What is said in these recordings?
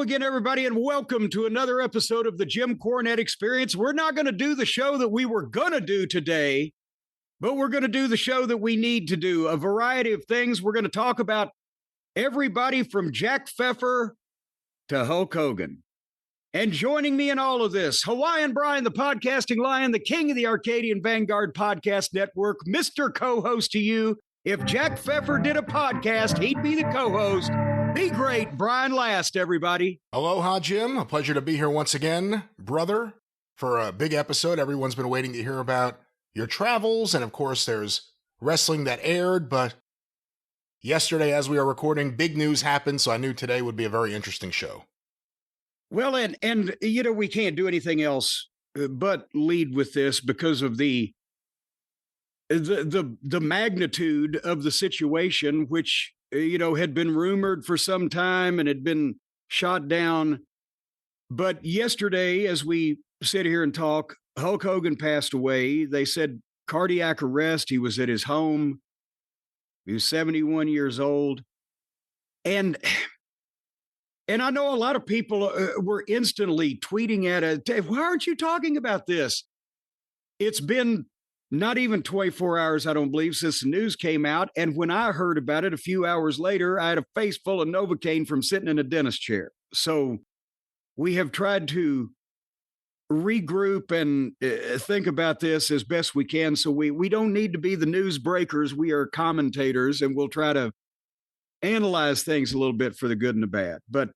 again, everybody, and welcome to another episode of the Jim Cornette Experience. We're not going to do the show that we were going to do today, but we're going to do the show that we need to do. A variety of things. We're going to talk about everybody from Jack Pfefer to Hulk Hogan. And joining me in all of this, Hawaiian Brian, the podcasting lion, the king of the Arcadian Vanguard Podcast Network, Mr. Co-host to you. If Jack Pfefer did a podcast, he'd be the co-host. Be great, Brian Last, everybody. Aloha, Jim. A pleasure to be here once again, brother, for a big episode. Everyone's been waiting to hear about your travels, and of course, there's wrestling that aired, but yesterday, as we are recording, big news happened, so I knew today would be a very interesting show. Well, and you know, we can't do anything else but lead with this because of the magnitude of the situation, which, you know, had been rumored for some time and had been shot down. But yesterday, as we sit here and talk, Hulk Hogan passed away. They said cardiac arrest. He was at his home. He was 71 years old. And I know a lot of people were instantly tweeting at it, why aren't you talking about this? It's been not even 24 hours, I don't believe, since the news came out. And when I heard about it a few hours later, I had a face full of Novocaine from sitting in a dentist chair. So we have tried to regroup and think about this as best we can. So we don't need to be the news breakers. We are commentators, and we'll try to analyze things a little bit for the good and the bad. But,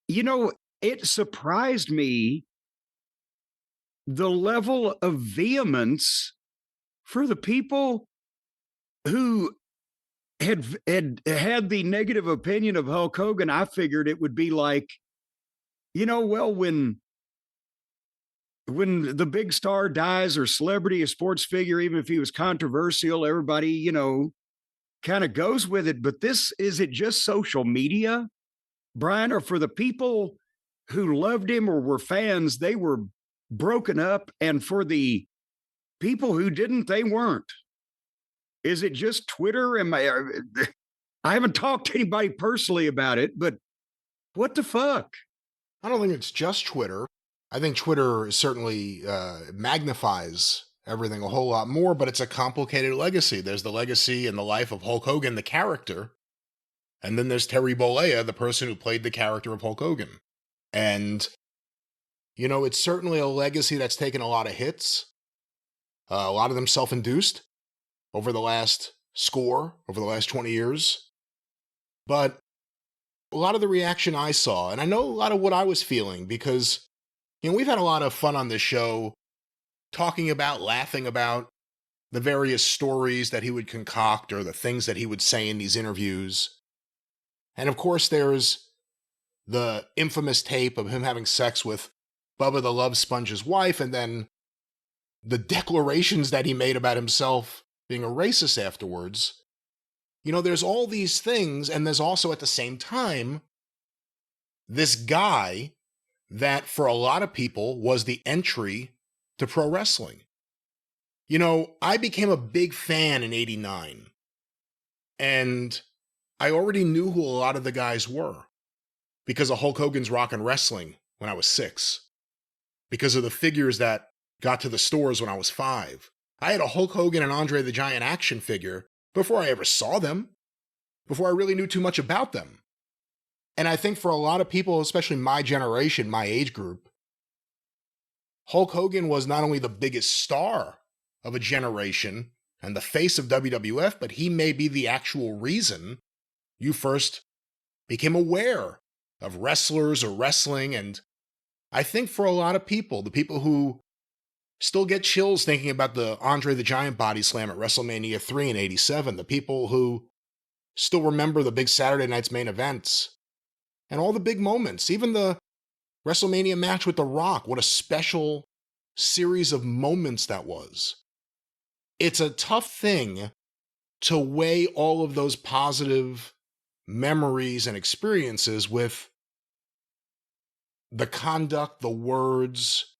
you know, it surprised me the level of vehemence for the people who had the negative opinion of Hulk Hogan. I figured it would be like, you know, well, when the big star dies or celebrity, a sports figure, even if he was controversial, everybody, you know, kind of goes with it. But is it just social media, Brian? Or for the people who loved him or were fans, they were broken up, and for the people who didn't, they weren't? Is it just Twitter? I haven't talked to anybody personally about it, but what the fuck? I don't think it's just Twitter. I think Twitter certainly magnifies everything a whole lot more, but it's a complicated legacy. There's the legacy and the life of Hulk Hogan, the character, and then there's Terry Bollea, the person who played the character of Hulk Hogan. And you know, it's certainly a legacy that's taken a lot of hits, a lot of them self-induced over the last 20 years. But a lot of the reaction I saw, and I know a lot of what I was feeling, because, you know, we've had a lot of fun on this show talking about, laughing about the various stories that he would concoct or the things that he would say in these interviews. And of course, there's the infamous tape of him having sex with Bubba the Love Sponge's wife, and then the declarations that he made about himself being a racist afterwards. You know, there's all these things, and there's also at the same time this guy that for a lot of people was the entry to pro wrestling. You know, I became a big fan in '89, and I already knew who a lot of the guys were because of Hulk Hogan's Rockin' Wrestling when I was 6. Because of the figures that got to the stores when I was 5. I had a Hulk Hogan and Andre the Giant action figure before I ever saw them, before I really knew too much about them. And I think for a lot of people, especially my generation, my age group, Hulk Hogan was not only the biggest star of a generation and the face of WWF, but he may be the actual reason you first became aware of wrestlers or wrestling. And I think for a lot of people, the people who still get chills thinking about the Andre the Giant body slam at WrestleMania 3 in '87, the people who still remember the big Saturday night's main events and all the big moments, even the WrestleMania match with The Rock, what a special series of moments that was. It's a tough thing to weigh all of those positive memories and experiences with the conduct, the words,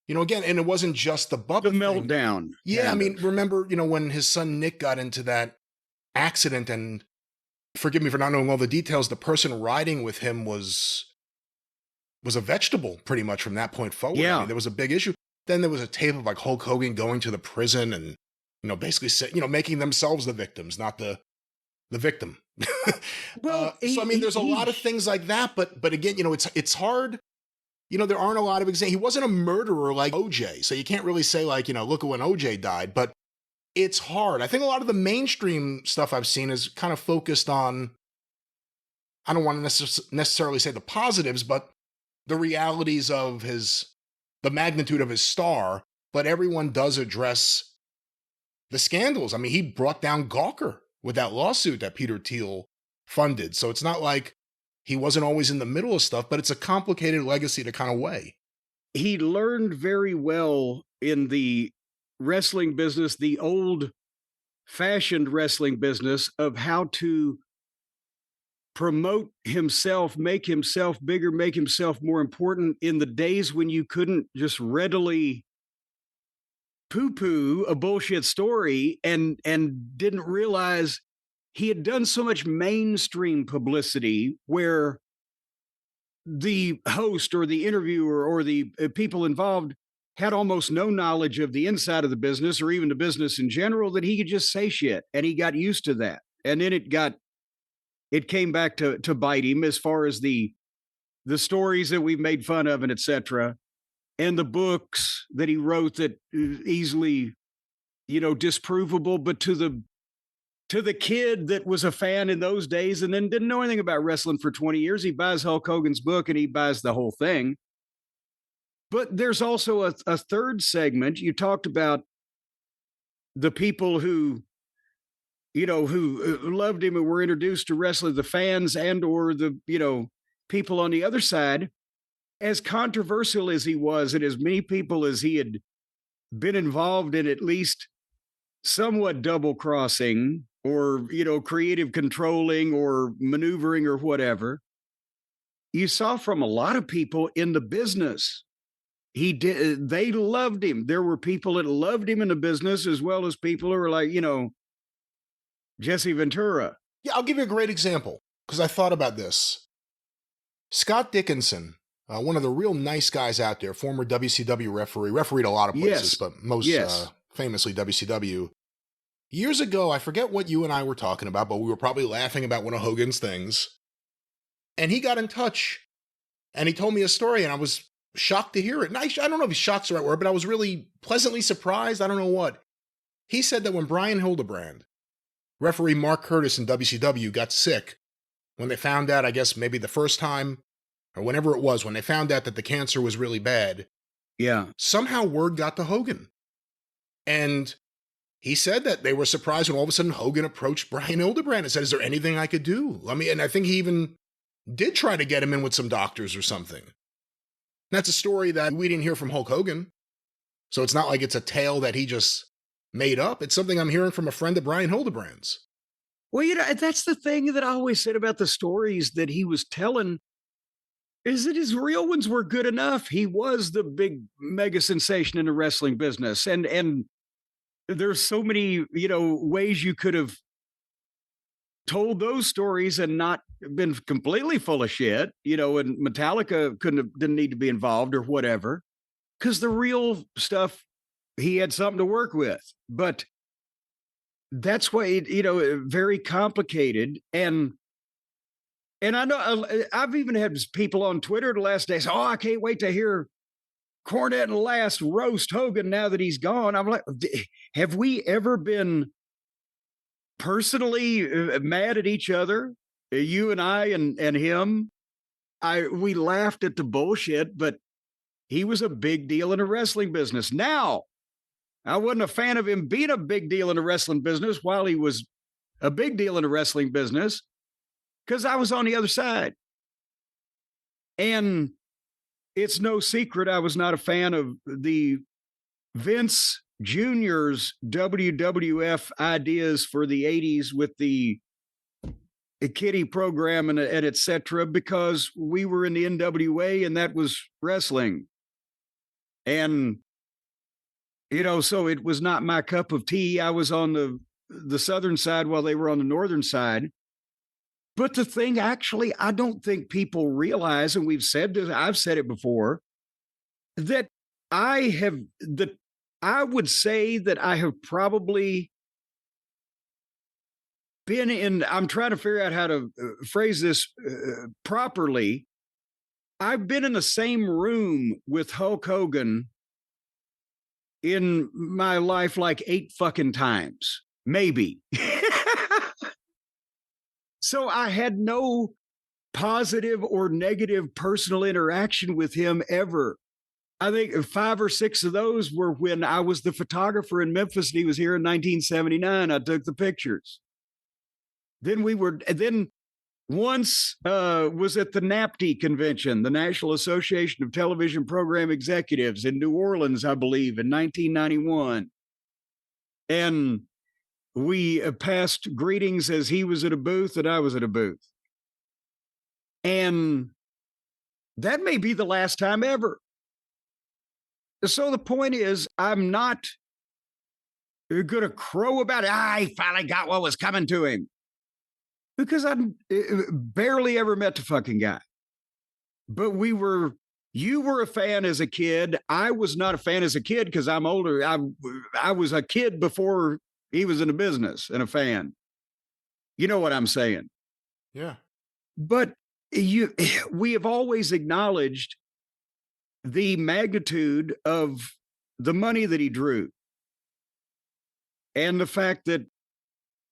you know, again, and it wasn't just the Bubba The thing. meltdown. Yeah, I mean, remember, you know, when his son Nick got into that accident and forgive me for not knowing all the details, the person riding with him was a vegetable pretty much from that point forward. I Yeah. mean, there was a big issue. Then there was a tape of like Hulk Hogan going to the prison and, basically making themselves the victims, not the victim. Well, so I mean, there's a lot of things like that, but again, it's hard. There aren't a lot of examples. He wasn't a murderer like OJ, so you can't really say like, look at when OJ died, but it's hard. I think a lot of the mainstream stuff I've seen is kind of focused on, I don't want to necessarily say the positives, but the realities of the magnitude of his star, but everyone does address the scandals. I mean, he brought down Gawker with that lawsuit that Peter Thiel funded. So it's not like he wasn't always in the middle of stuff, but it's a complicated legacy to kind of weigh. He learned very well in the wrestling business, the old fashioned wrestling business, of how to promote himself, make himself bigger, make himself more important in the days when you couldn't just readily poo-poo a bullshit story and didn't realize he had done so much mainstream publicity where the host or the interviewer or the people involved had almost no knowledge of the inside of the business or even the business in general, that he could just say shit, and he got used to that. And then it came back to bite him as far as the stories that we've made fun of and etc. And the books that he wrote that easily, disprovable, but to the kid that was a fan in those days and then didn't know anything about wrestling for 20 years, he buys Hulk Hogan's book and he buys the whole thing. But there's also a third segment. You talked about the people who loved him and were introduced to wrestling, the fans and or the, people on the other side. As controversial as he was, and as many people as he had been involved in at least somewhat double crossing or, creative controlling or maneuvering or whatever, you saw from a lot of people in the business, they loved him. There were people that loved him in the business, as well as people who were like, Jesse Ventura. Yeah, I'll give you a great example because I thought about this. Scott Dickinson, one of the real nice guys out there, former WCW refereed a lot of places, but most famously WCW. Years ago, I forget what you and I were talking about, but we were probably laughing about one of Hogan's things. And he got in touch and he told me a story and I was shocked to hear it. And I don't know if shock's the right word, but I was really pleasantly surprised. I don't know what. He said that when Brian Hildebrand, referee Mark Curtis in WCW, got sick, when they found out, I guess maybe the first time, or whenever it was, when they found out that the cancer was really bad, somehow word got to Hogan. And he said that they were surprised when all of a sudden Hogan approached Brian Hildebrand and said, "Is there anything I could do?" And I think he even did try to get him in with some doctors or something. That's a story that we didn't hear from Hulk Hogan. So it's not like it's a tale that he just made up. It's something I'm hearing from a friend of Brian Hildebrand's. Well, that's the thing that I always said about the stories that he was telling, is that his real ones were good enough. He was the big mega sensation in the wrestling business. And there's so many, ways you could have told those stories and not been completely full of shit, and Metallica didn't need to be involved or whatever, because the real stuff, he had something to work with. But that's why, very complicated. And I know I've even had people on Twitter the last days, "Oh, I can't wait to hear Cornette and Last roast Hogan now that he's gone." I'm like, have we ever been personally mad at each other? You and I and him? We laughed at the bullshit, but he was a big deal in the wrestling business. Now, I wasn't a fan of him being a big deal in the wrestling business while he was a big deal in the wrestling business, because I was on the other side. And it's no secret I was not a fan of the Vince Jr.'s WWF ideas for the 80s with the kiddie program and et cetera, because we were in the NWA and that was wrestling. And, so it was not my cup of tea. I was on the southern side while they were on the northern side. But the thing actually, I don't think people realize, and I've said it before, that I would say that I have probably been in, I'm trying to figure out how to phrase this properly. I've been in the same room with Hulk Hogan in my life like 8 fucking times, maybe. So I had no positive or negative personal interaction with him ever. I think 5 or 6 of those were when I was the photographer in Memphis and he was here in 1979. I took the pictures. Then once was at the NAPTE convention, the National Association of Television Program Executives in New Orleans, I believe, in 1991. And we passed greetings as he was at a booth and I was at a booth. And that may be the last time ever. So the point is, I'm not going to crow about it. He finally got what was coming to him. Because I barely ever met the fucking guy. But you were a fan as a kid. I was not a fan as a kid because I'm older. I was a kid before he was in the business and a fan. You know what I'm saying? Yeah. But we have always acknowledged the magnitude of the money that he drew. And the fact that,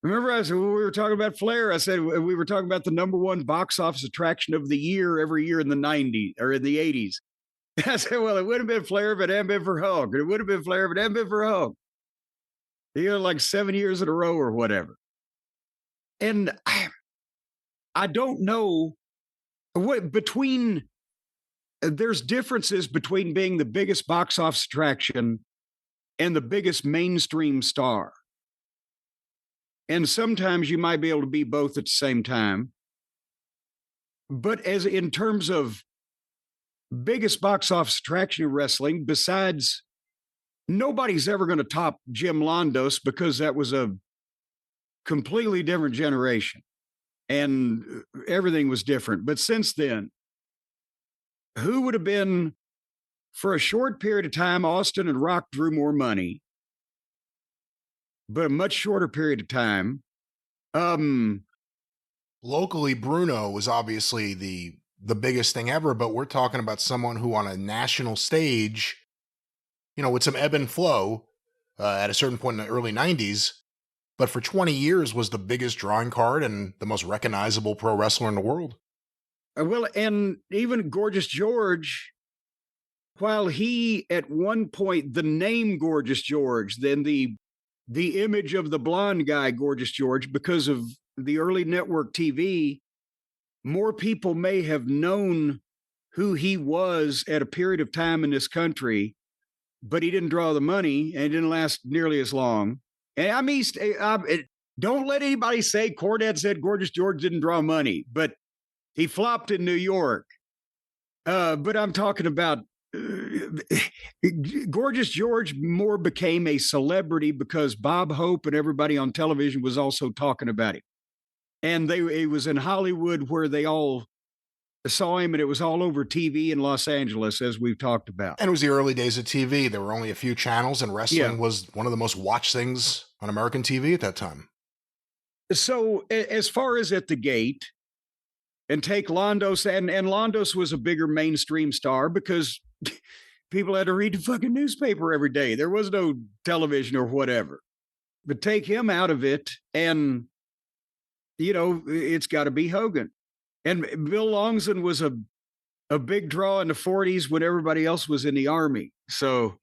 remember when we were talking about Flair, I said we were talking about the #1 box office attraction of the year every year in the 90s or in the 80s. I said, well, it would have been Flair if it hadn't been for Hulk. It would have been Flair if it hadn't been for Hulk. Like 7 years in a row or whatever. And I don't know what there's differences between being the biggest box office attraction and the biggest mainstream star. And sometimes you might be able to be both at the same time. But as in terms of biggest box office attraction in wrestling, besides, nobody's ever going to top Jim Londos because that was a completely different generation and everything was different. But since then, who would have been, for a short period of time, Austin and Rock drew more money, but a much shorter period of time. Locally, Bruno was obviously the biggest thing ever, but we're talking about someone who on a national stage, with some ebb and flow at a certain point in the early 90s, but for 20 years was the biggest drawing card and the most recognizable pro wrestler in the world. Well, and even Gorgeous George, while he at one point, the name Gorgeous George, then the image of the blonde guy, Gorgeous George, because of the early network TV, more people may have known who he was at a period of time in this country, but he didn't draw the money and it didn't last nearly as long. And I mean, don't let anybody say Cornette said Gorgeous George didn't draw money, but he flopped in New York. But I'm talking about Gorgeous George more became a celebrity because Bob Hope and everybody on television was also talking about him. And it was in Hollywood where they all saw him, and it was all over TV in Los Angeles, as we've talked about. And it was the early days of TV. There were only a few channels, and wrestling was one of the most watched things on American TV at that time. So as far as at the gate, and take Londos, and Londos was a bigger mainstream star because people had to read the fucking newspaper every day. There was no television or whatever. But take him out of it, and it's got to be Hogan. And Bill Longson was a big draw in the 40s when everybody else was in the Army. So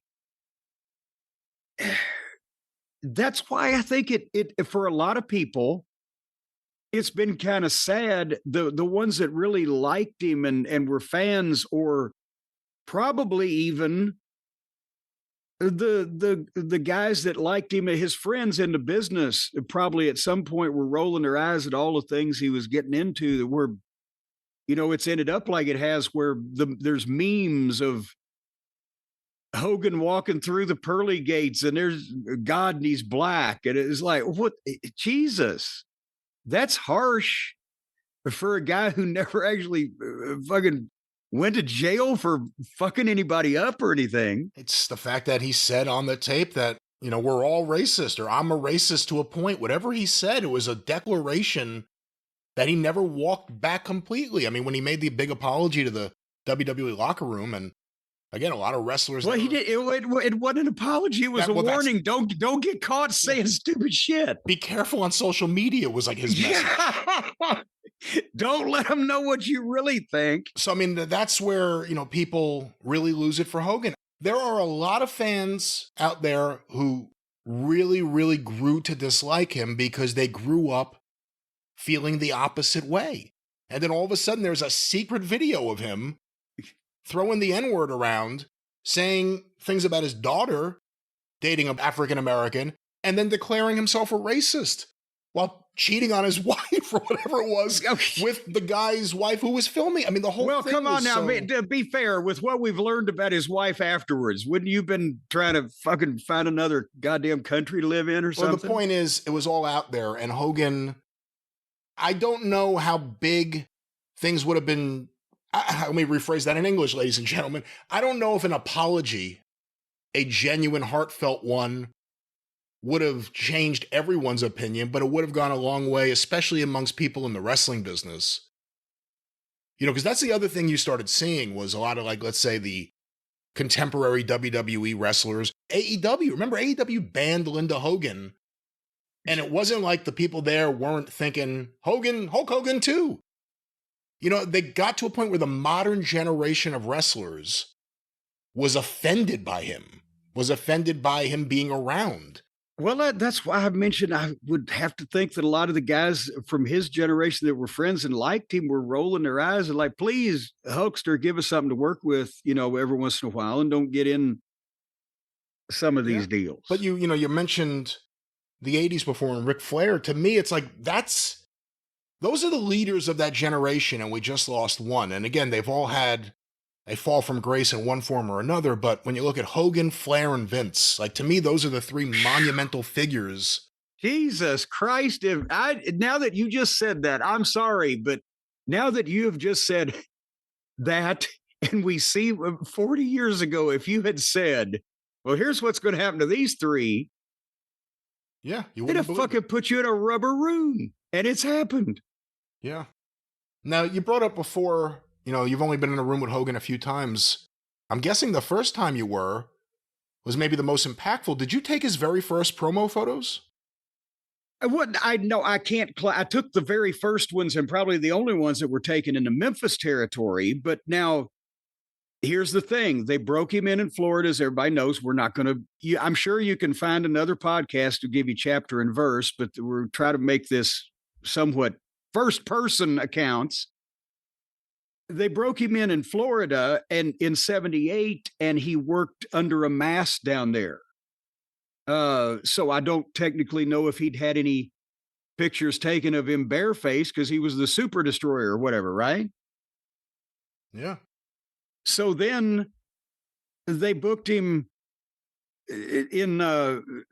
that's why I think it for a lot of people, it's been kind of sad. The ones that really liked him and were fans, or probably even the guys that liked him, his friends in the business, probably at some point were rolling their eyes at all the things he was getting into that were, it's ended up like it has, where there's memes of Hogan walking through the pearly gates and there's God and he's black. And it's like, what? Jesus, that's harsh. for a guy who never actually fucking went to jail for fucking anybody up or anything. It's the fact that he said on the tape that, we're all racist, or I'm a racist to a point. Whatever he said, it was a declaration that he never walked back completely. I mean, when he made the big apology to the WWE locker room, and again, a lot of wrestlers. Well, he did. It wasn't an apology. It was a warning. Don't get caught saying stupid shit. Be careful on social media was like his message. Don't let them know what you really think. So, I mean, that's where, people really lose it for Hogan. There are a lot of fans out there who really, really grew to dislike him because they grew up feeling the opposite way. And then all of a sudden there's a secret video of him throwing the N-word around, saying things about his daughter dating an African-American, and then declaring himself a racist while cheating on his wife or whatever it was with the guy's wife who was filming. I mean, the whole thing. Well, come on now. To be fair, with what we've learned about his wife afterwards, wouldn't you been trying to fucking find another goddamn country to live in or something? Well, the point is, it was all out there, and Hogan, I don't know how big things would have been. Let me rephrase that in English, ladies and gentlemen. I don't know if an apology, a genuine, heartfelt one, would have changed everyone's opinion, but it would have gone a long way, especially amongst people in the wrestling business. Because that's the other thing you started seeing was a lot of, like, let's say the contemporary WWE wrestlers. AEW, remember AEW banned Linda Hogan, and it wasn't like the people there weren't thinking, Hulk Hogan too. They got to a point where the modern generation of wrestlers was offended by him being around. Well, that's why I mentioned I would have to think that a lot of the guys from his generation that were friends and liked him were rolling their eyes and like, please, Hulkster, give us something to work with, every once in a while, and don't get in some of these deals. But you mentioned the 80s before and Ric Flair. To me, it's like those are the leaders of that generation, and we just lost one. And again, they've all had a fall from grace in one form or another. But when you look at Hogan, Flair, and Vince, like, to me, those are the three monumental figures. Jesus Christ. Now that you just said that, I'm sorry, but now that you have just said that, and we see 40 years ago, if you had said, well, here's what's going to happen to these three. Yeah. They'd have fucking put you in a rubber room, and it's happened. Yeah. Now, you brought up before, you've only been in a room with Hogan a few times. I'm guessing the first time you were was maybe the most impactful. Did you take his very first promo photos? I can't. I took the very first ones and probably the only ones that were taken in the Memphis territory. But now, here's the thing. They broke him in Florida, as everybody knows. We're not going to, I'm sure you can find another podcast to give you chapter and verse, but we're trying to make this somewhat first-person accounts. They broke him in Florida and in 78, and he worked under a mask down there. So I don't technically know if he'd had any pictures taken of him barefaced because he was the Super Destroyer or whatever, right? Yeah. So then they booked him in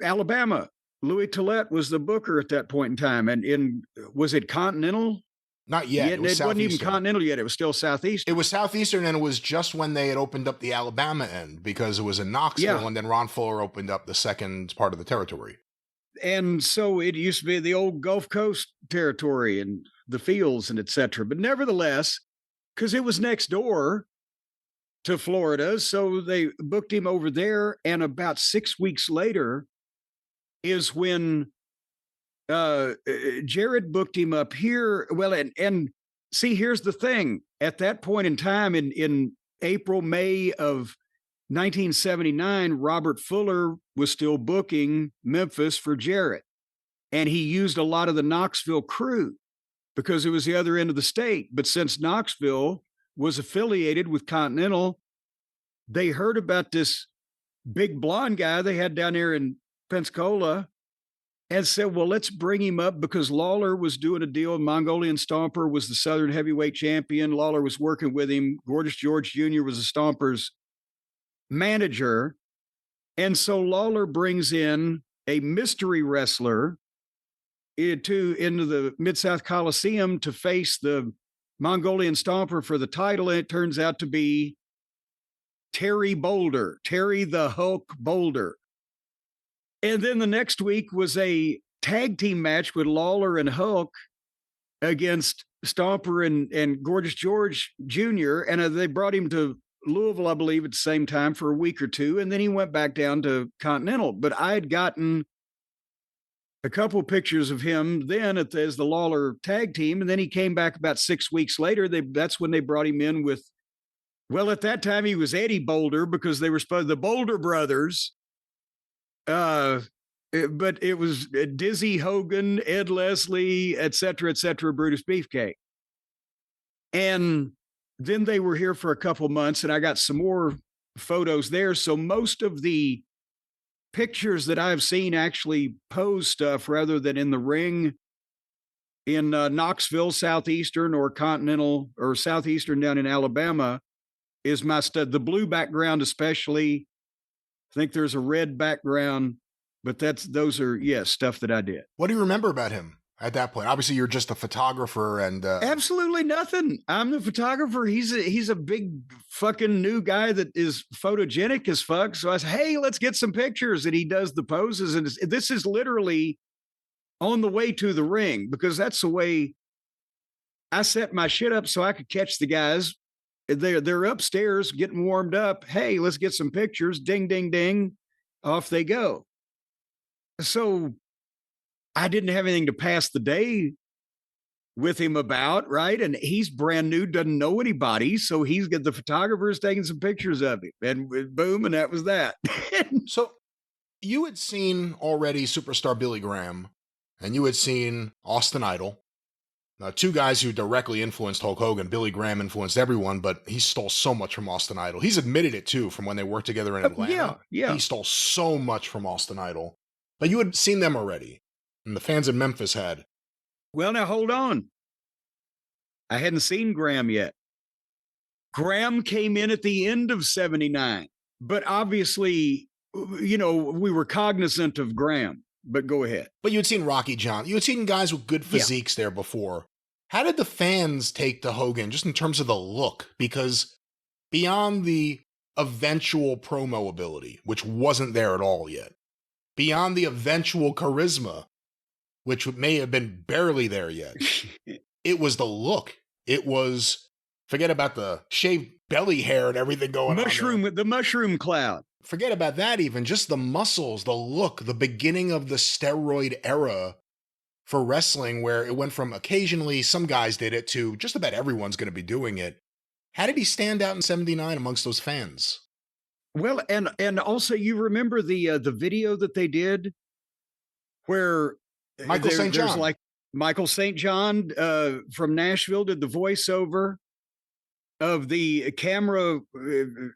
Alabama. Louis Tillett was the booker at that point in time. And was it Continental? Not yet. It wasn't even Continental yet. It was still Southeastern. It was Southeastern, and it was just when they had opened up the Alabama end because it was in Knoxville, and then Ron Fuller opened up the second part of the territory. And so it used to be the old Gulf Coast territory and the fields and et cetera. But nevertheless, because it was next door to Florida, so they booked him over there. And about 6 weeks later is when Jared booked him up here. Well, and see, here's the thing. At that point in time, in April, May of 1979, Robert Fuller was still booking Memphis for Jarrett. And he used a lot of the Knoxville crew because it was the other end of the state. But since Knoxville was affiliated with Continental, they heard about this big blonde guy they had down there in Pensacola and said, well, let's bring him up because Lawler was doing a deal. Mongolian Stomper was the Southern heavyweight champion. Lawler was working with him. Gorgeous George Jr. was the Stomper's manager. And so Lawler brings in a mystery wrestler into the Mid-South Coliseum to face the Mongolian Stomper for the title, and it turns out to be Terry Boulder, Terry the Hulk Boulder. And then the next week was a tag team match with Lawler and Hulk against Stomper and Gorgeous George Jr., and they brought him to Louisville, I believe, at the same time for a week or two, and then he went back down to Continental. But I had gotten a couple pictures of him then as the Lawler tag team, and then he came back about 6 weeks later. That's when they brought him in with, well, at that time he was Eddie Boulder because they were supposed the Boulder brothers. But it was Dizzy Hogan, Ed Leslie, et cetera, Brutus Beefcake. And then they were here for a couple months, and I got some more photos there. So most of the pictures that I've seen actually pose stuff rather than in the ring in Knoxville, Southeastern, or Continental, or Southeastern down in Alabama is my stuff. The blue background especially. I think there's a red background, but those are, yes, stuff that I did. What do you remember about him at that point? Obviously, you're just a photographer and... Absolutely nothing. I'm the photographer. He's a big fucking new guy that is photogenic as fuck. So I said, hey, let's get some pictures. And he does the poses. And this is literally on the way to the ring because that's the way I set my shit up so I could catch the guys. They're upstairs getting warmed up. Hey, let's get some pictures. Ding, ding, ding. Off they go. So I didn't have anything to pass the day with him about, right? And he's brand new, doesn't know anybody. So he's got the photographers taking some pictures of him. And boom, and that was that. So you had seen already Superstar Billy Graham, and you had seen Austin Idol. Two guys who directly influenced Hulk Hogan. Billy Graham influenced everyone, but he stole so much from Austin Idol. He's admitted it too from when they worked together in Atlanta. Yeah. He stole so much from Austin Idol. But you had seen them already, and the fans in Memphis had. Well, now hold on. I hadn't seen Graham yet. Graham came in at the end of 79, but obviously, we were cognizant of Graham. But go ahead. But you had seen Rocky John. You had seen guys with good physiques there before. How did the fans take to Hogan just in terms of the look? Because beyond the eventual promo ability, which wasn't there at all yet, beyond the eventual charisma, which may have been barely there yet, it was the look. It was, forget about the shaved belly hair and everything going on. The mushroom cloud. Forget about that even. Just the muscles, the look, the beginning of the steroid era for wrestling where it went from occasionally some guys did it to just about everyone's going to be doing it. How did he stand out in 79 amongst those fans? Well, and also you remember the video that they did where Michael St. John. There's like Michael St. John from Nashville did the voiceover of the camera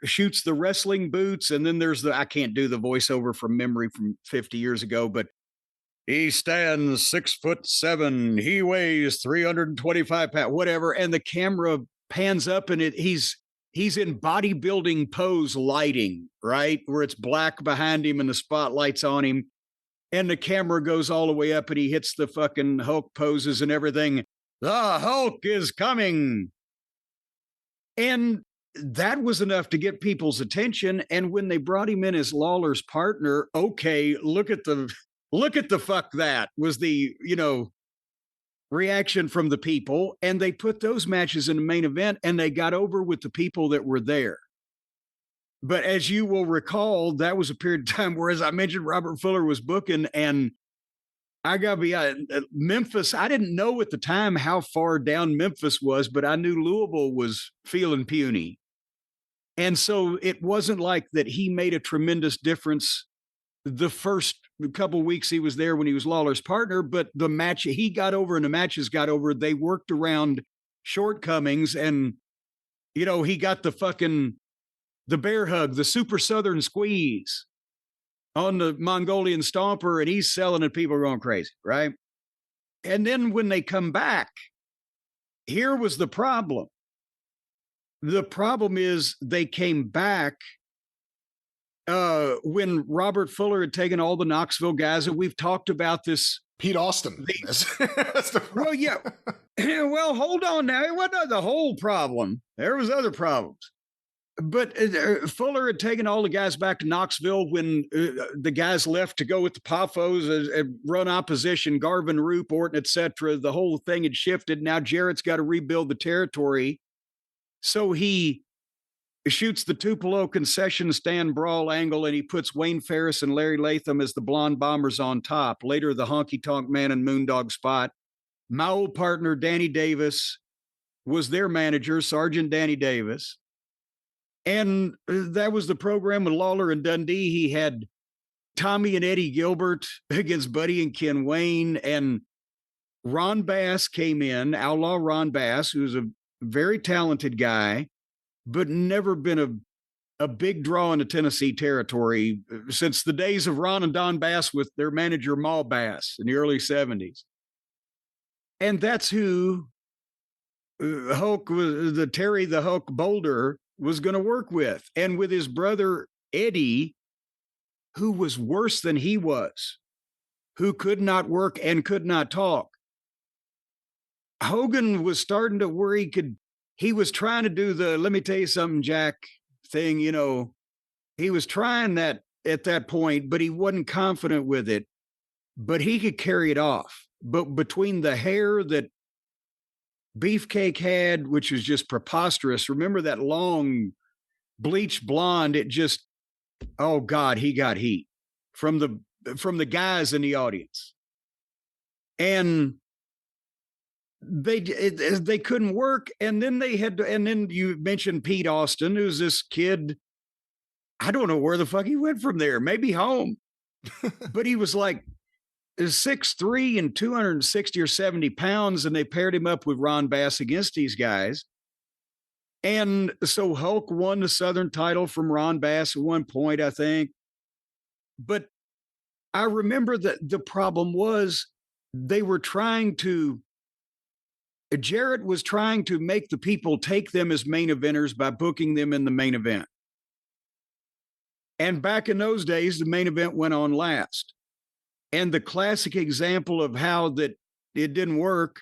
shoots the wrestling boots. And then there's I can't do the voiceover from memory from 50 years ago, but he stands 6'7". He weighs 325 pounds, whatever. And the camera pans up and he's in bodybuilding pose lighting, right? Where it's black behind him and the spotlight's on him. And the camera goes all the way up and he hits the fucking Hulk poses and everything. The Hulk is coming. And that was enough to get people's attention. And when they brought him in as Lawler's partner, okay, look at the fuck that was the, reaction from the people. And they put those matches in the main event and they got over with the people that were there. But as you will recall, that was a period of time where, as I mentioned, Robert Fuller was booking, and I got to be Memphis. I didn't know at the time how far down Memphis was, but I knew Louisville was feeling puny. And so it wasn't like that he made a tremendous difference the first couple of weeks he was there when he was Lawler's partner, but the match he got over and the matches got over, they worked around shortcomings. And, he got the bear hug, the super Southern squeeze on the Mongolian Stomper, and he's selling it. People are going crazy, right? And then when they come back, here was the problem. The problem is they came back when Robert Fuller had taken all the Knoxville guys, and we've talked about this Pete Austin. Well, yeah. Well, hold on now. It wasn't the whole problem. There was other problems. But Fuller had taken all the guys back to Knoxville when the guys left to go with the Poffos, run opposition, Garvin, Roop, Orton, etc. The whole thing had shifted. Now Jarrett's got to rebuild the territory. So he shoots the Tupelo concession stand brawl angle, and he puts Wayne Ferris and Larry Latham as the Blonde Bombers on top. Later, the Honky Tonk Man and Moondog spot. My old partner, Danny Davis, was their manager, Sergeant Danny Davis. And that was the program with Lawler and Dundee. He had Tommy and Eddie Gilbert against Buddy and Ken Wayne. And Ron Bass came in, Outlaw Ron Bass, who's a very talented guy, but never been a big draw in the Tennessee territory since the days of Ron and Don Bass with their manager, Ma Bass, in the early 70s. And that's who Hulk was, the Terry the Hulk Boulder was going to work with. And with his brother, Eddie, who was worse than he was, who could not work and could not talk. Hogan was starting to worry he was trying to do the, let me tell you something, Jack thing, you know, he was trying that at that point, but he wasn't confident with it, but he could carry it off. But between the hair that Beefcake had, which was just preposterous. Remember that long bleached blonde? It just, oh God, he got heat from the guys in the audience. And they couldn't work. And then they had to, and then you mentioned Pete Austin, who's this kid. I don't know where the fuck he went from there, maybe home. But he was like 6'3" and 260 or 70 pounds, and they paired him up with Ron Bass against these guys. And so Hulk won the Southern title from Ron Bass at one point, I think. But I remember that the problem was Jarrett was trying to make the people take them as main eventers by booking them in the main event. And back in those days, the main event went on last. And the classic example of how that it didn't work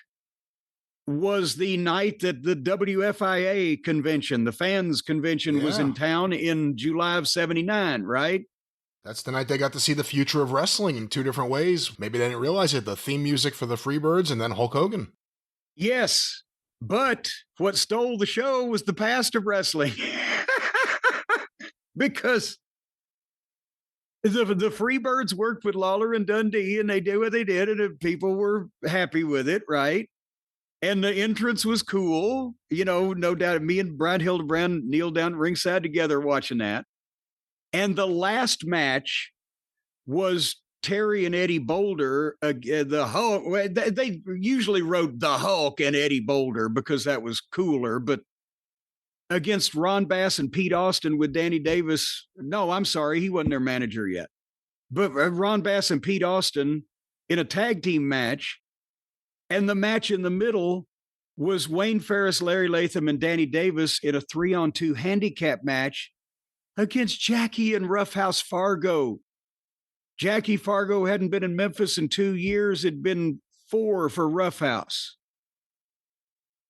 was the night that the WFIA convention, the fans convention, was in town in July of 79, right? That's the night they got to see the future of wrestling in two different ways. Maybe they didn't realize it. The theme music for the Freebirds and then Hulk Hogan. Yes, but what stole the show was the past of wrestling. Because the Freebirds worked with Lawler and Dundee, and they did what they did, and people were happy with it, right? And the entrance was cool, you know, no doubt. Me and Brad Hildebrand kneeled down ringside together watching that. And the last match was Terry and Eddie Boulder, the Hulk. They usually wrote the Hulk and Eddie Boulder because that was cooler, but against Ron Bass and Pete Austin with Danny Davis. No, I'm sorry, he wasn't their manager yet. But Ron Bass and Pete Austin in a tag team match. And the match in the middle was Wayne Ferris, Larry Latham, and Danny Davis in a 3-on-2 handicap match against Jackie and Roughhouse Fargo. Jackie Fargo hadn't been in Memphis in 2 years. It'd been 4 for Roughhouse.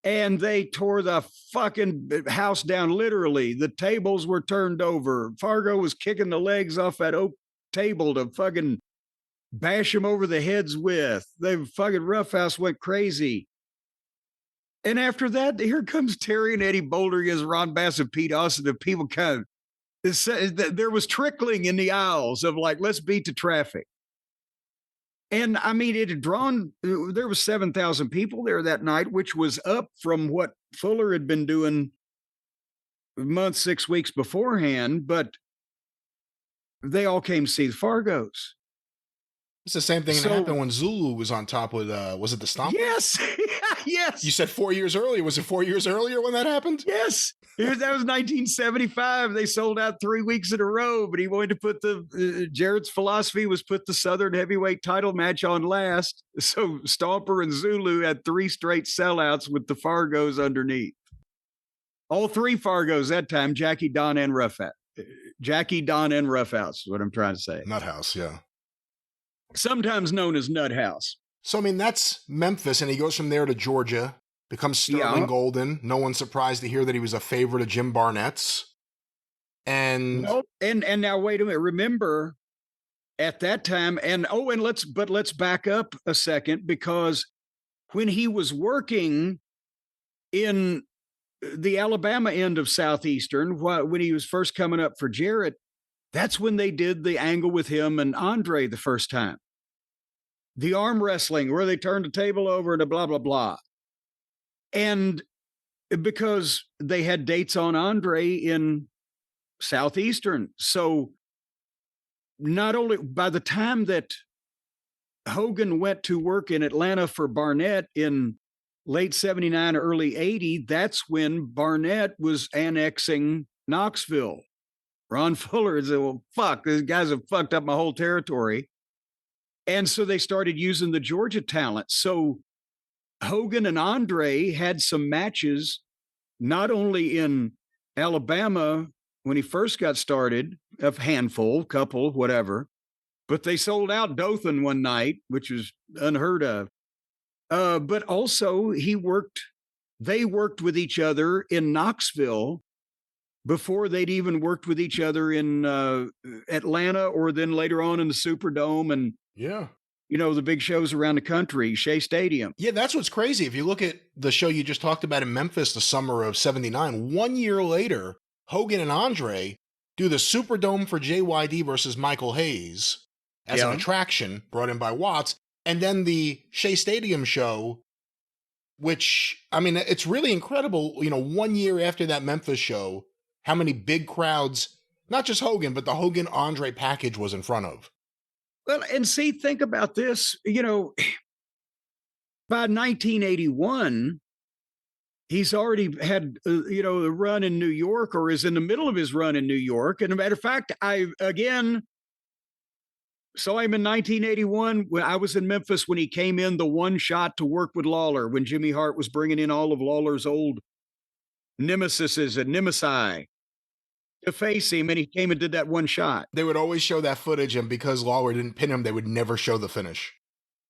And they tore the fucking house down, literally. The tables were turned over. Fargo was kicking the legs off that oak table to fucking bash him over the heads with. The fucking Roughhouse went crazy. And after that, here comes Terry and Eddie Boulder against Ron Bass and Pete Austin. And people kind of, there was trickling in the aisles of like, let's beat the traffic. And I mean, it had drawn, there was 7,000 people there that night, which was up from what Fuller had been doing a month, 6 weeks beforehand, but they all came to see the Fargos. It's the same thing that happened when Zulu was on top with, was it the Stomp? Yes. Yes. You said 4 years earlier. Was it 4 years earlier when that happened? Yes. That was 1975. They sold out 3 weeks in a row, but he wanted to put Jarrett's philosophy was put the Southern heavyweight title match on last. So Stomper and Zulu had 3 straight sellouts with the Fargos underneath. All 3 Fargos that time, Jackie, Don, and Roughhouse. Jackie, Don, and Roughhouse is what I'm trying to say. Nuthouse, yeah. sometimes known as Nut House. So, I mean, that's Memphis, and he goes from there to Georgia, becomes Sterling Golden. No one's surprised to hear that he was a favorite of Jim Barnett's. And well, and now wait a minute. Remember at that time, and let's back up a second, because when he was working in the Alabama end of Southeastern, when he was first coming up for Jarrett, that's when they did the angle with him and Andre the first time. The arm wrestling where they turned the table over and blah, blah, blah. And because they had dates on Andre in Southeastern. So not only by the time that Hogan went to work in Atlanta for Barnett in late 79, early 80, that's when Barnett was annexing Knoxville. Ron Fuller said, well, fuck, these guys have fucked up my whole territory. And so they started using the Georgia talent. So Hogan and Andre had some matches, not only in Alabama when he first got started, a handful, couple, whatever, but they sold out Dothan one night, which was unheard of. But also they worked with each other in Knoxville before they'd even worked with each other in Atlanta, or then later on in the Superdome and, the big shows around the country, Shea Stadium. Yeah, that's what's crazy. If you look at the show you just talked about in Memphis, the summer of 79, 1 year later, Hogan and Andre do the Superdome for JYD versus Michael Hayes as an attraction brought in by Watts. And then the Shea Stadium show, which, I mean, it's really incredible, 1 year after that Memphis show, how many big crowds, not just Hogan, but the Hogan-Andre package was in front of. Well, and see, think about this, by 1981, he's already had, a run in New York, or is in the middle of his run in New York. And a matter of fact, saw him in 1981 when I was in Memphis when he came in the one shot to work with Lawler, when Jimmy Hart was bringing in all of Lawler's old nemesises and nemesi to face him, and he came and did that one shot. They would always show that footage, and because Lawler didn't pin him, they would never show the finish.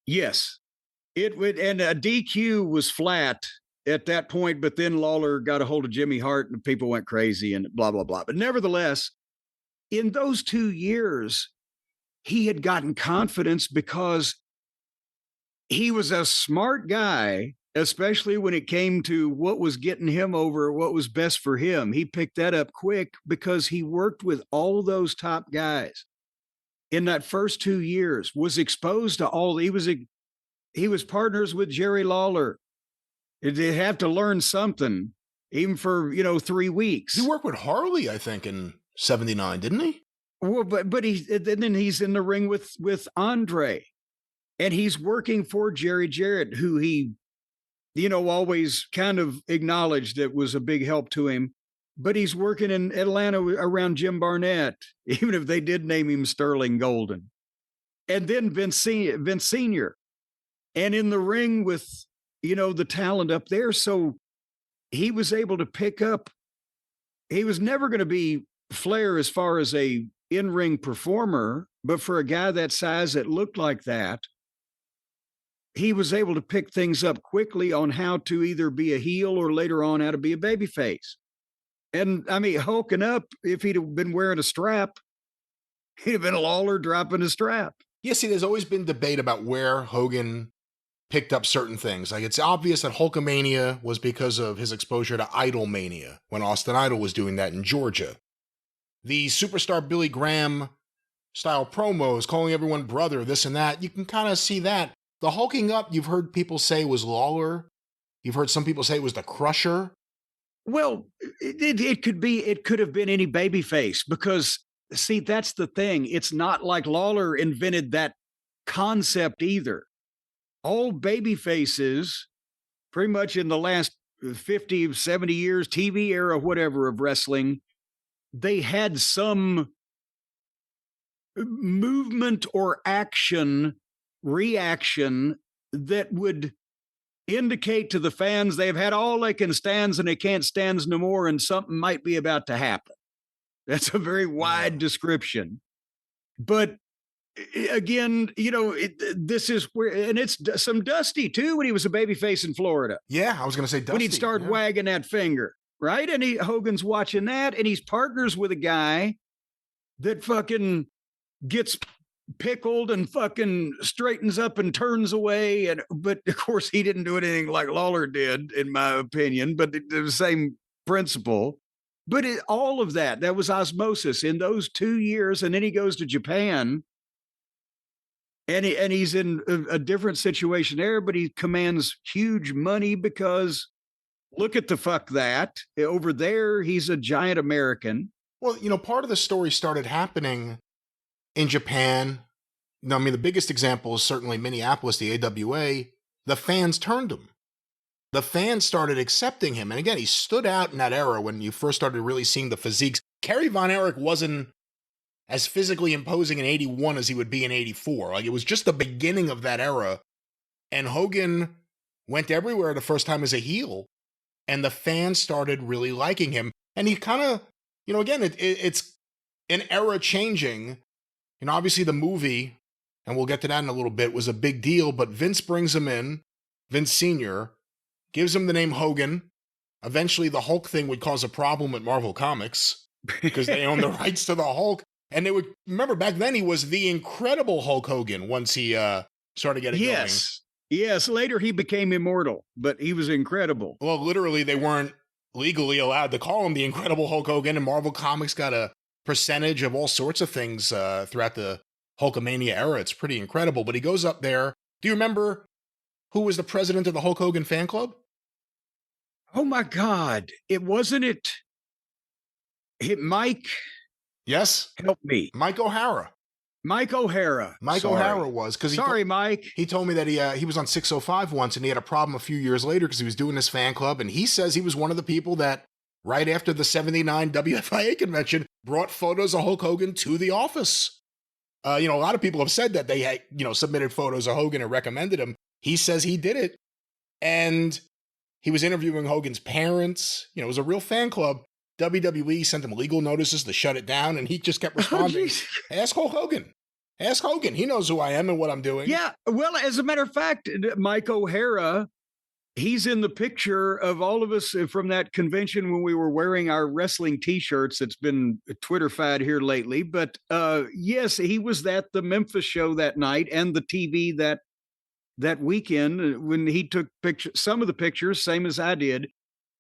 Yes. It would, and a DQ was flat at that point, but then Lawler got a hold of Jimmy Hart and people went crazy and blah, blah, blah. But nevertheless, in those 2 years, he had gotten confidence because he was a smart guy, especially when it came to what was getting him over, what was best for him. He picked that up quick because he worked with all those top guys in that first 2 years, was exposed to all. He was partners with Jerry Lawler. They have to learn something, even for 3 weeks. He worked with Harley, I think, in 79, didn't he? Well, but then he's in the ring with Andre, and he's working for Jerry Jarrett, who he, always kind of acknowledged that was a big help to him. But he's working in Atlanta around Jim Barnett, even if they did name him Sterling Golden. And then Vince Sr. And in the ring with, the talent up there. So he was able to pick up. He was never going to be Flair as far as a in-ring performer, but for a guy that size that looked like that, he was able to pick things up quickly on how to either be a heel or later on how to be a babyface. And I mean, hulking up, if he'd have been wearing a strap, he'd have been a Lawler dropping a strap. Yeah, see, there's always been debate about where Hogan picked up certain things. Like, it's obvious that Hulkamania was because of his exposure to Idolmania, when Austin Idol was doing that in Georgia. The superstar Billy Graham style promos, calling everyone brother, this and that, you can kind of see that. The hulking up, you've heard people say was Lawler. You've heard some people say it was the Crusher. Well, it could have been any babyface, because see, that's the thing. It's not like Lawler invented that concept either. All babyfaces, pretty much in the last 50, 70 years, TV era, whatever, of wrestling, they had some movement or reaction that would indicate to the fans they've had all they can stands and they can't stands no more, and something might be about to happen. That's a very wide description. But again, this is where, and it's some Dusty too when he was a babyface in Florida. Yeah, I was going to say Dusty. When he'd start wagging that finger, right? And Hogan's watching that, and he's partners with a guy that fucking gets pickled and fucking straightens up and turns away. But of course, he didn't do anything like Lawler did, in my opinion, but the same principle. But all of that was osmosis in those 2 years. And then he goes to Japan and he's in a different situation there, but he commands huge money because look at the fuck that. Over there, he's a giant American. Well, part of the story started happening in Japan. No, I mean, the biggest example is certainly Minneapolis, the AWA. The fans turned him. The fans started accepting him. And again, he stood out in that era when you first started really seeing the physiques. Kerry Von Erich wasn't as physically imposing in 81 as he would be in 84. Like, it was just the beginning of that era. And Hogan went everywhere the first time as a heel. And the fans started really liking him. And he kind of, again, it's an era changing. Obviously the movie, and we'll get to that in a little bit, was a big deal. But Vince brings him in, Vince Sr., gives him the name Hogan. Eventually the Hulk thing would cause a problem at Marvel Comics because they own the rights to the Hulk. And they would, remember back then he was the Incredible Hulk Hogan once he started getting going. Yes, later he became immortal, but he was incredible. Well, literally they weren't legally allowed to call him the Incredible Hulk Hogan, and Marvel Comics got a percentage of all sorts of things throughout the Hulkamania era. It's pretty incredible. But he goes up there. Do you remember who was the president of the Hulk Hogan fan club? Oh my God. Wasn't it Mike? Yes. Help me. Mike O'Hara. Mike O'Hara. Mike O'Hara was. Sorry, Mike. He told me that he was on 605 once and he had a problem a few years later because he was doing this fan club. And he says he was one of the people that right after the 79 WFIA convention brought photos of Hulk Hogan to the office. A lot of people have said that they had, submitted photos of Hogan and recommended him. He says he did it. And he was interviewing Hogan's parents. It was a real fan club. WWE sent him legal notices to shut it down, and he just kept responding. Ask Hulk Hogan. Ask Hogan. He knows who I am and what I'm doing. Yeah. Well, as a matter of fact, Mike O'Hara, he's in the picture of all of us from that convention when we were wearing our wrestling T-shirts. It's been Twitterfied here lately. But yes, he was at the Memphis show that night and the TV that weekend when he took some of the pictures, same as I did.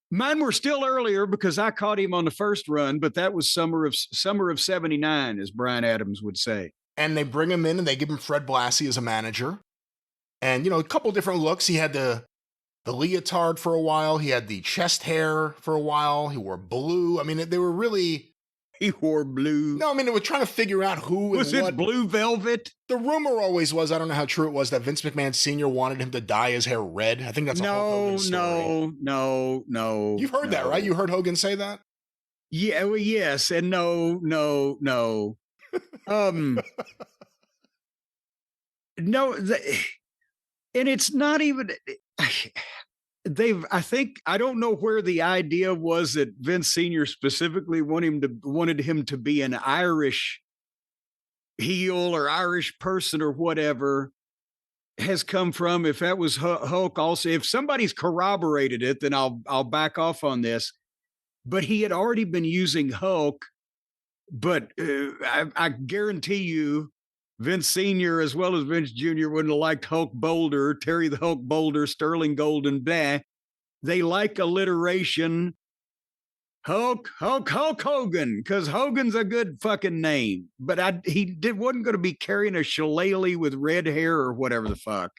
Mine were still earlier because I caught him on the first run, but that was summer of 79, as Brian Adams would say. And they bring him in and they give him Fred Blassie as a manager. And, a couple different looks. He had the leotard for a while. He had the chest hair for a while. He wore blue. I mean, they were really... He wore blue. No, I mean, they were trying to figure out who was and it. What. Blue velvet? The rumor always was, I don't know how true it was, that Vince McMahon Sr. wanted him to dye his hair red. I think that's a Hulk Hogan story. No. You've heard that, right? You heard Hogan say that? Yeah, well, yes, and no. No, and it's not even... I don't know where the idea was that Vince Sr. specifically wanted him to be an Irish heel or Irish person or whatever has come from. If that was Hulk also, if somebody's corroborated it, then I'll back off on this. But he had already been using Hulk, but I guarantee you Vince Sr. as well as Vince Jr. wouldn't have liked Hulk Boulder, Terry the Hulk Boulder, Sterling Golden, blah. They like alliteration. Hulk Hogan, because Hogan's a good fucking name. But wasn't going to be carrying a shillelagh with red hair or whatever the fuck.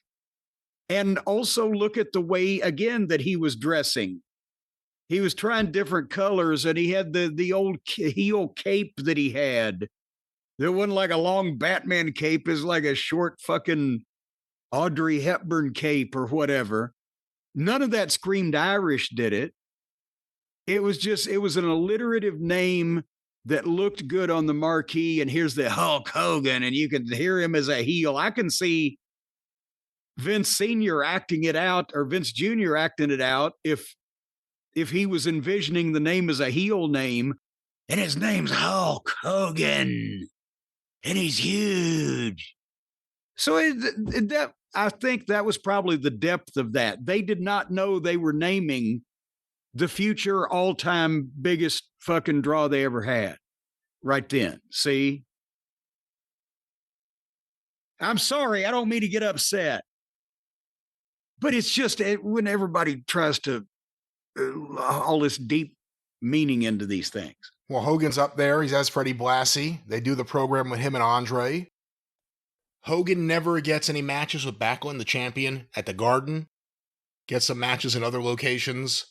And also look at the way, again, that he was dressing. He was trying different colors, and he had the old heel cape that he had. There wasn't like a long Batman cape. It's like a short fucking Audrey Hepburn cape or whatever. None of that screamed Irish, did it? It was an alliterative name that looked good on the marquee. And here's the Hulk Hogan, and you can hear him as a heel. I can see Vince Sr. acting it out, or Vince Jr. acting it out if he was envisioning the name as a heel name, and his name's Hulk Hogan. and he's huge. So I think that was probably the depth of that. They did not know they were naming the future all-time biggest fucking draw they ever had right then. See? I'm sorry, I don't mean to get upset. But it's just when everybody tries to all this deep meaning into these things. Well, Hogan's up there. He has Freddie Blassie. They do the program with him and Andre. Hogan never gets any matches with Backlund, the champion, at the Garden. Gets some matches in other locations,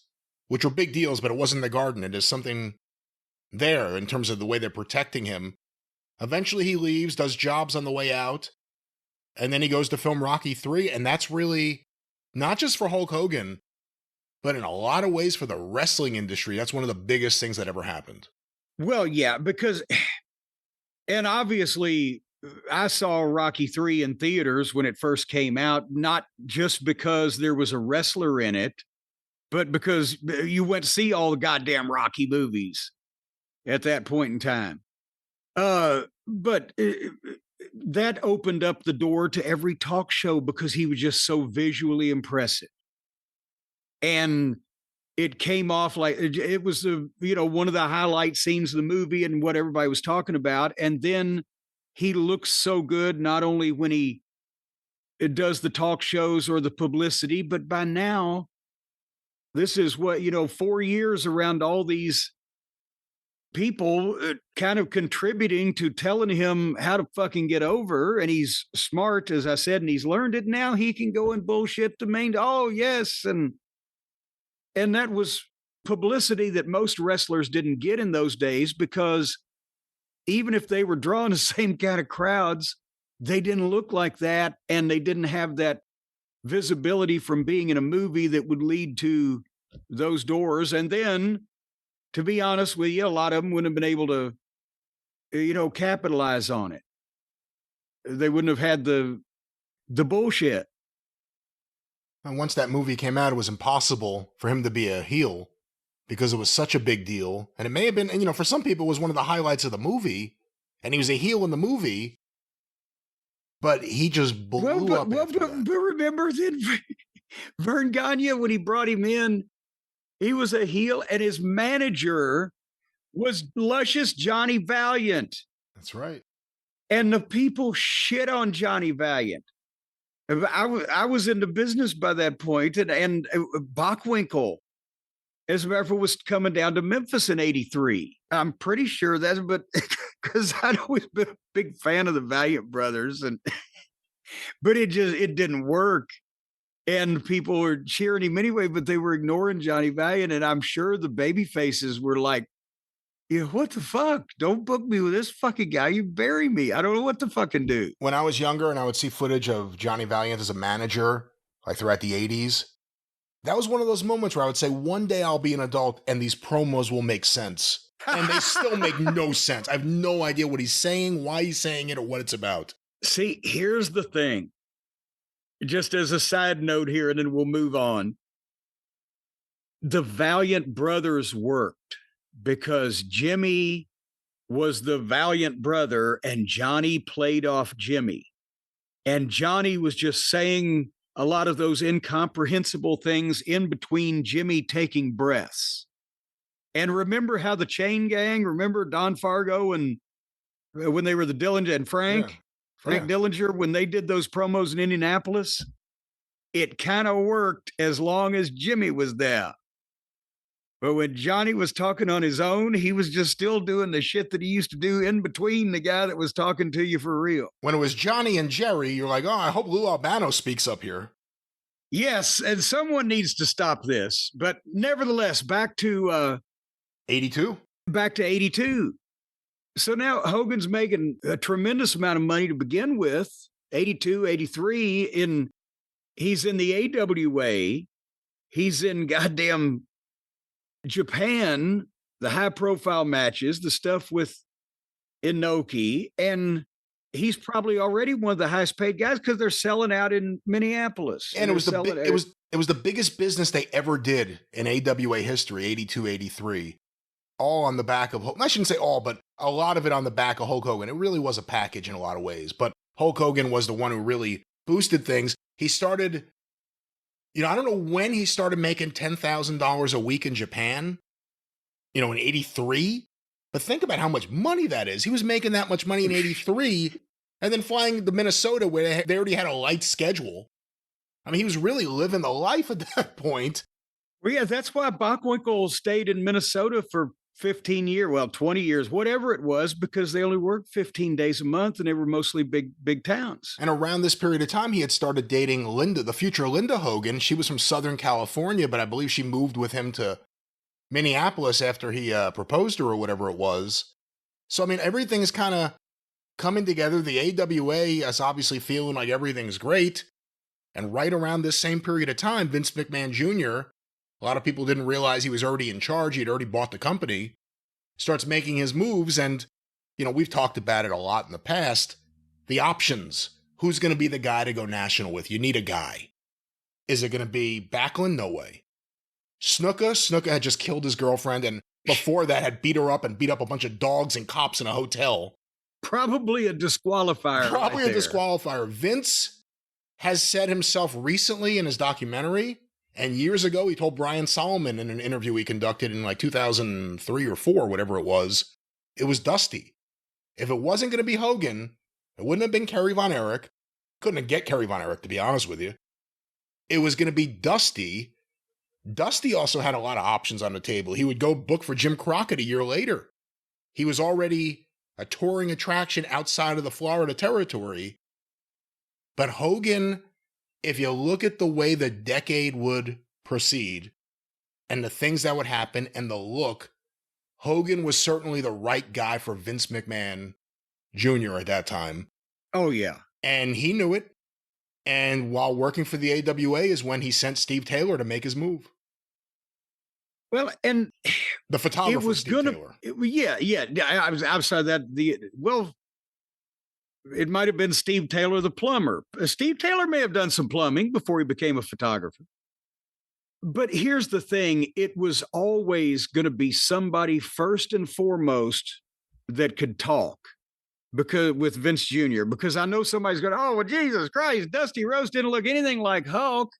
which were big deals, but it wasn't the Garden. It is something there in terms of the way they're protecting him. Eventually he leaves, does jobs on the way out, and then he goes to film Rocky III, and that's really not just for Hulk Hogan, but in a lot of ways for the wrestling industry. That's one of the biggest things that ever happened. Well, yeah, because, and obviously, I saw Rocky III in theaters when it first came out, not just because there was a wrestler in it, but because you went to see all the goddamn Rocky movies at that point in time. But that opened up the door to every talk show because he was just so visually impressive. And it came off like it was one of the highlight scenes of the movie and what everybody was talking about. And then he looks so good, not only when he does the talk shows or the publicity, but by now, this is 4 years around all these people kind of contributing to telling him how to fucking get over. And he's smart, as I said, and he's learned it. Now he can go and bullshit the main. Oh, yes. And that was publicity that most wrestlers didn't get in those days, because even if they were drawing the same kind of crowds, they didn't look like that. And they didn't have that visibility from being in a movie that would lead to those doors. And then, to be honest with you, a lot of them wouldn't have been able to, capitalize on it. They wouldn't have had the bullshit. And once that movie came out, it was impossible for him to be a heel because it was such a big deal. And it may have been, for some people, it was one of the highlights of the movie. And he was a heel in the movie, but he just blew up. But remember then, Vern Gagne, when he brought him in, he was a heel, and his manager was luscious Johnny Valiant. That's right. And the people shit on Johnny Valiant. I was in the business by that point, and Bockwinkel, as a matter of fact, was coming down to Memphis in '83. I'm pretty sure that's, but because I'd always been a big fan of the Valiant brothers, but it didn't work. And people were cheering him anyway, but they were ignoring Johnny Valiant. And I'm sure the baby faces were like, what the fuck? Don't book me with this fucking guy. You bury me. I don't know what to fucking do. When I was younger and I would see footage of Johnny Valiant as a manager, like throughout the 80s, that was one of those moments where I would say, one day I'll be an adult and these promos will make sense. And they still make no sense. I have no idea what he's saying, why he's saying it, or what it's about. See, here's the thing. Just as a side note here, and then we'll move on. The Valiant brothers worked because Jimmy was the Valiant brother and Johnny played off Jimmy. And Johnny was just saying a lot of those incomprehensible things in between Jimmy taking breaths. And remember how the Chain Gang, remember Don Fargo and when they were the Dillinger and Frank? Yeah. Frank Dillinger, when they did those promos in Indianapolis, it kind of worked as long as Jimmy was there. But when Johnny was talking on his own, he was just still doing the shit that he used to do in between the guy that was talking to you for real. When it was Johnny and Jerry, you're like, oh, I hope Lou Albano speaks up here. Yes, and someone needs to stop this. But nevertheless, back to 82. Back to 82. So now Hogan's making a tremendous amount of money to begin with, 82, 83. He's in the AWA. He's in goddamn Japan, the high-profile matches, the stuff with Inoki. And he's probably already one of the highest-paid guys because they're selling out in Minneapolis. And it was the biggest business they ever did in AWA history, 82, 83. all on the back of, I shouldn't say all, but a lot of it on the back of Hulk Hogan. It really was a package in a lot of ways, but Hulk Hogan was the one who really boosted things. He started, I don't know when he started making $10,000 a week in Japan, in 83, but think about how much money that is. He was making that much money in 83 and then flying to Minnesota where they already had a light schedule. I mean, he was really living the life at that point. Well, yeah, that's why Bockwinkel stayed in Minnesota for 15 years, 20 years, whatever it was, because they only worked 15 days a month and they were mostly big towns. And around this period of time, he had started dating Linda, the future Linda Hogan. She was from Southern California, but I believe she moved with him to Minneapolis after he proposed to her or whatever it was. So, I mean, everything's kind of coming together. The AWA is obviously feeling like everything's great. And right around this same period of time, Vince McMahon Jr., a lot of people didn't realize he was already in charge. He'd already bought the company, starts making his moves. And, we've talked about it a lot in the past. The options. Who's going to be the guy to go national with? You need a guy. Is it going to be Backlund? No way. Snuka had just killed his girlfriend. And before that had beat her up and beat up a bunch of dogs and cops in a hotel. Probably a disqualifier. Probably a disqualifier. Vince has said himself recently in his documentary, and years ago, he told Brian Solomon in an interview he conducted in like 2003 or 4, whatever it was Dusty. If it wasn't going to be Hogan, it wouldn't have been Kerry Von Erich. Couldn't have get Kerry Von Erich, to be honest with you. It was going to be Dusty. Dusty also had a lot of options on the table. He would go book for Jim Crockett a year later. He was already a touring attraction outside of the Florida territory. But Hogan, if you look at the way the decade would proceed and the things that would happen and the look, Hogan was certainly the right guy for Vince McMahon Jr. at that time. Oh, yeah. And he knew it. And while working for the AWA is when he sent Steve Taylor to make his move. Well, and the photographer, it was Taylor. Yeah. I was outside that. It might have been Steve Taylor, the plumber. Steve Taylor may have done some plumbing before he became a photographer. But here's the thing. It was always going to be somebody first and foremost that could talk because with Vince Jr., because I know somebody's going, oh, well, Jesus Christ, Dusty Rhodes didn't look anything like Hulk.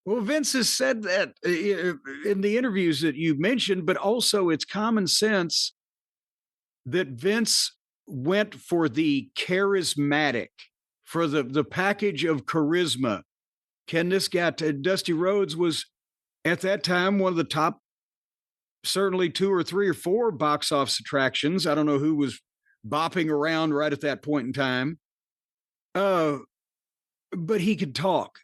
Well, Vince has said that in the interviews that you've mentioned, but also it's common sense that Vince went for the charismatic, for the package of charisma. Can this guy, Dusty Rhodes was at that time one of the top, certainly 2 or 3 or 4 box office attractions. I don't know who was bopping around right at that point in time. But he could talk,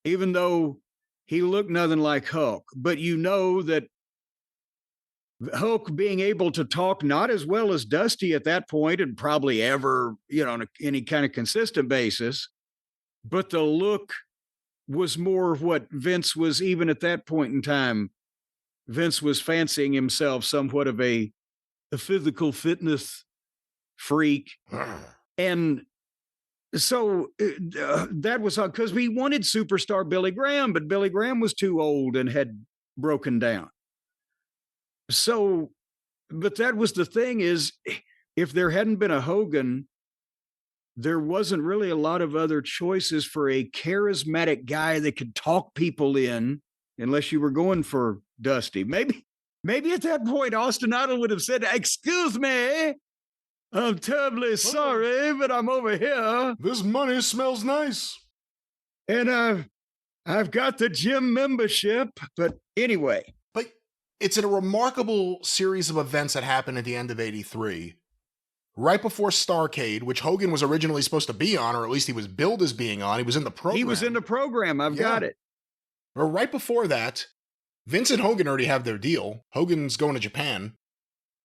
even though he looked nothing like Hulk. But you know that Hulk being able to talk not as well as Dusty at that point and probably ever, on any kind of consistent basis, but the look was more what Vince was, even at that point in time. Vince was fancying himself somewhat of a physical fitness freak. And so that was because we wanted superstar Billy Graham, but Billy Graham was too old and had broken down. So, but that was the thing is, if there hadn't been a Hogan, there wasn't really a lot of other choices for a charismatic guy that could talk people in, unless you were going for Dusty. Maybe at that point, Austin Idol would have said, excuse me, I'm terribly sorry, but I'm over here. This money smells nice. And I've got the gym membership. But anyway. But it's a remarkable series of events that happened at the end of 83. Right before Starrcade, which Hogan was originally supposed to be on, or at least he was billed as being on. He was in the program. He was in the program. I've got it. But right before that, Vince and Hogan already have their deal. Hogan's going to Japan.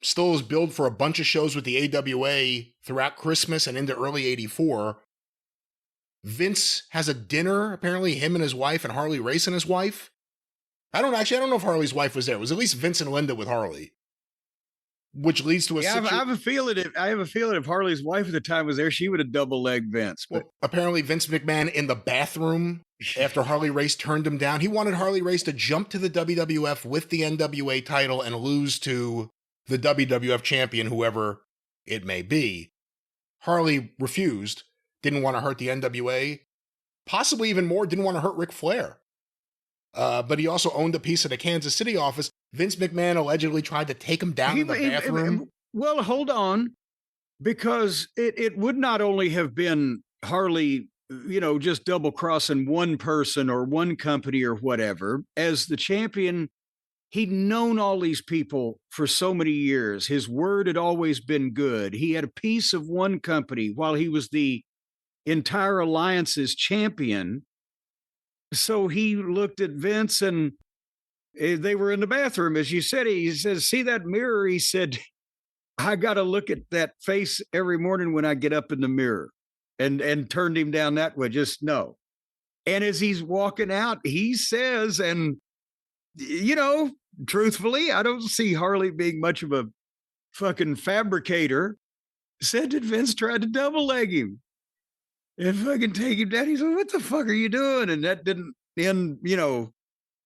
Still is billed for a bunch of shows with the AWA throughout Christmas and into early 84. Vince has a dinner, apparently him and his wife and Harley Race and his wife. I don't know if Harley's wife was there. It was at least Vince and Linda with Harley. which leads to a I have a feeling if Harley's wife at the time was there, she would have double-legged Vince. But well, apparently Vince McMahon in the bathroom after Harley Race turned him down, he wanted Harley Race to jump to the WWF with the NWA title and lose to the WWF champion, whoever it may be. Harley refused, didn't want to hurt the NWA, possibly even more, didn't want to hurt Ric Flair. But he also owned a piece of the Kansas City office. Vince McMahon allegedly tried to take him down in the bathroom. Well, hold on, because it would not only have been Harley, just double-crossing one person or one company or whatever. As the champion, he'd known all these people for so many years. His word had always been good. He had a piece of one company while he was the entire alliance's champion. So he looked at Vince, and they were in the bathroom, as you said. He says, "See that mirror?" He said, "I got to look at that face every morning when I get up in the mirror," and turned him down that way. Just no. And as he's walking out, he says, and truthfully, I don't see Harley being much of a fucking fabricator, said that Vince tried to double leg him and fucking take him down. He said, "What the fuck are you doing?" And that didn't end,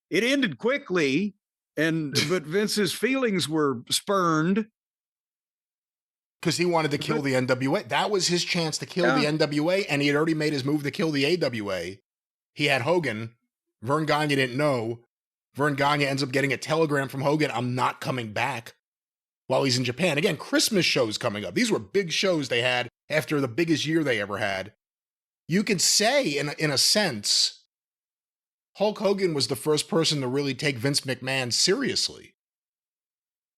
it ended quickly, but Vince's feelings were spurned. Because he wanted to kill the NWA. That was his chance to kill the NWA, and he had already made his move to kill the AWA. He had Hogan. Vern Gagne didn't know. Vern Gagne ends up getting a telegram from Hogan, "I'm not coming back," while he's in Japan. Again, Christmas shows coming up. These were big shows they had after the biggest year they ever had. You could say, in a sense, Hulk Hogan was the first person to really take Vince McMahon seriously.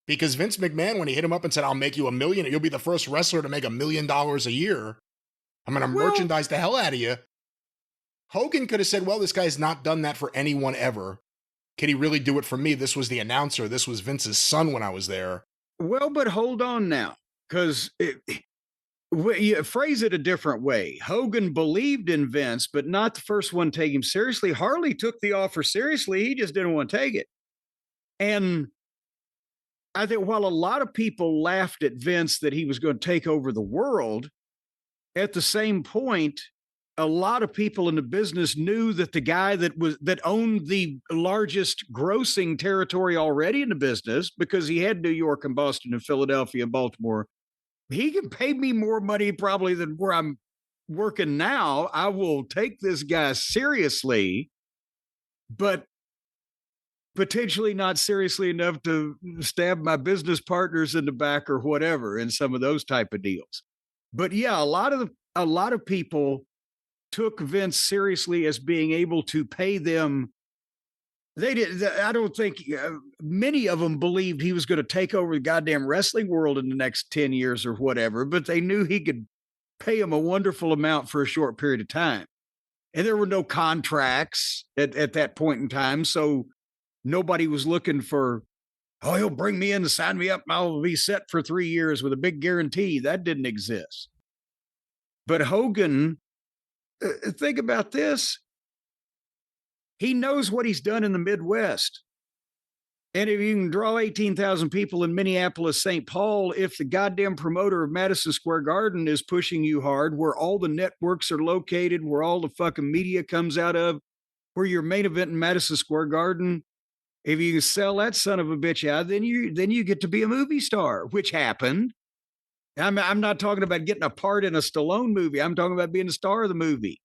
Because Vince McMahon, when he hit him up and said, "I'll make you $1 million, you'll be the first wrestler to make $1 million a year. I'm going to merchandise the hell out of you." Hogan could have said, "Well, this guy's not done that for anyone ever. Can he really do it for me? This was the announcer. This was Vince's son when I was there." Well, but hold on now, because you phrase it a different way. Hogan believed in Vince, but not the first one to take him seriously. Harley took the offer seriously. He just didn't want to take it. And I think while a lot of people laughed at Vince that he was going to take over the world, at the same point, a lot of people in the business knew that the guy that owned the largest grossing territory already in the business, because he had New York and Boston and Philadelphia and Baltimore, he can pay me more money probably than where I'm working now. I will take this guy seriously, but potentially not seriously enough to stab my business partners in the back or whatever in some of those type of deals. But yeah, a lot of people took Vince seriously as being able to pay them. They did. I don't think many of them believed he was going to take over the goddamn wrestling world in the next 10 years or whatever, but they knew he could pay them a wonderful amount for a short period of time. And there were no contracts at that point in time. So nobody was looking for, "Oh, he'll bring me in to sign me up and I'll be set for 3 years with a big guarantee." That didn't exist. But Hogan, think about this. He knows what he's done in the Midwest. And if you can draw 18,000 people in Minneapolis, St. Paul, if the goddamn promoter of Madison Square Garden is pushing you hard, where all the networks are located, where all the fucking media comes out of, where your main event in Madison Square Garden, if you can sell that son of a bitch out, then you get to be a movie star, which happened. I'm not talking about getting a part in a Stallone movie. I'm talking about being the star of the movie.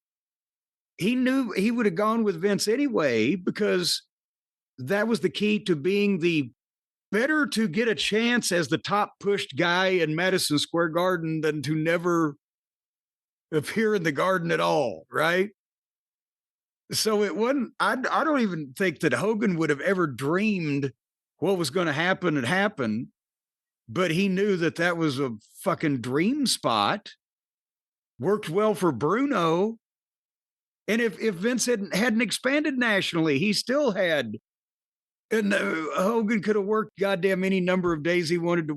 He knew he would have gone with Vince anyway, because that was the key to being the better to get a chance as the top pushed guy in Madison Square Garden than to never appear in the garden at all, right? So it wasn't, I don't even think that Hogan would have ever dreamed what was going to happen had happened, but he knew that that was a fucking dream spot. Worked well for Bruno. And if Vince hadn't expanded nationally, he still had, and Hogan could have worked goddamn any number of days he wanted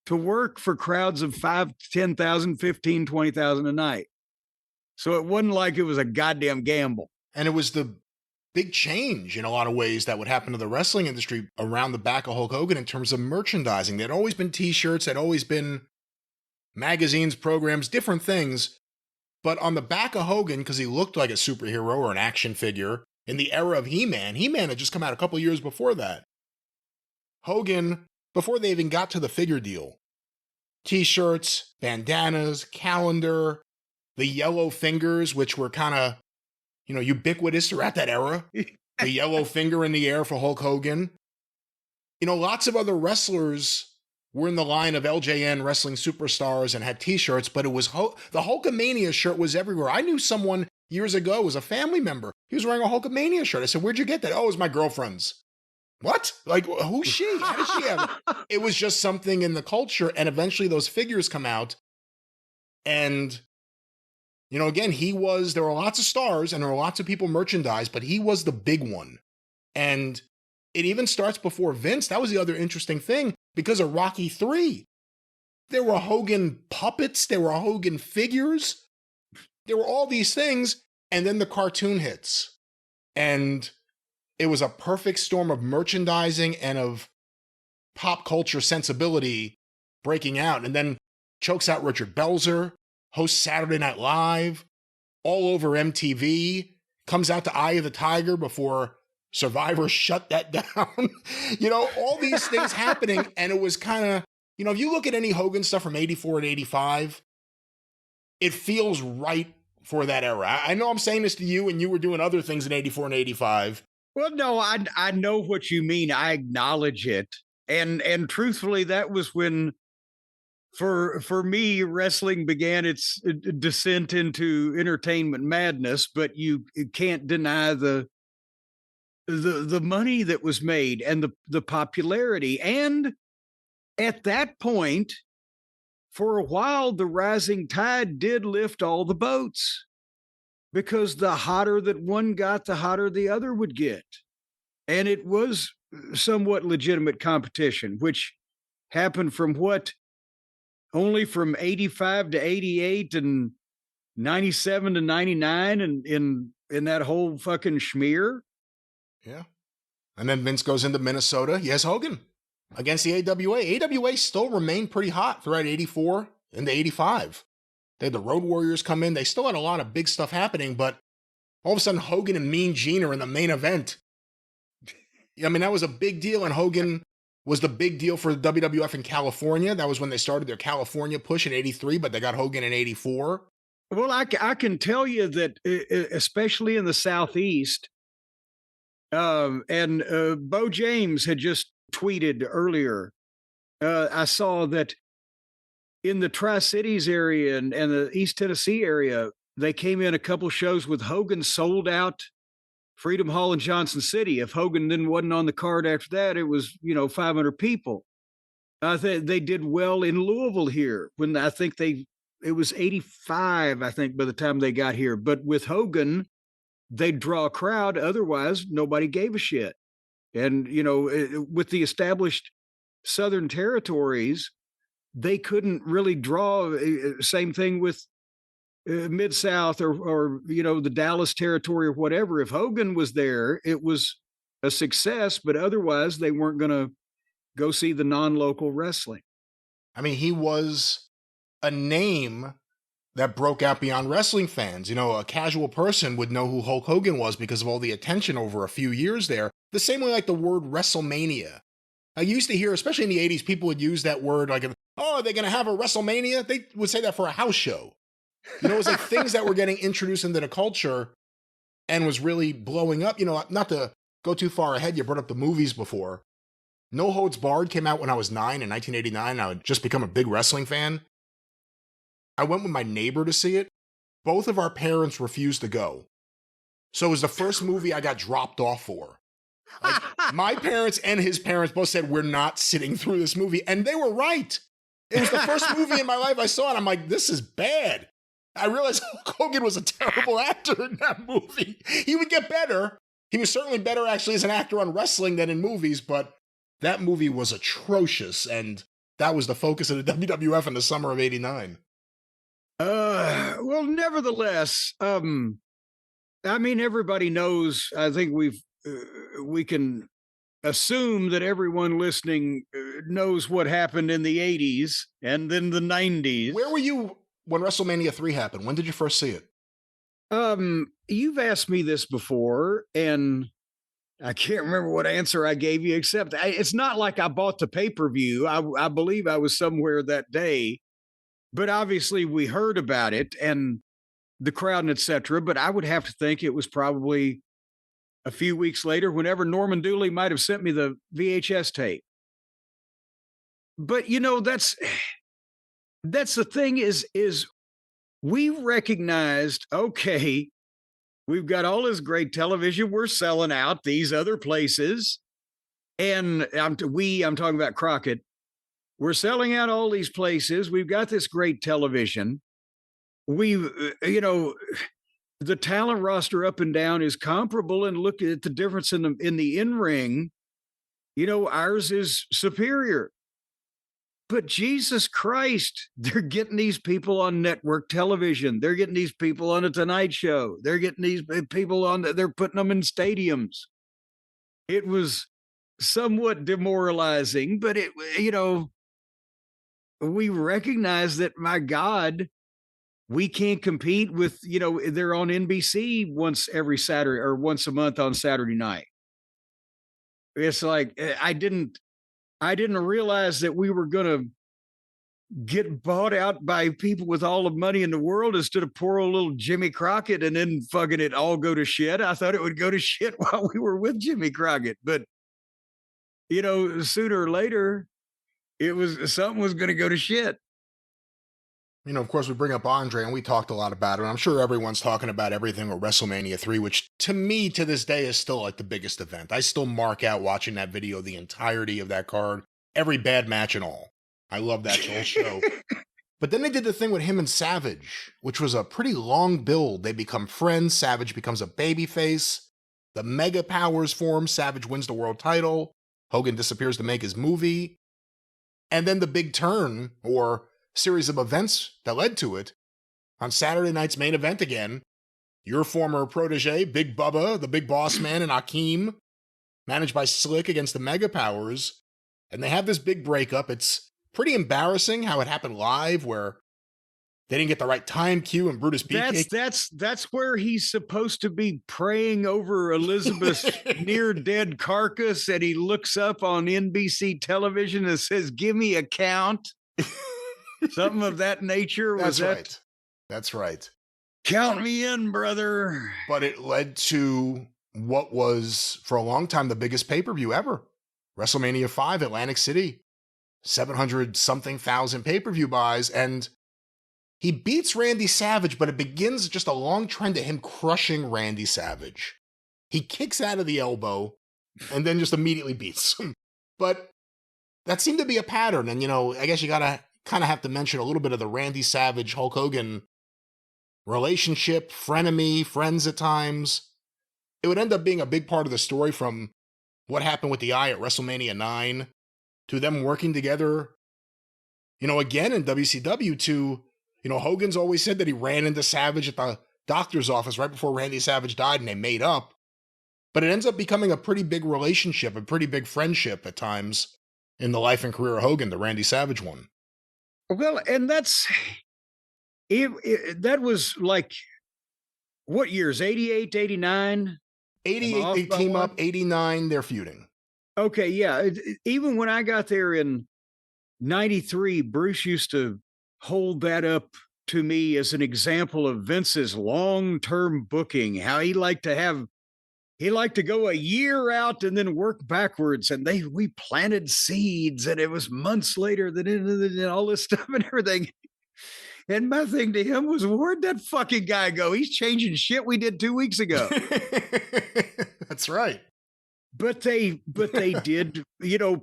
to work for crowds of 5, 10,000, 15, 20,000 a night. So it wasn't like it was a goddamn gamble. And it was big change in a lot of ways that would happen to the wrestling industry around the back of Hulk Hogan in terms of merchandising. There'd always been t-shirts, there'd always been magazines, programs, different things. But on the back of Hogan, because he looked like a superhero or an action figure in the era of He-Man had just come out a couple years before that. Hogan, before they even got to the figure deal, t-shirts, bandanas, calendar, the yellow fingers, which were kind of, ubiquitous throughout that era. The yellow finger in the air for Hulk Hogan. Lots of other wrestlers were in the line of LJN wrestling superstars and had t-shirts, but it was the Hulkamania shirt was everywhere. I knew someone years ago, was a family member. He was wearing a Hulkamania shirt. I said, "Where'd you get that?" "Oh, it was my girlfriend's." "What? Like, who's she? How did she have it?" It was just something in the culture, and eventually those figures come out. And, again, there were lots of stars and there were lots of people merchandised, but he was the big one. And it even starts before Vince. That was the other interesting thing, because of Rocky III. There were Hogan puppets, there were Hogan figures, there were all these things, and then the cartoon hits. And it was a perfect storm of merchandising and of pop culture sensibility breaking out. And then chokes out Richard Belzer, hosts Saturday Night Live, all over MTV, comes out to Eye of the Tiger before Survivor shut that down. All these things happening. And it was kind of, if you look at any Hogan stuff from 84 and 85, it feels right for that era. I know I'm saying this to you, and you were doing other things in 84 and 85. Well, no, I know what you mean. I acknowledge it. And truthfully, that was when, for me, wrestling began its descent into entertainment madness, but you can't deny the money that was made and the popularity. And at that point, for a while, the rising tide did lift all the boats, because the hotter that one got, the hotter the other would get. And it was somewhat legitimate competition, which happened only from 85 to 88 and 97 to 99 and in that whole fucking schmear. Yeah. And then Vince goes into Minnesota. He has Hogan against the AWA. AWA still remained pretty hot throughout 84 into 85. They had the Road Warriors come in. They still had a lot of big stuff happening, but all of a sudden Hogan and Mean Gene are in the main event. That was a big deal, and Hogan was the big deal for the WWF in California. That was when they started their California push in 83, but they got Hogan in 84. Well, I can tell you that, especially in the Southeast, and Bo James had just tweeted earlier, I saw that in the Tri-Cities area and the East Tennessee area, they came in a couple shows with Hogan sold out Freedom Hall in Johnson City. If Hogan then wasn't on the card after that, it was, 500 people. They did well in Louisville here when I think it was 85, I think, by the time they got here. But with Hogan, they'd draw a crowd. Otherwise, nobody gave a shit. And, with the established Southern territories, they couldn't really draw. Same thing with Mid-South or the Dallas territory or whatever. If Hogan was there, it was a success, but otherwise they weren't going to go see the non-local wrestling. He was a name that broke out beyond wrestling fans. A casual person would know who Hulk Hogan was because of all the attention over a few years there. The same way like the word Wrestlemania. I used to hear, especially in the 80s, people would use that word like, "Oh, are they going to have a Wrestlemania?" They would say that for a house show. It was like things that were getting introduced into the culture and was really blowing up. Not to go too far ahead, you brought up the movies before. No Holds Barred came out when I was 9 in 1989. I had just become a big wrestling fan. I went with my neighbor to see it. Both of our parents refused to go. So it was the first movie I got dropped off for. Like, my parents and his parents both said, "We're not sitting through this movie." And they were right. It was the first movie in my life I saw, and I'm like, this is bad. I realized Hulk Hogan was a terrible actor in that movie. He would get better. He was certainly better actually as an actor on wrestling than in movies, but that movie was atrocious, and that was the focus of the WWF in the summer of 89. Well, nevertheless, I mean, everybody knows. I think we can assume that everyone listening knows what happened in the 80s and then the 90s. Where were you when WrestleMania 3 happened? When did you first see it? You've asked me this before, and I can't remember what answer I gave you, except it's not like I bought the pay-per-view. I believe I was somewhere that day, but obviously we heard about it and the crowd and etc. But I would have to think it was probably a few weeks later, whenever Norman Dooley might have sent me the VHS tape. But that's the thing is we recognized, okay, we've got all this great television. We're selling out these other places. And I'm talking about Crockett. We're selling out all these places. We've got this great television. We've, the talent roster up and down is comparable, and look at the difference in the in-ring. Ours is superior. But Jesus Christ, they're getting these people on network television. They're getting these people on a Tonight Show. They're getting these people they're putting them in stadiums. It was somewhat demoralizing, but we recognize that, my God, we can't compete with, they're on NBC once every Saturday or once a month on Saturday night. It's like, I didn't realize that we were going to get bought out by people with all the money in the world instead of poor old little Jimmy Crockett and then fucking it all go to shit. I thought it would go to shit while we were with Jimmy Crockett. But, sooner or later, something was going to go to shit. Of course, we bring up Andre, and we talked a lot about it. I'm sure everyone's talking about everything with WrestleMania 3, which to me, to this day, is still like the biggest event. I still mark out watching that video, the entirety of that card, every bad match and all. I love that whole show. But then they did the thing with him and Savage, which was a pretty long build. They become friends. Savage becomes a babyface. The Megapowers form. Savage wins the world title. Hogan disappears to make his movie. And then the big turn, or series of events that led to it, on Saturday night's main event again, your former protege, Big Bubba, the Big Boss Man, and Akeem, managed by Slick against the Megapowers, and they have this big breakup. It's pretty embarrassing how it happened live, where they didn't get the right time cue, and Brutus Beefcake. That's where he's supposed to be praying over Elizabeth's near-dead carcass, and he looks up on NBC television and says, "Give me a count." Something of that nature. That's right. Count me in, brother. But it led to what was, for a long time, the biggest pay-per-view ever. WrestleMania 5, Atlantic City. 700-something thousand pay-per-view buys. And he beats Randy Savage, but it begins just a long trend of him crushing Randy Savage. He kicks out of the elbow and then just immediately beats him. But that seemed to be a pattern. And, I guess you gotta kind of have to mention a little bit of the Randy Savage, Hulk Hogan relationship, frenemy, friends at times. It would end up being a big part of the story, from what happened with the Eye at WrestleMania 9 to them working together, again in WCW, to, Hogan's always said that he ran into Savage at the doctor's office right before Randy Savage died and they made up. But it ends up becoming a pretty big relationship, a pretty big friendship at times in the life and career of Hogan, the Randy Savage one. Well, and that was like, what years? 88, 89? 88, they team up. 89, they're feuding. Okay, yeah. Even when I got there in 93, Bruce used to hold that up to me as an example of Vince's long-term booking, how he liked to go a year out and then work backwards. And we planted seeds, and it was months later that all this stuff and everything. And my thing to him was, where'd that fucking guy go? He's changing shit we did 2 weeks ago. That's right. But they did,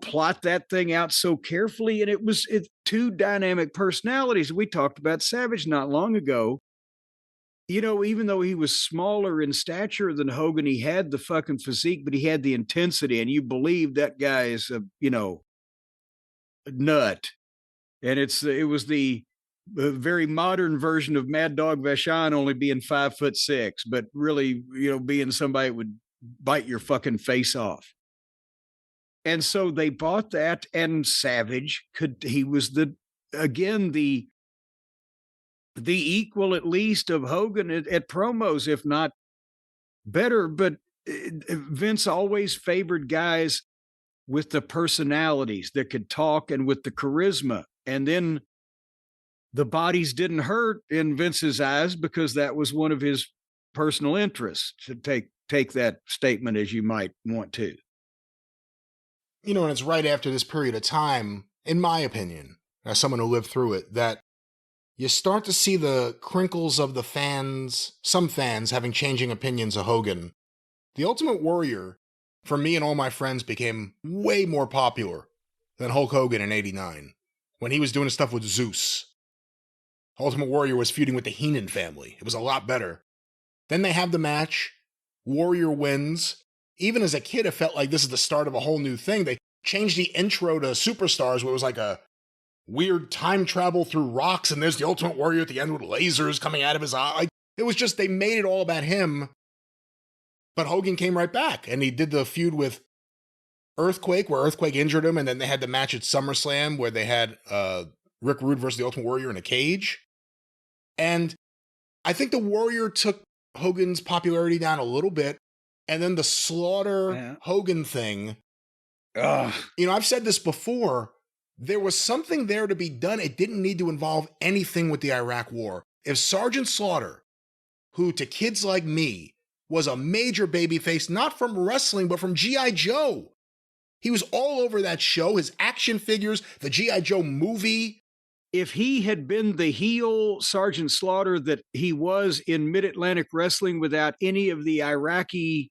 plot that thing out so carefully. And it's two dynamic personalities. We talked about Savage not long ago. Even though he was smaller in stature than Hogan, he had the fucking physique, but he had the intensity, and you believe that guy is a nut. And it was the a very modern version of Mad Dog Vachon, only being 5'6", but really, being somebody that would bite your fucking face off. And so they bought that, and Savage he was the equal at least of Hogan at promos, if not better. But Vince always favored guys with the personalities that could talk and with the charisma. And then the bodies didn't hurt in Vince's eyes because that was one of his personal interests, to take that statement as you might want to. And it's right after this period of time, in my opinion, as someone who lived through it, that you start to see the crinkles of the fans, some fans having changing opinions of Hogan. The Ultimate Warrior, for me and all my friends, became way more popular than Hulk Hogan in '89, when he was doing stuff with Zeus. Ultimate Warrior was feuding with the Heenan family. It was a lot better. Then they have the match. Warrior wins. Even as a kid, it felt like this is the start of a whole new thing. They changed the intro to Superstars, where it was like a weird time travel through rocks, and there's the Ultimate Warrior at the end with lasers coming out of his eye. It was just, they made it all about him. But Hogan came right back, and he did the feud with Earthquake, where Earthquake injured him, and then they had the match at SummerSlam, where they had Rick Rude versus the Ultimate Warrior in a cage. And I think the Warrior took Hogan's popularity down a little bit, and then the Slaughter Hogan thing. I've said this before. There was something there to be done. It didn't need to involve anything with the Iraq War. If Sergeant Slaughter, who to kids like me was a major babyface, not from wrestling, but from G.I. Joe. He was all over that show, his action figures, the G.I. Joe movie. If he had been the heel Sergeant Slaughter that he was in Mid-Atlantic Wrestling without any of the Iraqi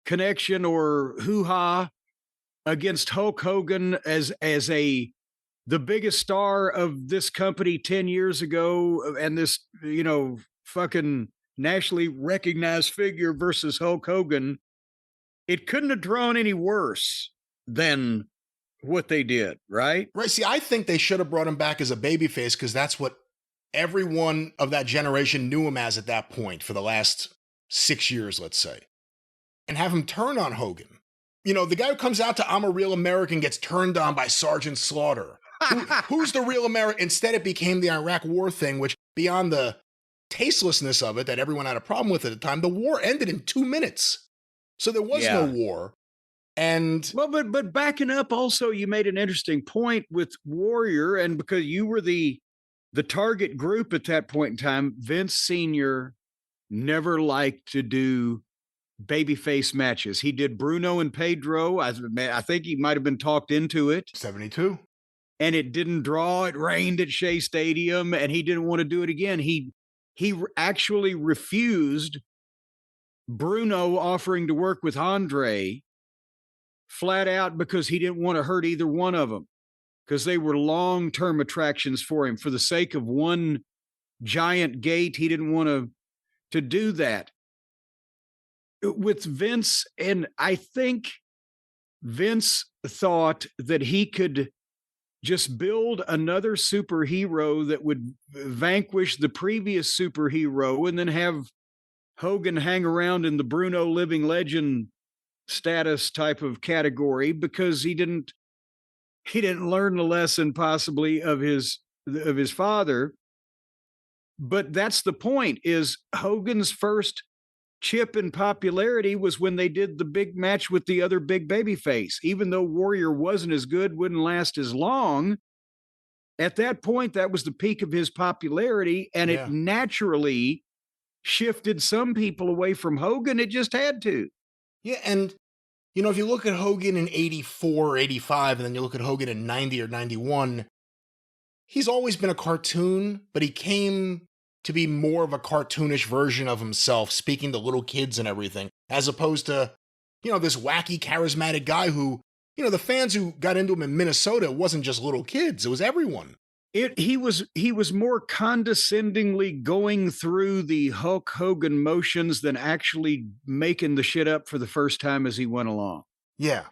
connection or hoo-ha against Hulk Hogan as the biggest star of this company 10 years ago, and this, fucking nationally recognized figure versus Hulk Hogan, it couldn't have drawn any worse than what they did, right? Right. See, I think they should have brought him back as a babyface, because that's what everyone of that generation knew him as at that point for the last 6 years, let's say. And have him turn on Hogan. The guy who comes out to I'm a Real American gets turned on by Sergeant Slaughter. Who's the real American? Instead, it became the Iraq War thing, which, beyond the tastelessness of it that everyone had a problem with at the time, the war ended in 2 minutes. So there was no war. And but backing up, also, you made an interesting point with Warrior, and because you were the target group at that point in time, Vince Sr. never liked to do babyface matches. He did Bruno and Pedro. I think he might have been talked into it. 72. And it didn't draw. It rained at Shea Stadium, and he didn't want to do it again. He actually refused Bruno offering to work with Andre flat out because he didn't want to hurt either one of them, because they were long-term attractions for him. For the sake of one giant gate, he didn't want to do that. With Vince, and I think Vince thought that he could just build another superhero that would vanquish the previous superhero, and then have Hogan hang around in the Bruno living legend status type of category, because he didn't learn the lesson possibly of his father. But that's the point, is Hogan's first chip in popularity was when they did the big match with the other big babyface. Even though Warrior wasn't as good, wouldn't last as long, at that point, that was the peak of his popularity, and it naturally shifted some people away from Hogan. It just had to. Yeah, and, if you look at Hogan in 84 or 85, and then you look at Hogan in 90 or 91, he's always been a cartoon, but he came to be more of a cartoonish version of himself, speaking to little kids and everything, as opposed to, this wacky, charismatic guy who, the fans who got into him in Minnesota, it wasn't just little kids, it was everyone. He was more condescendingly going through the Hulk Hogan motions than actually making the shit up for the first time as he went along. Yeah.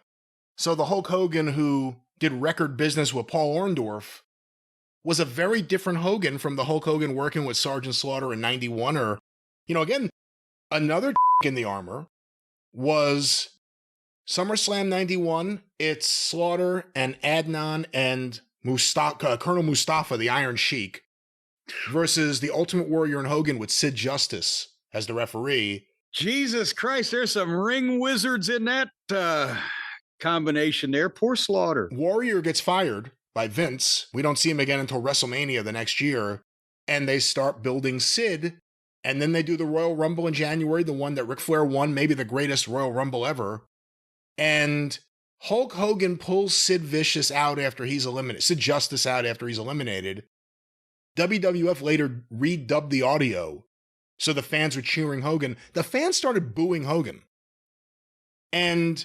So the Hulk Hogan who did record business with Paul Orndorff, was a very different Hogan from the Hulk Hogan working with Sergeant Slaughter in 91, or, again, another in the armor was SummerSlam 91. It's Slaughter and Adnan and Colonel Mustafa, the Iron Sheik, versus the Ultimate Warrior and Hogan with Sid Justice as the referee. Jesus Christ, there's some ring wizards in that combination there. Poor Slaughter. Warrior gets fired by Vince. We don't see him again until WrestleMania the next year. And they start building Sid. And then they do the Royal Rumble in January, the one that Ric Flair won, maybe the greatest Royal Rumble ever. And Hulk Hogan pulls Sid Vicious out after he's eliminated. Sid Justice out after he's eliminated. WWF later redubbed the audio. So the fans were cheering Hogan. The fans started booing Hogan. And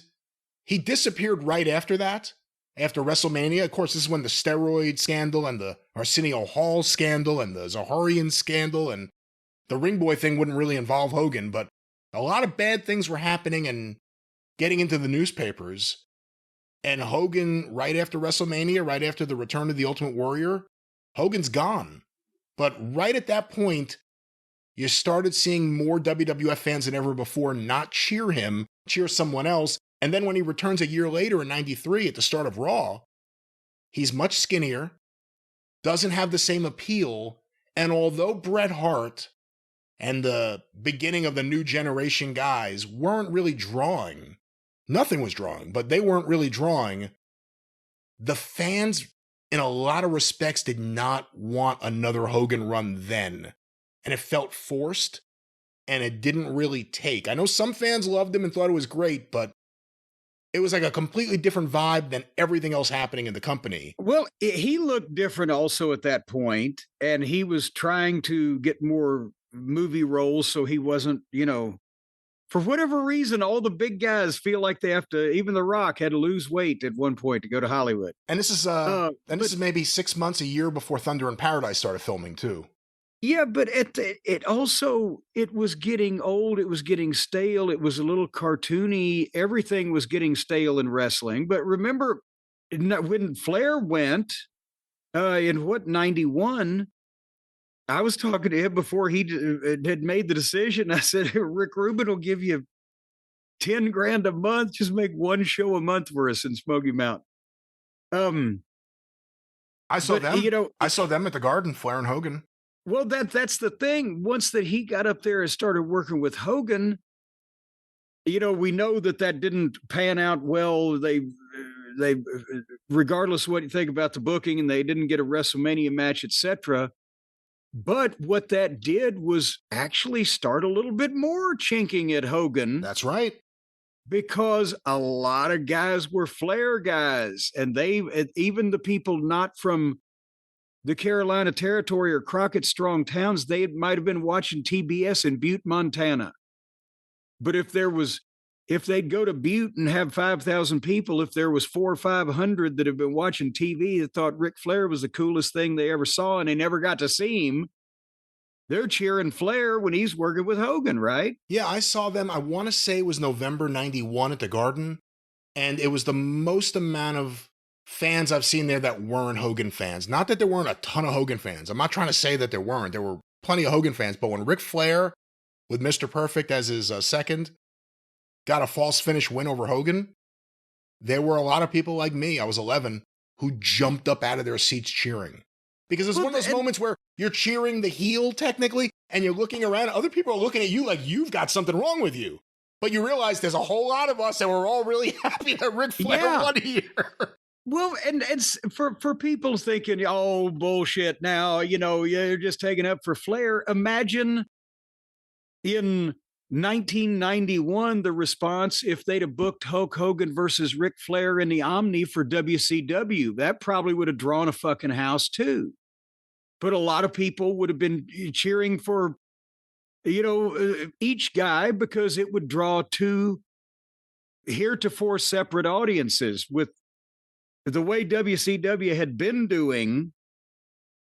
he disappeared right after that. After WrestleMania, of course, this is when the steroid scandal and the Arsenio Hall scandal and the Zaharian scandal and the Ring Boy thing wouldn't really involve Hogan, but a lot of bad things were happening and getting into the newspapers. And Hogan, right after WrestleMania, right after the return of the Ultimate Warrior, Hogan's gone. But right at that point, you started seeing more WWF fans than ever before not cheer him, cheer someone else. And then when he returns a year later in 93 at the start of Raw, he's much skinnier, doesn't have the same appeal. And although Bret Hart and the beginning of the new generation guys weren't really drawing, nothing was drawing, but they weren't really drawing, the fans, in a lot of respects, did not want another Hogan run then. And it felt forced, and it didn't really take. I know some fans loved him and thought it was great, but it was like a completely different vibe than everything else happening in the company. Well, he looked different also at that point, and he was trying to get more movie roles, so he wasn't, for whatever reason, all the big guys feel like they have to, even The Rock had to lose weight at one point to go to Hollywood. And this is this is maybe 6 months, a year before Thunder in Paradise started filming too. Yeah, but it was getting old. It was getting stale. It was a little cartoony. Everything was getting stale in wrestling. But remember, when Flair went in 91, I was talking to him before he had made the decision. I said, Rick Rubin will give you $10,000 a month. Just make one show a month for us in Smoky Mountain. I saw them. I saw them at the Garden, Flair and Hogan. Well, that's the thing. Once that he got up there and started working with Hogan, we know that didn't pan out well. They regardless of what you think about the booking, and they didn't get a WrestleMania match, etc. But what that did was actually start a little bit more chinking at Hogan. That's right. Because a lot of guys were Flair guys, and even the people not from the Carolina Territory or Crockett Strong towns, they might have been watching TBS in Butte, Montana. But if they'd go to Butte and have 5,000 people, if there was 400 or 500 that have been watching TV that thought Ric Flair was the coolest thing they ever saw and they never got to see him, they're cheering Flair when he's working with Hogan, right? Yeah, I saw them. I want to say it was November 91 at the Garden. And it was the most amount of fans I've seen there that weren't Hogan fans. Not that there weren't a ton of Hogan fans. I'm not trying to say that there weren't. There were plenty of Hogan fans. But when Ric Flair, with Mr. Perfect as his second, got a false finish win over Hogan, there were a lot of people like me, I was 11, who jumped up out of their seats cheering. Because it's one of those moments where you're cheering the heel, technically, and you're looking around, other people are looking at you like you've got something wrong with you. But you realize there's a whole lot of us, and we're all really happy that Ric Flair won here. Well, and it's for people thinking, oh, bullshit now, you're just taking up for Flair. Imagine in 1991, the response, if they'd have booked Hulk Hogan versus Ric Flair in the Omni for WCW, that probably would have drawn a fucking house too. But a lot of people would have been cheering for, each guy, because it would draw two heretofore separate audiences. With the way WCW had been doing,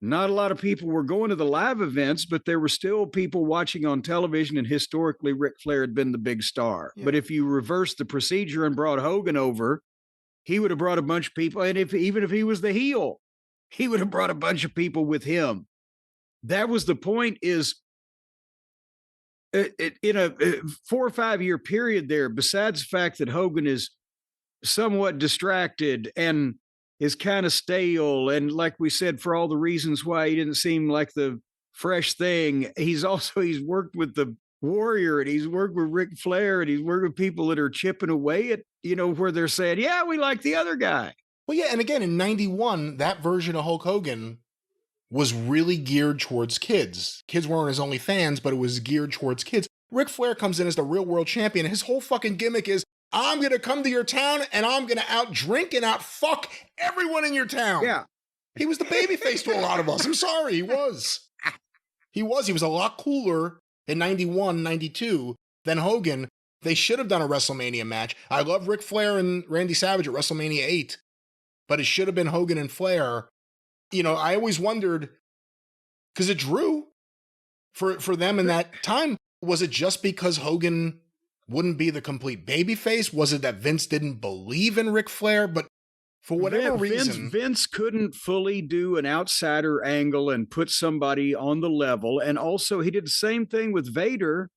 not a lot of people were going to the live events, but there were still people watching on television, and historically Ric Flair had been the big star. Yeah. But if you reversed the procedure and brought Hogan over, he would have brought a bunch of people, and even if he was the heel, he would have brought a bunch of people with him. That was the point, is in a 4 or 5 year period there, besides the fact that Hogan is somewhat distracted and is kind of stale, and like we said, for all the reasons why he didn't seem like the fresh thing, he's worked with the Warrior, and he's worked with Ric Flair, and he's worked with people that are chipping away at, where they're saying, yeah, we like the other guy. Well, yeah, and again, in 91, that version of Hulk Hogan was really geared towards kids. Kids weren't his only fans, but it was geared towards kids. Ric Flair comes in as the real world champion. His whole fucking gimmick is, I'm going to come to your town and I'm going to out drink and out fuck everyone in your town. Yeah. He was the babyface to a lot of us. I'm sorry, he was. He was a lot cooler in 91, 92 than Hogan. They should have done a WrestleMania match. I love Ric Flair and Randy Savage at WrestleMania 8, but it should have been Hogan and Flair. I always wondered, because it drew for them in that time. Was it just because Hogan wouldn't be the complete babyface? Was it that Vince didn't believe in Ric Flair? But for whatever reason, Vince couldn't fully do an outsider angle and put somebody on the level. And also, he did the same thing with Vader,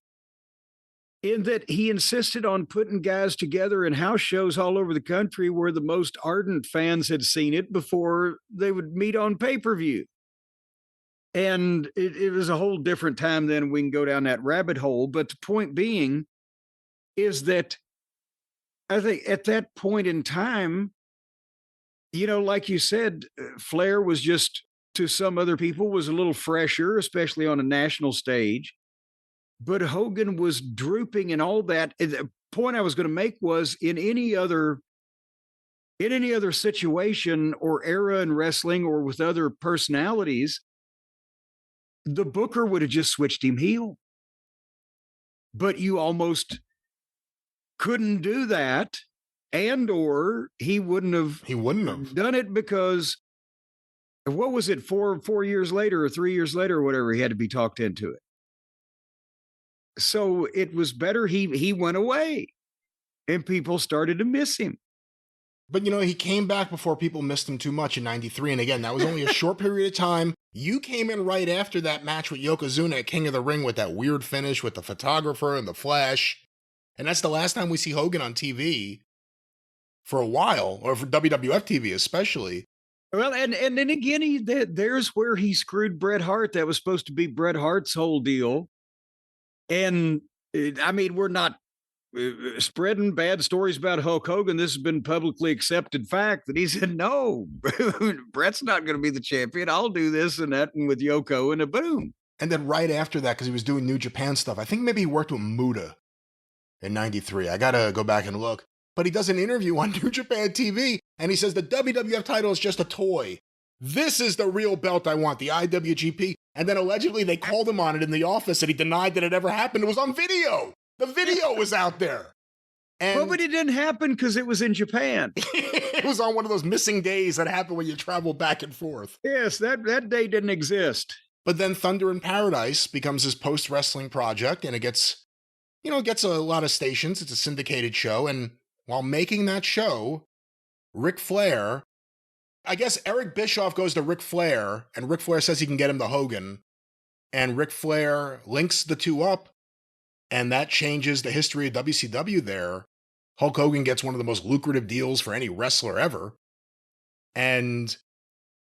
in that he insisted on putting guys together in house shows all over the country where the most ardent fans had seen it before they would meet on pay-per-view. And it was a whole different time then. We can go down that rabbit hole. But the point being is that I think at that point in time, like you said, Flair was just, to some other people, was a little fresher, especially on a national stage. But Hogan was drooping and all that. And the point I was going to make was, in any other situation or era in wrestling or with other personalities, the booker would have just switched him heel. But you almost couldn't do that, or he wouldn't have done it, because what was it, 4 years later or 3 years later or whatever, he had to be talked into it. So it was better he went away and people started to miss him. But he came back before people missed him too much in 93. And again, that was only a short period of time. You came in right after that match with Yokozuna at King of the Ring with that weird finish with the photographer and the Flash. And that's the last time we see Hogan on TV for a while, or for WWF TV especially. Well, and then again, there's where he screwed Bret Hart. That was supposed to be Bret Hart's whole deal. And I mean, we're not spreading bad stories about Hulk Hogan. This has been publicly accepted fact that he said, no, Bret's not going to be the champion. I'll do this and that, and with Yoko, and a boom. And then right after that, because he was doing New Japan stuff, I think maybe he worked with Muta in 93. I got to go back and look. But he does an interview on New Japan TV, and he says the WWF title is just a toy. This is the real belt I want, the IWGP. And then allegedly they called him on it in the office, and he denied that it ever happened. It was on video. The video was out there. And but it didn't happen because it was in Japan. It was on one of those missing days that happen when you travel back and forth. Yes, that day didn't exist. But then Thunder in Paradise becomes his post-wrestling project, and it gets a lot of stations. It's a syndicated show. And while making that show, Ric Flair, I guess Eric Bischoff goes to Ric Flair, and Ric Flair says he can get him to Hogan. And Ric Flair links the two up, and that changes the history of WCW there. Hulk Hogan gets one of the most lucrative deals for any wrestler ever. And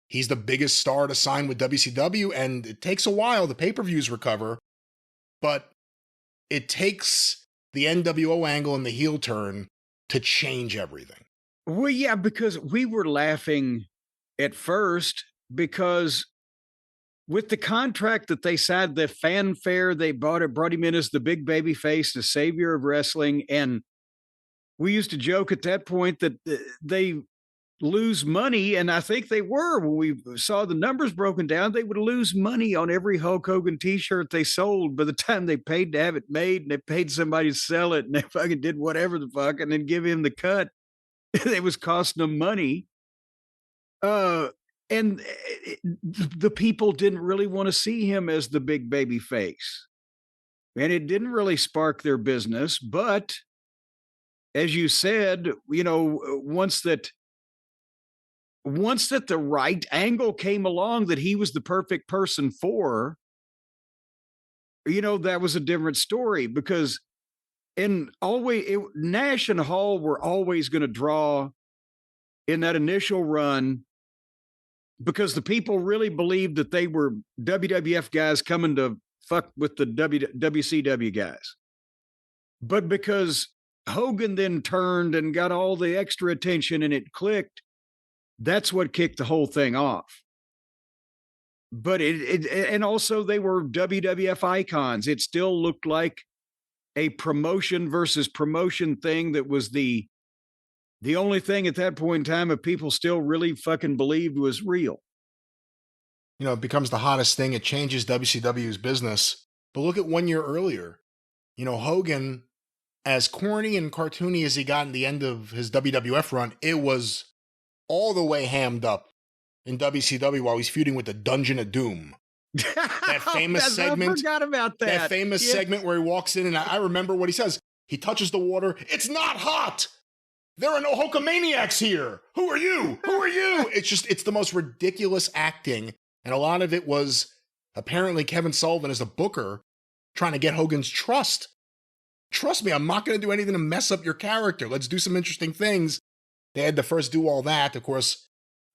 he's the biggest star to sign with WCW, and it takes a while. The pay-per-views recover, but it takes the NWO angle and the heel turn to change everything. Well, yeah, because we were laughing at first because with the contract that they signed, the fanfare, they brought him in as the big baby face, the savior of wrestling. And we used to joke at that point that they lose money. And I think they were, when we saw the numbers broken down, they would lose money on every Hulk Hogan t-shirt they sold by the time they paid to have it made, and they paid somebody to sell it, and they fucking did whatever the fuck and then give him the cut. It was costing them money. And the people didn't really want to see him as the big baby face. And it didn't really spark their business. But as you said, once that once that the right angle came along that he was the perfect person for, that was a different story, because Nash and Hall were always going to draw in that initial run, because the people really believed that they were WWF guys coming to fuck with the WCW guys. But because Hogan then turned and got all the extra attention and it clicked, that's what kicked the whole thing off. But and also they were WWF icons. It still looked like a promotion versus promotion thing that was the only thing at that point in time that people still really fucking believed was real. It becomes the hottest thing. It changes WCW's business. But look at 1 year earlier. Hogan, as corny and cartoony as he got in the end of his WWF run, it was all the way hammed up in WCW while he's feuding with the Dungeon of Doom. That famous segment. I forgot about that. That famous segment where he walks in, and I remember what he says. He touches the water. It's not hot. There are no Hulkamaniacs here. Who are you? Who are you? It's the most ridiculous acting. And a lot of it was apparently Kevin Sullivan as the booker trying to get Hogan's trust. Trust me, I'm not going to do anything to mess up your character. Let's do some interesting things. They had to first do all that. Of course,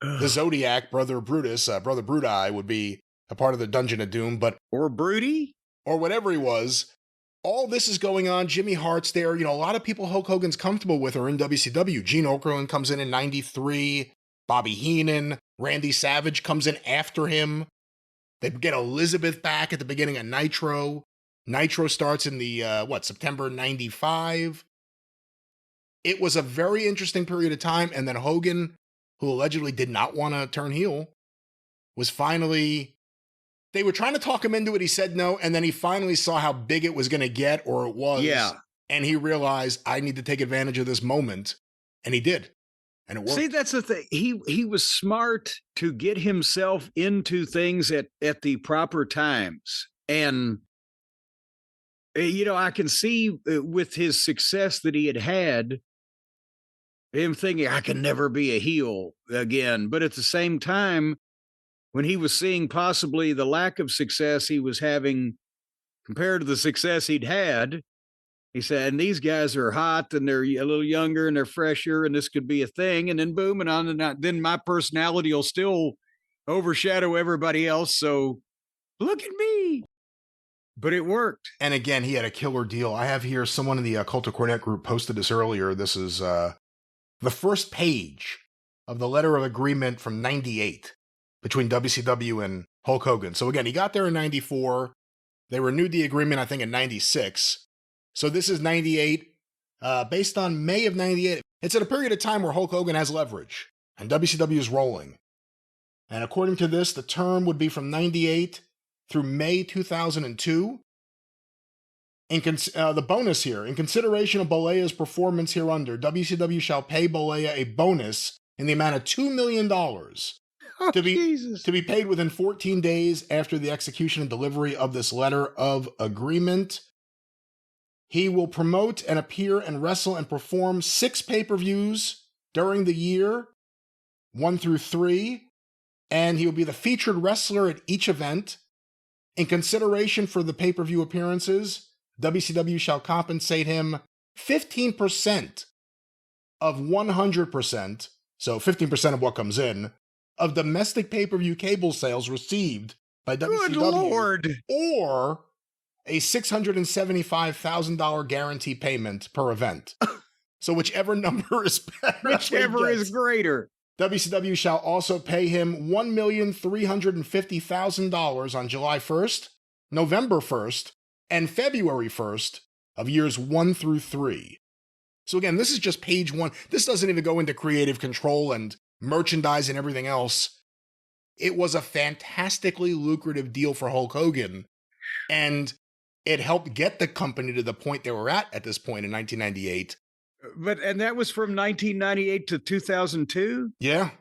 the Zodiac, Brother Brutus, Brother Brudi would be a part of the Dungeon of Doom, or Broody, or whatever he was. All this is going on. Jimmy Hart's there. A lot of people Hulk Hogan's comfortable with are in WCW. Gene Okerlund comes in 93. Bobby Heenan. Randy Savage comes in after him. They get Elizabeth back at the beginning of Nitro. Nitro starts in the, September 95. It was a very interesting period of time. And then Hogan, who allegedly did not want to turn heel, was finally... They were trying to talk him into it. He said no. And then he finally saw how big it was going to get, or it was. Yeah. And he realized, I need to take advantage of this moment. And he did. And it worked. See, that's the thing. He was smart to get himself into things at the proper times. And, I can see with his success that he had, him thinking, I can never be a heel again. But at the same time, when he was seeing possibly the lack of success he was having compared to the success he'd had, he said, and these guys are hot and they're a little younger and they're fresher and this could be a thing. And then boom, and on and on, then my personality will still overshadow everybody else. So look at me. But it worked. And again, he had a killer deal. I have here someone in the Cult of Cornette group posted this earlier. This is the first page of the letter of agreement from 98 between WCW and Hulk Hogan. So again, he got there in 94. They renewed the agreement, I think, in 96. So this is 98, based on May of 98. It's at a period of time where Hulk Hogan has leverage and WCW is rolling. And according to this, the term would be from 98 through May 2002. The bonus here, in consideration of Bolaya's performance hereunder, WCW shall pay Bolaya a bonus in the amount of $2 million to be paid within 14 days after the execution and delivery of this letter of agreement. He will promote and appear and wrestle and perform 6 pay-per-views during the year, 1 through 3, and he will be the featured wrestler at each event. In consideration for the pay-per-view appearances, WCW shall compensate him 15% of 100%, so 15% of what comes in, of domestic pay-per-view cable sales received by WCW. Good Lord. Or a $675,000 guarantee payment per event. So whichever number is better. Whichever is greater. WCW shall also pay him $1,350,000 on July 1st, November 1st, and February 1st of years 1 through 3. So again, this is just page 1. This doesn't even go into creative control and merchandise and everything else. It was a fantastically lucrative deal for Hulk Hogan, and it helped get the company to the point they were at this point in 1998. And that was from 1998 to 2002? Yeah.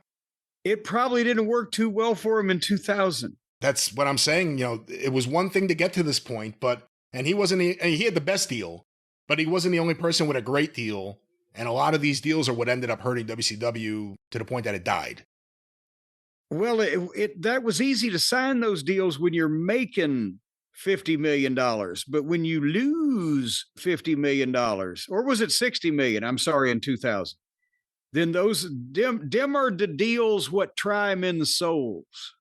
It probably didn't work too well for him in 2000. That's what I'm saying. It was one thing to get to this point, and he had the best deal, but he wasn't the only person with a great deal. And a lot of these deals are what ended up hurting WCW to the point that it died. Well, that was easy to sign those deals when you're making $50 million. But when you lose $50 million, or was it 60 million? I'm sorry, in 2000, then those dim are the deals what try 'em in the souls.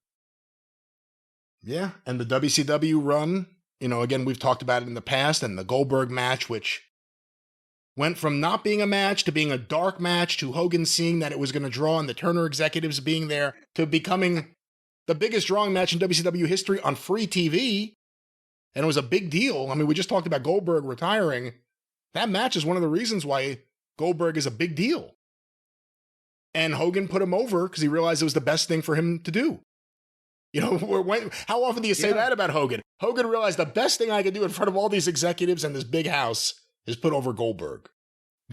Yeah. And the WCW run, again, we've talked about it in the past, and the Goldberg match, which went from not being a match to being a dark match to Hogan seeing that it was going to draw and the Turner executives being there to becoming the biggest drawing match in WCW history on free TV. And it was a big deal. I mean, we just talked about Goldberg retiring. That match is one of the reasons why Goldberg is a big deal. And Hogan put him over because he realized it was the best thing for him to do. How often do you say that about Hogan? Hogan realized the best thing I could do in front of all these executives and this big house is put over Goldberg.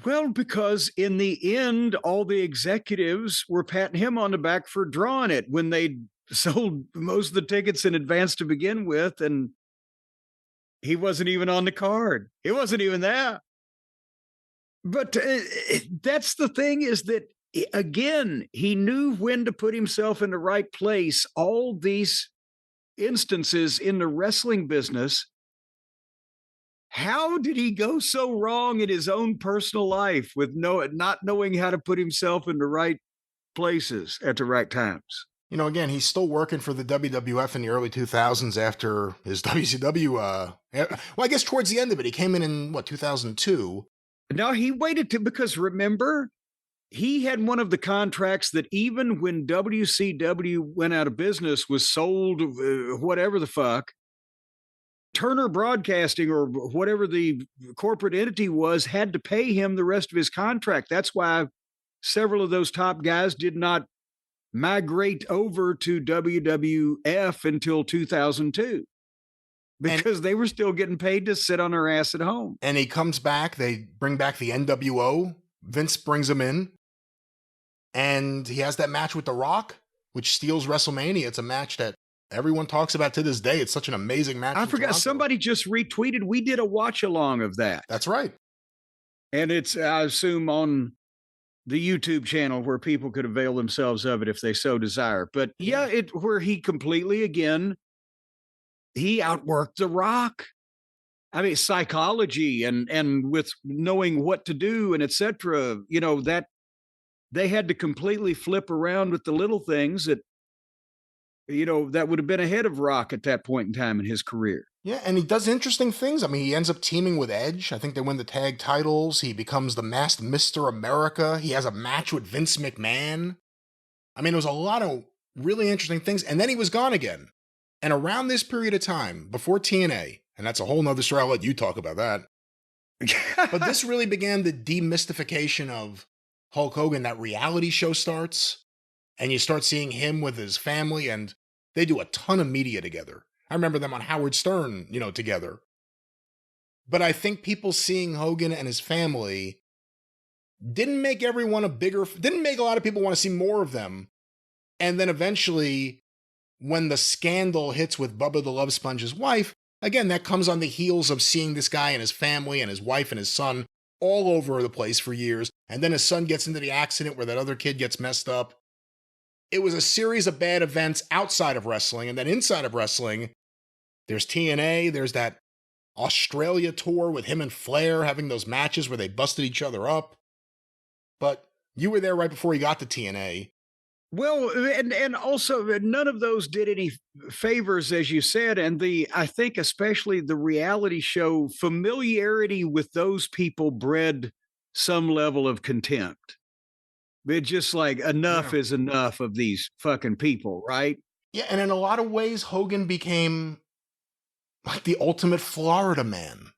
Well, because in the end, all the executives were patting him on the back for drawing it when they sold most of the tickets in advance to begin with, and he wasn't even on the card. He wasn't even there. But that's the thing, is that, again, he knew when to put himself in the right place. All these instances in the wrestling business, how did he go so wrong in his own personal life with not knowing how to put himself in the right places at the right times? Again, he's still working for the WWF in the early 2000s after his WCW. Well, I guess towards the end of it, he came in 2002? No, he waited because remember, he had one of the contracts that even when WCW went out of business, was sold, whatever the fuck, Turner Broadcasting or whatever the corporate entity was had to pay him the rest of his contract. That's why several of those top guys did not migrate over to WWF until 2002, because they were still getting paid to sit on their ass at home. And he comes back. They bring back the NWO. Vince brings him in. And he has that match with The Rock, which steals WrestleMania. It's a match that everyone talks about to this day. It's such an amazing match. I forgot. Somebody just retweeted. We did a watch along of that. That's right. And it's, I assume, on the YouTube channel where people could avail themselves of it if they so desire. But yeah, where he completely, again, he outworked The Rock. I mean, psychology and with knowing what to do and etc. That they had to completely flip around with the little things that, that would have been ahead of Rock at that point in time in his career. Yeah, and he does interesting things. I mean, he ends up teaming with Edge. I think they win the tag titles. He becomes the masked Mr. America. He has a match with Vince McMahon. I mean, it was a lot of really interesting things. And then he was gone again. And around this period of time, before TNA, and that's a whole nother story, I'll let you talk about that. But this really began the demystification of Hulk Hogan. That reality show starts, and you start seeing him with his family, and they do a ton of media together. I remember them on Howard Stern, together. But I think people seeing Hogan and his family didn't make a lot of people want to see more of them. And then eventually, when the scandal hits with Bubba the Love Sponge's wife, again, that comes on the heels of seeing this guy and his family and his wife and his son all over the place for years. And then his son gets into the accident where that other kid gets messed up. It was a series of bad events outside of wrestling. And then inside of wrestling, there's TNA, there's that Australia tour with him and Flair having those matches where they busted each other up. But you were there right before he got to TNA. Well, and also none of those did any favors, as you said. And I think especially the reality show familiarity with those people bred some level of contempt. It's just like enough is enough of these fucking people, right? Yeah, and in a lot of ways, Hogan became like the ultimate Florida man.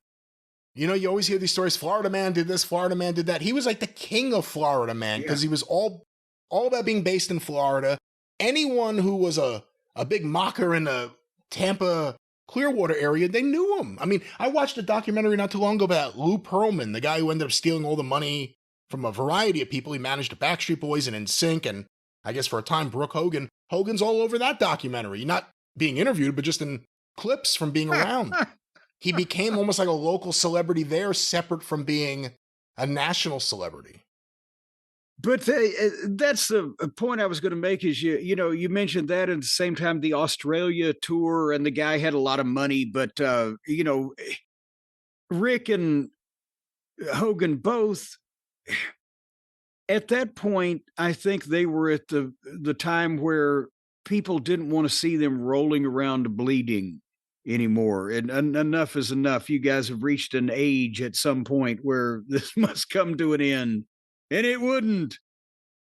You always hear these stories, Florida man did this, Florida man did that. He was like the king of Florida man because he was all about being based in Florida. Anyone who was a big mocker in the Tampa, Clearwater area, they knew him. I mean, I watched a documentary not too long ago about Lou Pearlman, the guy who ended up stealing all the money from a variety of people. He managed the Backstreet Boys and NSYNC, and I guess for a time, Brooke Hogan. Hogan's all over that documentary, not being interviewed, but just in clips from being around. He became almost like a local celebrity there, separate from being a national celebrity. But that's the point I was going to make is you mentioned that at the same time the Australia tour and the guy had a lot of money, but Rick and Hogan both at that point, I think they were at the time where people didn't want to see them rolling around bleeding anymore. And enough is enough. You guys have reached an age at some point where this must come to an end. And it wouldn't.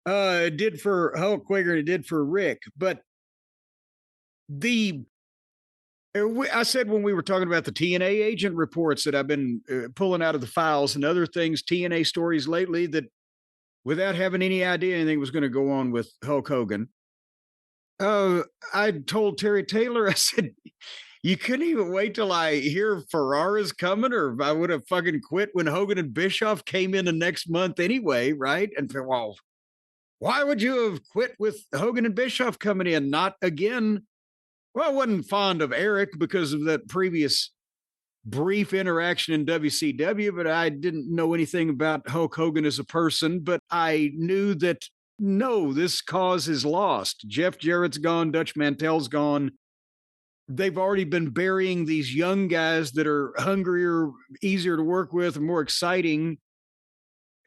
It did for Hulk Hogan, it did for Rick. But I said when we were talking about the TNA agent reports that I've been pulling out of the files and other things, TNA stories lately, that without having any idea anything was going to go on with Hulk Hogan, I told Terry Taylor, I said, you couldn't even wait till I hear Ferrara's coming, or I would have fucking quit when Hogan and Bischoff came in the next month anyway, right? And well, why would you have quit with Hogan and Bischoff coming in? Not again. Well, I wasn't fond of Eric because of that previous brief interaction in WCW, but I didn't know anything about Hulk Hogan as a person. But I knew that, no, this cause is lost. Jeff Jarrett's gone. Dutch Mantel's gone. They've already been burying these young guys that are hungrier, easier to work with, and more exciting.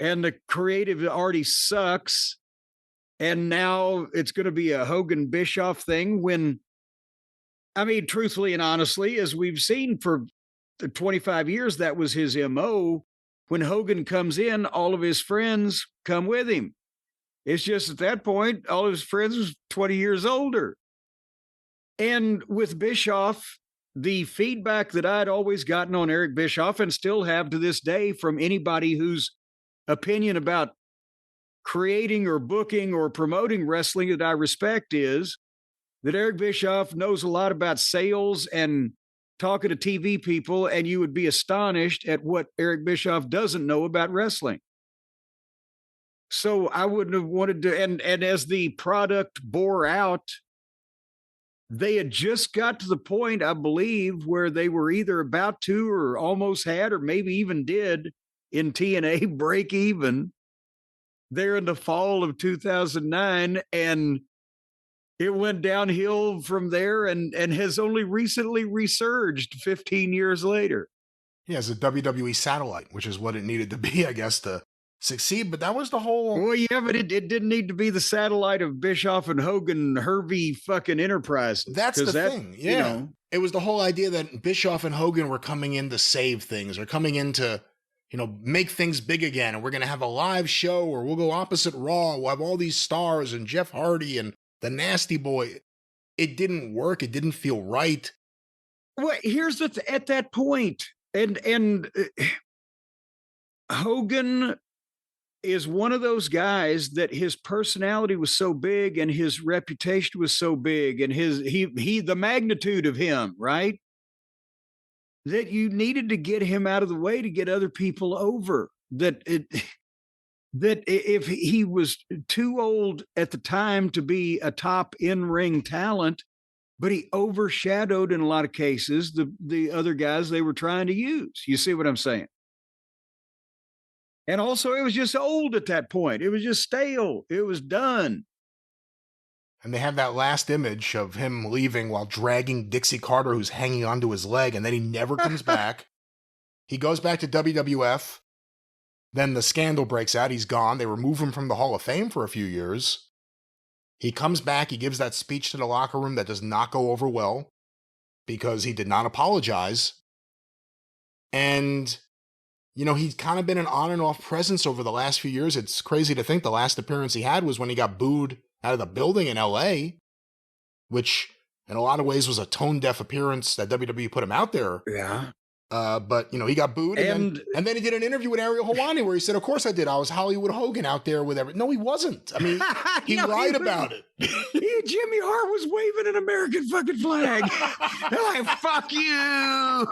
And the creative already sucks. And now it's going to be a Hogan Bischoff thing when, I mean, truthfully and honestly, as we've seen for the 25 years, that was his MO. When Hogan comes in, all of his friends come with him. It's just at that point, all of his friends was 20 years older. And with Bischoff, the feedback that I'd always gotten on Eric Bischoff and still have to this day from anybody whose opinion about creating or booking or promoting wrestling that I respect is that Eric Bischoff knows a lot about sales and talking to TV people, and you would be astonished at what Eric Bischoff doesn't know about wrestling. So I wouldn't have wanted to, and as the product bore out, they had just got to the point, I believe, where they were either about to or almost had, or maybe even did in TNA break even there in the fall of 2009. And it went downhill from there and has only recently resurged 15 years later. Yeah, it's a WWE satellite, which is what it needed to be, I guess, to succeed. But that was the whole... Well, yeah, but it didn't need to be the satellite of Bischoff and Hogan Hervey fucking Enterprises. That's the thing, yeah. You know, it was the whole idea that Bischoff and Hogan were coming in to save things, or coming in to, make things big again. And we're going to have a live show, or we'll go opposite Raw. We'll have all these stars and Jeff Hardy and the Nasty Boy. It didn't work. It didn't feel right. Well, here's at that point, and Hogan is one of those guys that his personality was so big and his reputation was so big, and the magnitude of him, right? That you needed to get him out of the way to get other people over. That if he was too old at the time to be a top in-ring talent, but he overshadowed in a lot of cases the other guys they were trying to use. You see what I'm saying? And also, it was just old at that point. It was just stale. It was done. And they have that last image of him leaving while dragging Dixie Carter, who's hanging onto his leg, and then he never comes back. He goes back to WWF. Then the scandal breaks out. He's gone. They remove him from the Hall of Fame for a few years. He comes back. He gives that speech to the locker room that does not go over well because he did not apologize. And, he's kind of been an on and off presence over the last few years. It's crazy to think the last appearance he had was when he got booed out of the building in LA, which in a lot of ways was a tone-deaf appearance that WWE put him out there. Yeah. But, he got booed. And then he did an interview with Ariel Helwani where he said, of course I did. I was Hollywood Hogan out there with everything. No, he wasn't. I mean, he lied about it. Jimmy Hart was waving an American fucking flag. They're like, fuck you.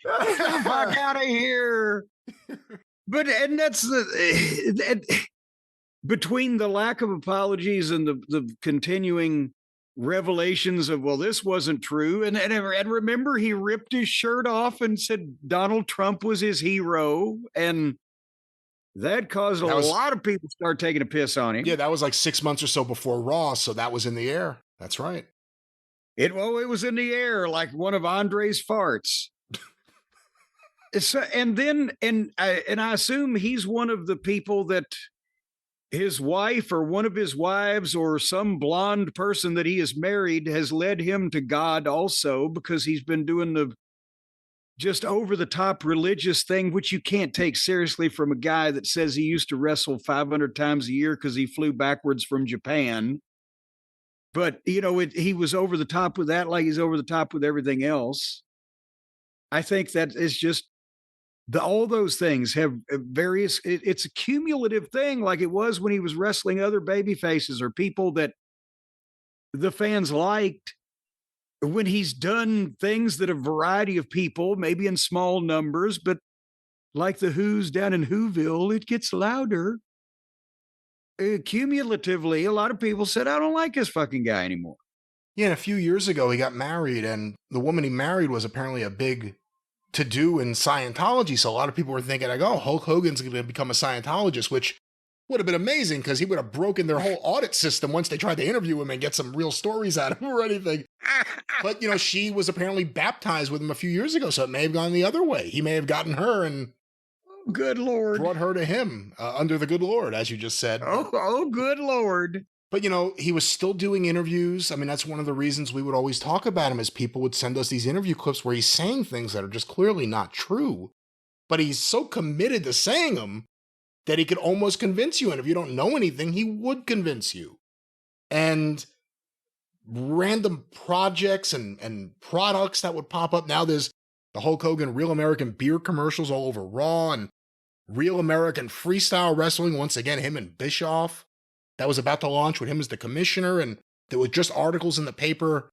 Get the fuck out of here. And that's between the lack of apologies and the continuing revelations of, well, this wasn't true. And remember, he ripped his shirt off and said Donald Trump was his hero. And That caused a That was- lot of people to start taking a piss on him. Yeah, that was like 6 months or so before Raw, so that was in the air. That's right. It was in the air like one of Andre's farts. And I assume he's one of the people that his wife or one of his wives or some blonde person that he has married has led him to God also, because he's been doing the just over the top religious thing, which you can't take seriously from a guy that says he used to wrestle 500 times a year because he flew backwards from Japan. But, he was over the top with that, like he's over the top with everything else. I think that is just all those things have various, it's a cumulative thing, like it was when he was wrestling other baby faces or people that the fans liked. When he's done things that a variety of people, maybe in small numbers, but like the Who's down in Whoville, it gets louder. Cumulatively, a lot of people said, I don't like this fucking guy anymore. Yeah, and a few years ago, he got married, and the woman he married was apparently a big to-do in Scientology. So a lot of people were thinking, like, oh, Hulk Hogan's going to become a Scientologist, which would have been amazing because he would have broken their whole audit system once they tried to interview him and get some real stories out of him or anything. But, she was apparently baptized with him a few years ago, so it may have gone the other way. He may have gotten her and good Lord, brought her to him under the good Lord, as you just said. Oh, good Lord. But, he was still doing interviews. I mean, that's one of the reasons we would always talk about him, is people would send us these interview clips where he's saying things that are just clearly not true. But he's so committed to saying them that he could almost convince you. And if you don't know anything, he would convince you. And random projects and products that would pop up. Now there's the Hulk Hogan Real American Beer commercials all over Raw, and Real American Freestyle Wrestling, once again, him and Bischoff. That was about to launch with him as the commissioner, and there were just articles in the paper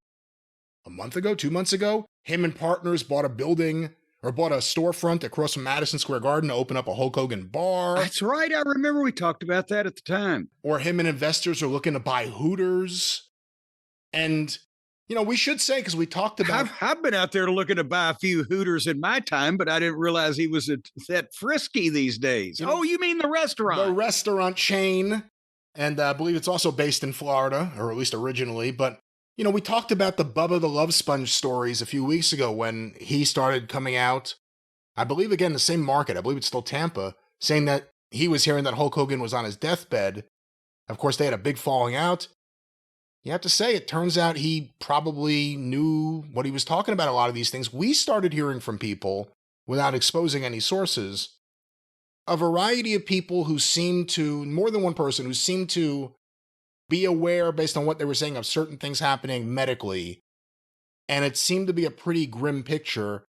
a month ago, 2 months ago. Him and partners bought a building, or bought a storefront across from Madison Square Garden to open up a Hulk Hogan bar. That's right. I remember we talked about that at the time. Or him and investors are looking to buy Hooters. And, we should say, because we talked about... I've been out there looking to buy a few Hooters in my time, but I didn't realize he was that frisky these days. You mean the restaurant? The restaurant chain. And I believe it's also based in Florida, or at least originally. But, we talked about the Bubba the Love Sponge stories a few weeks ago when he started coming out. I believe, again, the same market. I believe it's still Tampa, saying that he was hearing that Hulk Hogan was on his deathbed. Of course, they had a big falling out. You have to say, it turns out he probably knew what he was talking about, a lot of these things. We started hearing from people, without exposing any sources, a variety of people who seemed to, more than one person, who seemed to be aware, based on what they were saying, of certain things happening medically. And it seemed to be a pretty grim picture.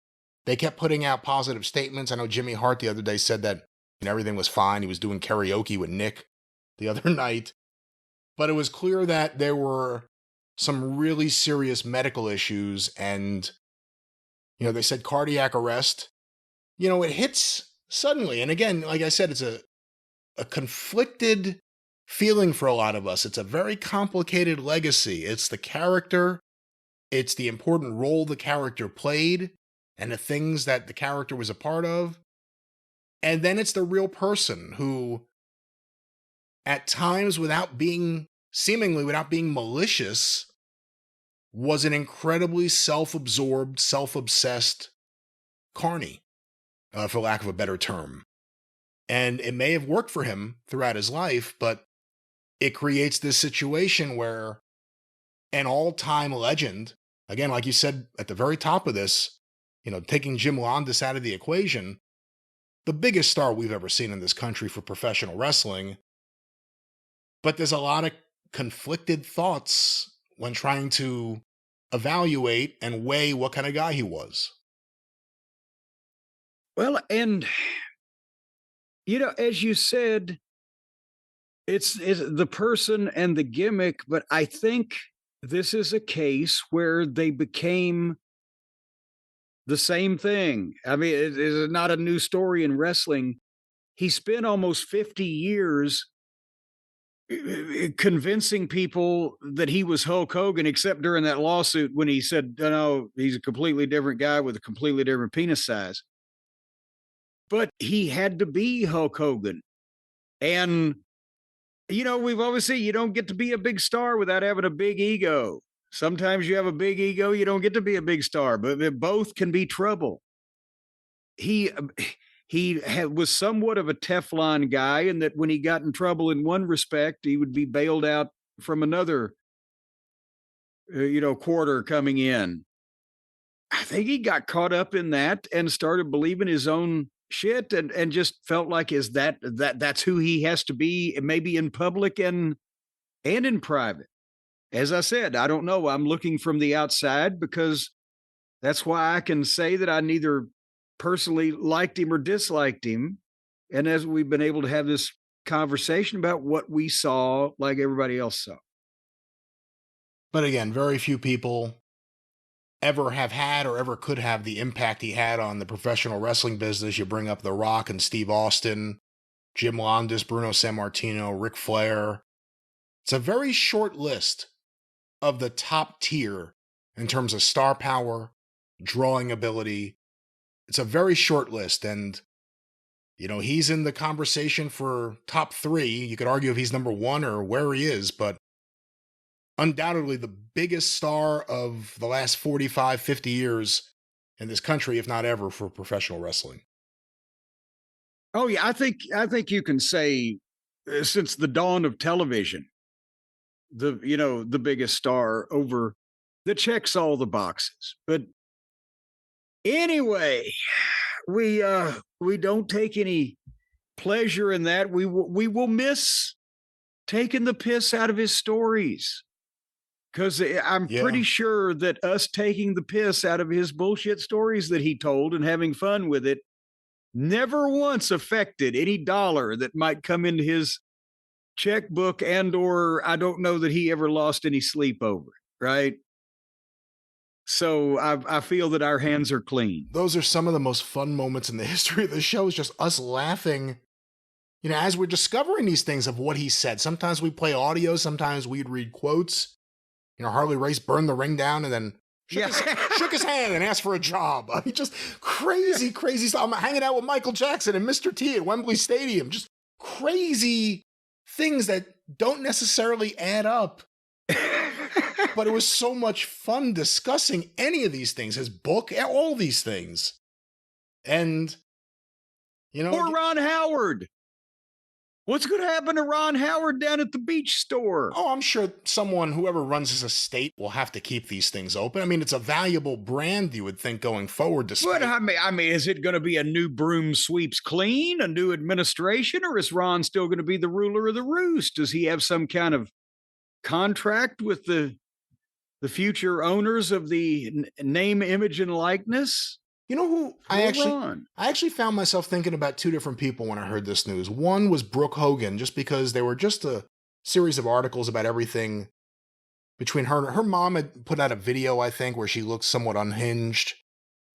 They kept putting out positive statements. I know Jimmy Hart the other day said that everything was fine. He was doing karaoke with Nick the other night. But it was clear that there were some really serious medical issues, and, they said cardiac arrest. It hits suddenly. And again, like I said, it's a conflicted feeling for a lot of us. It's a very complicated legacy. It's the character, it's the important role the character played, and the things that the character was a part of. And then it's the real person who, at times, seemingly without being malicious, was an incredibly self-absorbed, self-obsessed carny, for lack of a better term. And it may have worked for him throughout his life, but it creates this situation where an all-time legend, again, like you said at the very top of this, taking Jim Londos out of the equation, the biggest star we've ever seen in this country for professional wrestling. But there's a lot of conflicted thoughts when trying to evaluate and weigh what kind of guy he was. Well, and, as you said, it's the person and the gimmick, but I think this is a case where they became the same thing. I mean, it is not a new story in wrestling. He spent almost 50 years convincing people that he was Hulk Hogan, except during that lawsuit when he said, no, he's a completely different guy with a completely different penis size. But he had to be Hulk Hogan. And, we've always said you don't get to be a big star without having a big ego. Sometimes you have a big ego, you don't get to be a big star, but both can be trouble. He was somewhat of a Teflon guy in that when he got in trouble in one respect, he would be bailed out from another, quarter coming in. I think he got caught up in that and started believing his own shit and just felt like that's who he has to be, maybe in public and in private. As I said, I don't know. I'm looking from the outside because that's why I can say that I neither personally liked him or disliked him. And as we've been able to have this conversation about what we saw like everybody else saw. But again, very few people ever have had or ever could have the impact he had on the professional wrestling business. You bring up The Rock and Steve Austin, Jim Londos, Bruno Sammartino, Ric Flair. It's a very short list of the top tier in terms of star power, drawing ability. It's a very short list, and he's in the conversation for top 3. You could argue if he's number 1 or where he is, but undoubtedly the biggest star of the last 45, 50 years in this country, if not ever, for professional wrestling. Oh yeah, I think you can say since the dawn of television, the biggest star over that checks all the boxes. But anyway, we don't take any pleasure in that. We will miss taking the piss out of his stories. Because I'm pretty sure that us taking the piss out of his bullshit stories that he told and having fun with it never once affected any dollar that might come into his checkbook, and or I don't know that he ever lost any sleep over it, right? So I feel that our hands are clean. Those are some of the most fun moments in the history of the show, is just us laughing, as we're discovering these things of what he said. Sometimes we play audio, sometimes we'd read quotes. Harley Race burned the ring down and then shook his hand and asked for a job. I mean, just crazy stuff. I'm hanging out with Michael Jackson and Mr. T at Wembley Stadium. Just crazy things that don't necessarily add up. But it was so much fun discussing any of these things, his book, all these things. And, Or Ron Howard. What's going to happen to Ron Howard down at the beach store? Oh, I'm sure whoever runs his estate will have to keep these things open. I mean, it's a valuable brand, you would think, going forward. But I mean, is it going to be a new broom sweeps clean, a new administration, or is Ron still going to be the ruler of the roost? Does he have some kind of contract with the future owners of the name, image, and likeness? I actually found myself thinking about 2 different people when I heard this news. One was Brooke Hogan, just because they were just a series of articles about everything between her and her mom had put out a video, I think, where she looked somewhat unhinged,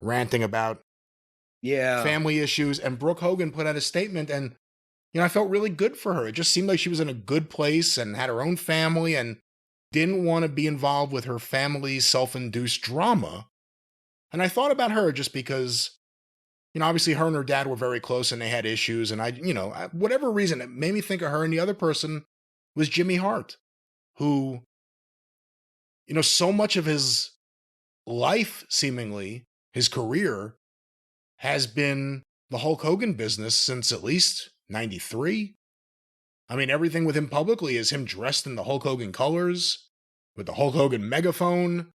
ranting about family issues. And Brooke Hogan put out a statement, and I felt really good for her. It just seemed like she was in a good place and had her own family and didn't want to be involved with her family's self-induced drama. And I thought about her just because, obviously her and her dad were very close and they had issues. And whatever reason, it made me think of her. And the other person was Jimmy Hart, who, so much of his life, seemingly, his career, has been the Hulk Hogan business since at least 93. I mean, everything with him publicly is him dressed in the Hulk Hogan colors, with the Hulk Hogan megaphone,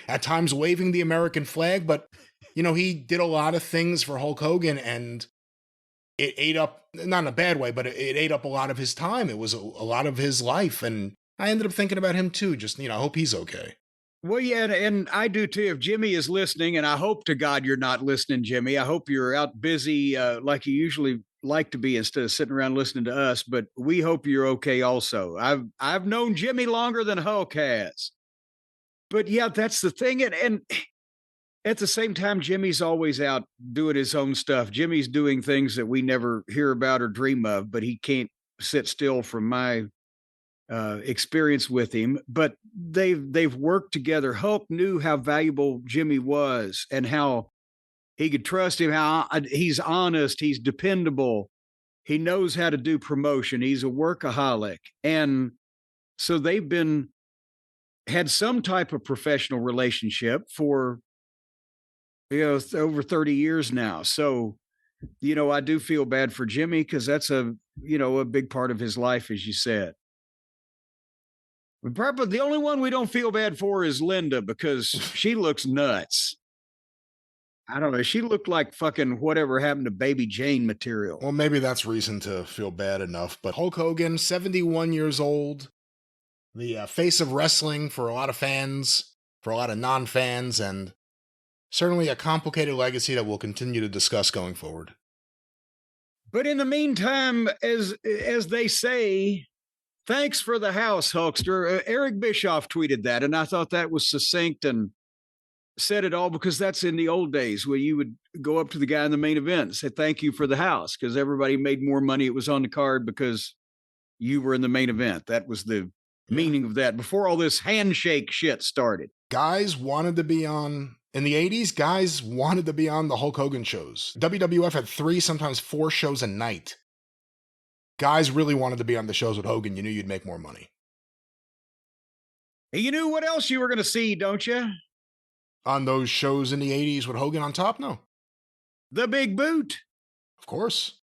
at times waving the American flag. But, he did a lot of things for Hulk Hogan, and it ate up, not in a bad way, but it ate up a lot of his time. It was a lot of his life. And I ended up thinking about him too. Just, I hope he's okay. Well, yeah, and I do too. If Jimmy is listening, and I hope to God you're not listening, Jimmy, I hope you're out busy like you usually like to be instead of sitting around listening to us, but we hope you're okay also. I've known Jimmy longer than Hulk has. But yeah, that's the thing. And at the same time, Jimmy's always out doing his own stuff. Jimmy's doing things that we never hear about or dream of, but he can't sit still from my experience with him. But they've worked together. Hulk knew how valuable Jimmy was and how he could trust him, how he's honest, he's dependable. He knows how to do promotion. He's a workaholic. And so they've had some type of professional relationship for, over 30 years now. So, I do feel bad for Jimmy because that's a big part of his life, as you said. Probably the only one we don't feel bad for is Linda because she looks nuts. I don't know. She looked like fucking whatever happened to Baby Jane material. Well, maybe that's reason to feel bad enough. But Hulk Hogan, 71 years old, the face of wrestling for a lot of fans, for a lot of non-fans, and certainly a complicated legacy that we'll continue to discuss going forward. But in the meantime, as they say, thanks for the house, Hulkster. Eric Bischoff tweeted that, and I thought that was succinct and said it all, because that's in the old days where you would go up to the guy in the main event and say, thank you for the house, because everybody made more money. It was on the card because you were in the main event. That was the meaning of that before all this handshake shit started. Guys wanted to be on, in the 80s, guys wanted to be on the Hulk Hogan shows. WWF had 3, sometimes 4 shows a night. Guys really wanted to be on the shows with Hogan. You knew you'd make more money. You knew what else you were going to see, don't you? On those shows in the 80s with Hogan on top? No. The Big Boot. Of course.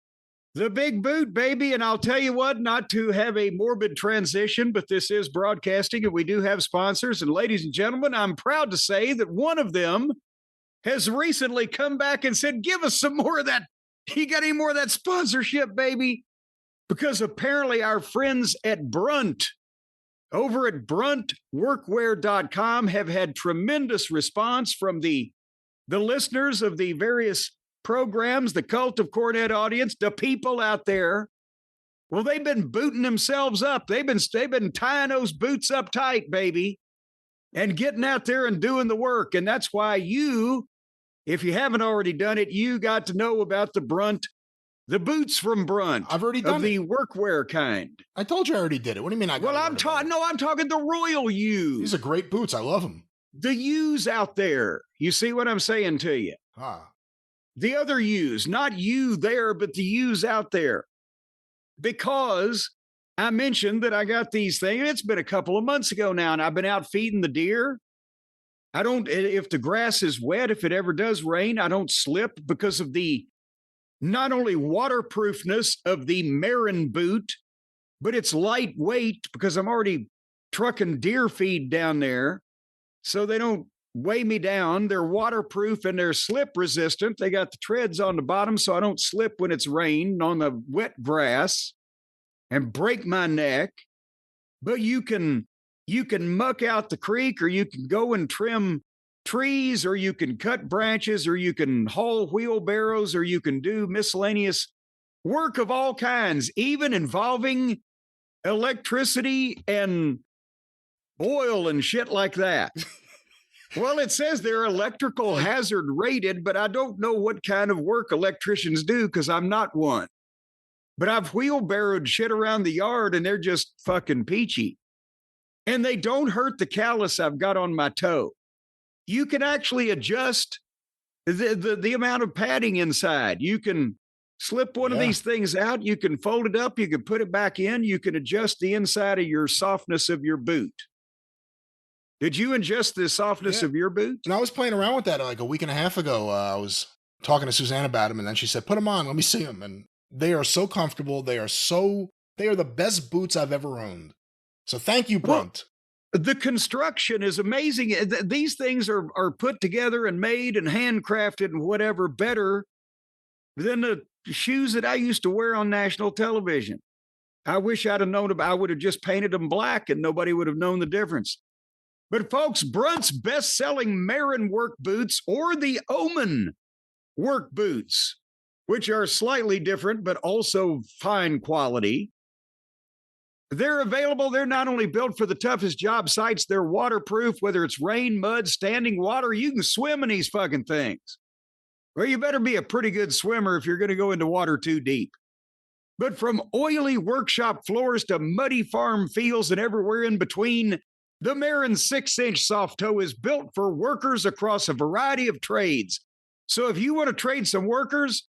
The Big Boot, baby. And I'll tell you what, not to have a morbid transition, but this is broadcasting and we do have sponsors. And ladies and gentlemen, I'm proud to say that one of them has recently come back and said, give us some more of that. You got any more of that sponsorship, baby? Because apparently our friends at Brunt over at bruntworkwear.com have had tremendous response from the listeners of the various programs, the Cult of Cornette audience, the people out there. Well, they've been booting themselves up. They've been tying those boots up tight, baby, and getting out there and doing the work. And that's why you, if you haven't already done it, you got to know about the Brunt. The boots from Brunt. I've already done the workwear kind. I told you I already did it. What do you mean I got Well, I'm talking the royal U's. These are great boots. I love them. The U's out there. You see what I'm saying to you? The other U's, not you there, but the U's out there. Because I mentioned that I got these things. It's been a couple of months ago now, and I've been out feeding the deer. If the grass is wet, if it ever does rain, I don't slip because of the not only waterproofness of the Marin boot, but it's lightweight because I'm already trucking deer feed down there. So they don't weigh me down. They're waterproof and they're slip resistant. They got the treads on the bottom so I don't slip when it's rained on the wet grass and break my neck. But you can muck out the creek, or you can go and trim trees, or you can cut branches, or you can haul wheelbarrows, or you can do miscellaneous work of all kinds, even involving electricity and oil and shit like that. Well, it says they're electrical hazard rated, but I don't know what kind of work electricians do because I'm not one. But I've wheelbarrowed shit around the yard and they're just fucking peachy. And they don't hurt the callus I've got on my toe. You can actually adjust the amount of padding inside. You can slip one of these things out. You can fold it up. You can put it back in. You can adjust the inside of your softness of your boot. Did you adjust the softness of your boot? And I was playing around with that like a week and a half ago. I was talking to Suzanne about them, and then she said, put them on. Let me see them. And they are so comfortable. They are the best boots I've ever owned. So thank you, Brunt. Well, the construction is amazing. These things are put together and made and handcrafted and whatever better than the shoes that I used to wear on national television. I wish I'd have known I would have just painted them black and nobody would have known the difference. But folks, Brunt's best-selling Marin work boots, or the Omen work boots, which are slightly different but also fine quality, they're available. They're not only built for the toughest job sites, they're waterproof, whether it's rain, mud, standing water. You can swim in these fucking things. Well, you better be a pretty good swimmer if you're going to go into water too deep. But from oily workshop floors to muddy farm fields and everywhere in between, the Marin 6-inch soft toe is built for workers across a variety of trades. So if you want to trade some workers,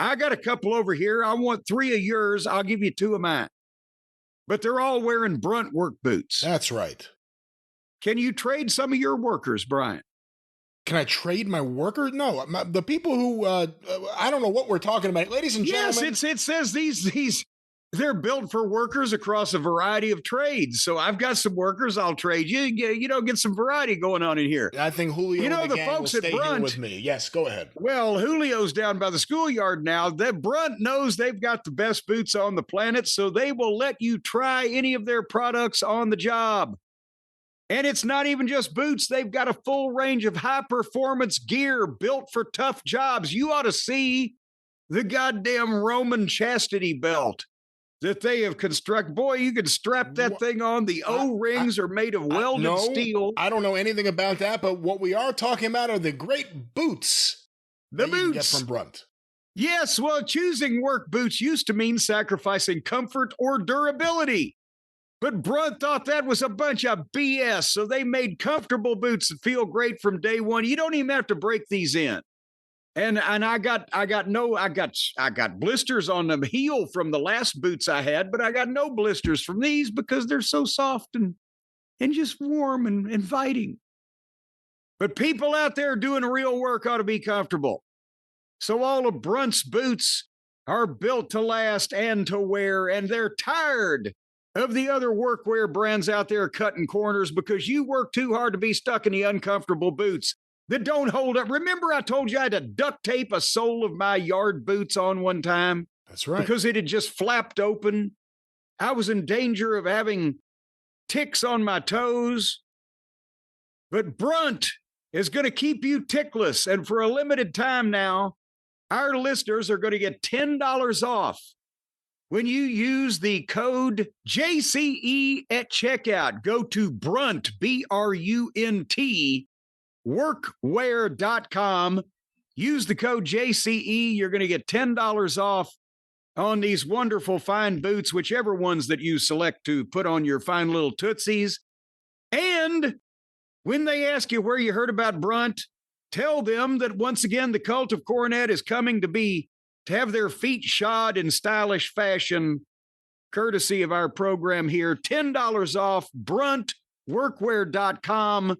I got a couple over here. I want 3 of yours. I'll give you 2 of mine. But they're all wearing Brunt work boots. That's right. Can you trade some of your workers, Brian? Can I trade my worker? No, the people who, I don't know what we're talking about. Ladies and gentlemen. Yes, it says these, they're built for workers across a variety of trades. So I've got some workers I'll trade you. Get some variety going on in here. I think Julio and the gang folks will at stay Brunt here with me. Yes, go ahead. Well, Julio's down by the schoolyard now. That Brunt knows they've got the best boots on the planet, so they will let you try any of their products on the job. And it's not even just boots. They've got a full range of high-performance gear built for tough jobs. You ought to see the goddamn Roman chastity belt that they have constructed. Boy, you can strap that thing on. The O-rings are made of welded steel. I don't know anything about that, but what we are talking about are the great boots The boots. you can get from Brunt. Yes, well, choosing work boots used to mean sacrificing comfort or durability. But Brunt thought that was a bunch of BS, so they made comfortable boots that feel great from day one. You don't even have to break these in. And I got blisters on the heel from the last boots I had, but I got no blisters from these because they're so soft and just warm and inviting. But people out there doing real work ought to be comfortable. So all of Brunt's boots are built to last and to wear, and they're tired of the other workwear brands out there cutting corners because you work too hard to be stuck in the uncomfortable boots that don't hold up. Remember I told you I had to duct tape a sole of my yard boots on one time? That's right. Because it had just flapped open. I was in danger of having ticks on my toes. But Brunt is going to keep you tickless. And for a limited time now, our listeners are going to get $10 off when you use the code JCE at checkout. Go to Brunt, BRUNT, workwear.com. Use the code JCE. You're going to get $10 off on these wonderful fine boots, whichever ones that you select to put on your fine little tootsies. And when they ask you where you heard about Brunt, tell them that once again, the cult of Cornette is coming to have their feet shod in stylish fashion, courtesy of our program here. $10 off, bruntworkwear.com.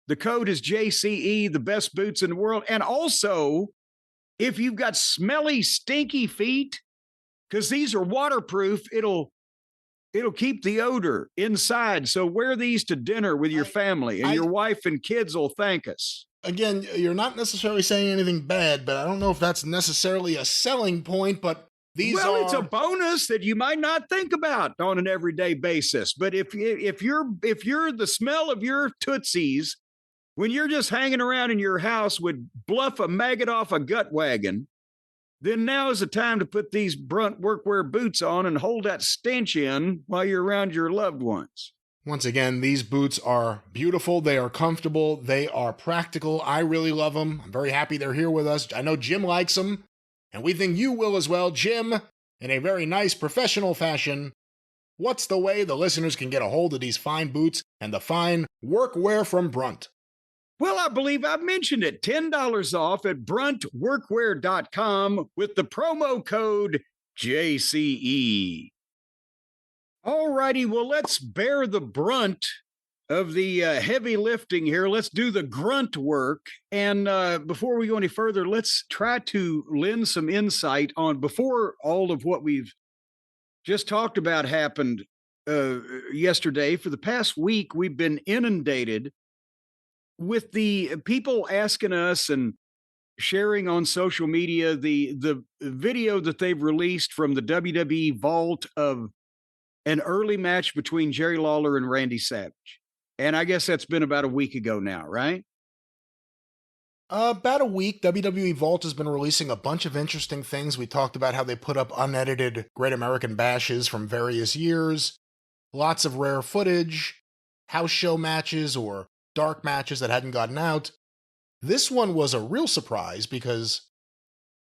The code is JCE, the best boots in the world. And also, if you've got smelly, stinky feet, because these are waterproof, it'll keep the odor inside. So wear these to dinner with your family, and your wife and kids will thank us. Again, you're not necessarily saying anything bad, but I don't know if that's necessarily a selling point, but it's a bonus that you might not think about on an everyday basis. But if you're the smell of your tootsies when you're just hanging around in your house would bluff a maggot off a gut wagon, then now is the time to put these Brunt workwear boots on and hold that stench in while you're around your loved ones. Once again, these boots are beautiful. They are comfortable. They are practical. I really love them. I'm very happy they're here with us. I know Jim likes them, and we think you will as well. Jim, in a very nice professional fashion, what's the way the listeners can get a hold of these fine boots and the fine workwear from Brunt? Well, I believe I've mentioned it. $10 off at bruntworkwear.com with the promo code JCE. All righty, well, let's bear the brunt of the heavy lifting here. Let's do the grunt work. And before we go any further, let's try to lend some insight on, before all of what we've just talked about happened yesterday. For the past week, we've been inundated with the people asking us and sharing on social media the video that they've released from the WWE vault of an early match between Jerry Lawler and Randy Savage. And I guess that's been about a week ago now, right? About a week. WWE Vault has been releasing a bunch of interesting things. We talked about how they put up unedited Great American Bashes from various years, lots of rare footage, house show matches or dark matches that hadn't gotten out. This one was a real surprise because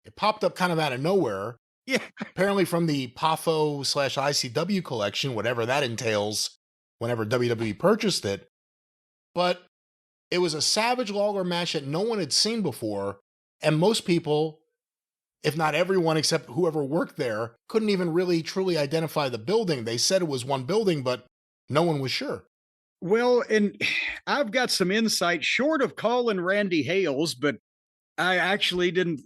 it popped up kind of out of nowhere. Yeah. Apparently from the PAFO/ICW collection, whatever that entails, whenever WWE purchased it. But it was a Savage Lawler match that no one had seen before, and most people if not everyone except whoever worked there, couldn't even really truly identify the building. They said it was one building, but no one was sure. Well, and I've got some insight short of calling Randy Hales, but I actually didn't,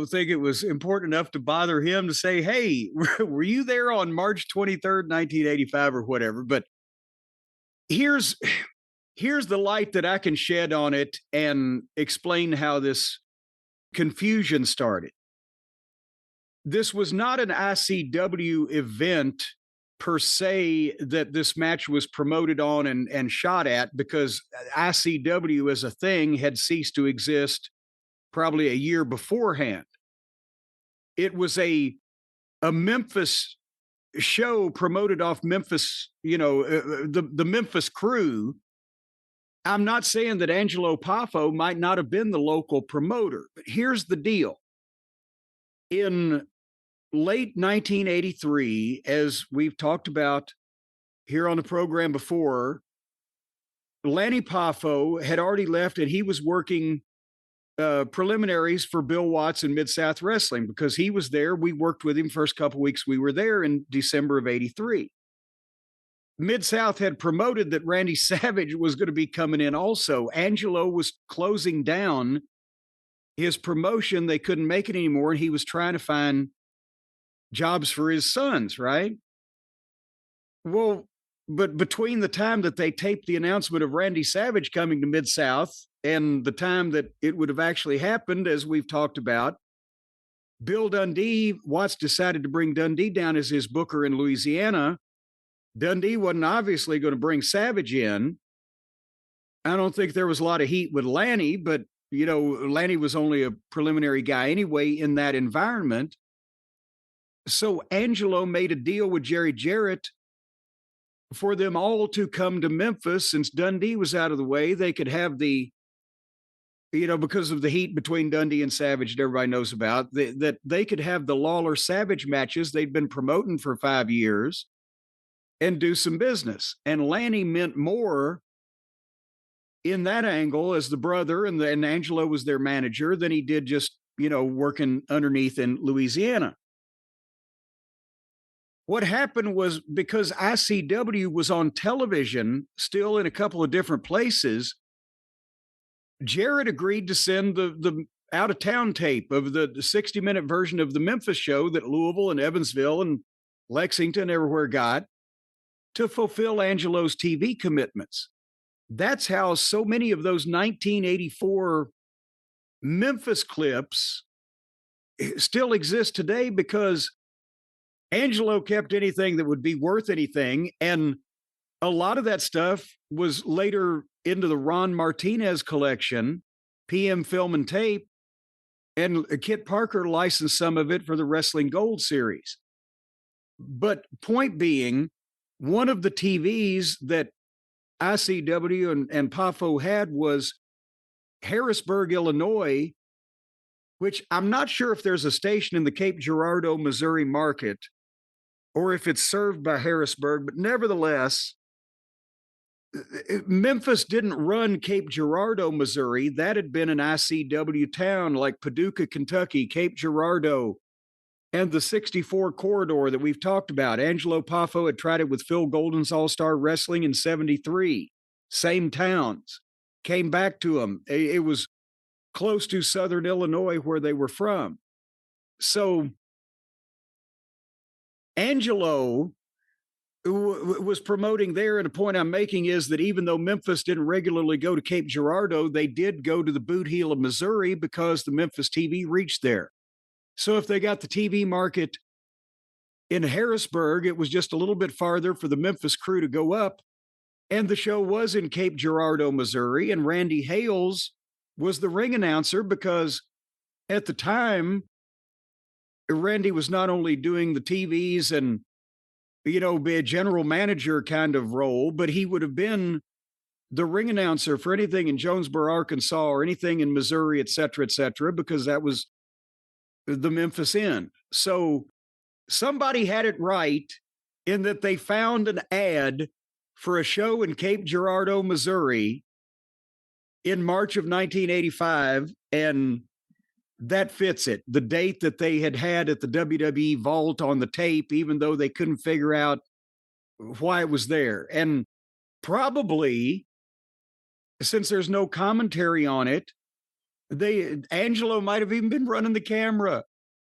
think it was important enough to bother him to say, hey, were you there on March 23rd, 1985 or whatever? But here's the light that I can shed on it and explain how this confusion started. This was not an ICW event per se that this match was promoted on and shot at, because ICW as a thing had ceased to exist probably a year beforehand. It was a Memphis show promoted off Memphis, the Memphis crew. I'm not saying that Angelo Poffo might not have been the local promoter, but here's the deal. In late 1983, as we've talked about here on the program before, Lanny Poffo had already left and he was working preliminaries for Bill Watts in Mid-South Wrestling because he was there. We worked with him first couple weeks we were there in December of 83. Mid-South had promoted that Randy Savage was going to be coming in also. Angelo was closing down his promotion. They couldn't make it anymore, and he was trying to find jobs for his sons, right? Well, but between the time that they taped the announcement of Randy Savage coming to Mid-South and the time that it would have actually happened, as we've talked about, Bill Dundee, Watts decided to bring Dundee down as his booker in Louisiana. Dundee wasn't obviously going to bring Savage in. I don't think there was a lot of heat with Lanny, but, Lanny was only a preliminary guy anyway in that environment. So Angelo made a deal with Jerry Jarrett for them all to come to Memphis. Since Dundee was out of the way, they could have because of the heat between Dundee and Savage that everybody knows about, that they could have the Lawler Savage matches they'd been promoting for 5 years and do some business. And Lanny meant more in that angle as the brother, and Angelo was their manager, than he did just, working underneath in Louisiana. What happened was, because ICW was on television still in a couple of different places, Jarrett agreed to send the out-of-town tape of the 60-minute version of the Memphis show that Louisville and Evansville and Lexington everywhere got, to fulfill Angelo's TV commitments. That's how so many of those 1984 Memphis clips still exist today, because Angelo kept anything that would be worth anything. And a lot of that stuff was later into the Ron Martinez collection, PM Film and Tape, and Kit Parker licensed some of it for the Wrestling Gold series. But point being, one of the TVs that ICW and Poffo had was Harrisburg, Illinois, which I'm not sure if there's a station in the Cape Girardeau, Missouri market, or if it's served by Harrisburg, but nevertheless, Memphis didn't run Cape Girardeau, Missouri. That had been an ICW town like Paducah, Kentucky, Cape Girardeau, and the 64 corridor that we've talked about. Angelo Poffo had tried it with Phil Golden's All-Star Wrestling in 73. Same towns. Came back to them. It was close to Southern Illinois where they were from. So Angelo was promoting there, and a point I'm making is that even though Memphis didn't regularly go to Cape Girardeau, they did go to the Boot Heel of Missouri because the Memphis TV reached there. So if they got the TV market in Harrisburg, it was just a little bit farther for the Memphis crew to go up. And the show was in Cape Girardeau, Missouri, and Randy Hales was the ring announcer, because at the time, Randy was not only doing the TVs and, be a general manager kind of role, but he would have been the ring announcer for anything in Jonesboro, Arkansas, or anything in Missouri, et cetera, because that was the Memphis end. So somebody had it right in that they found an ad for a show in Cape Girardeau, Missouri in March of 1985, and that fits it. The date that they had at the WWE vault on the tape, even though they couldn't figure out why it was there. And probably, since there's no commentary on it, Angelo might have even been running the camera.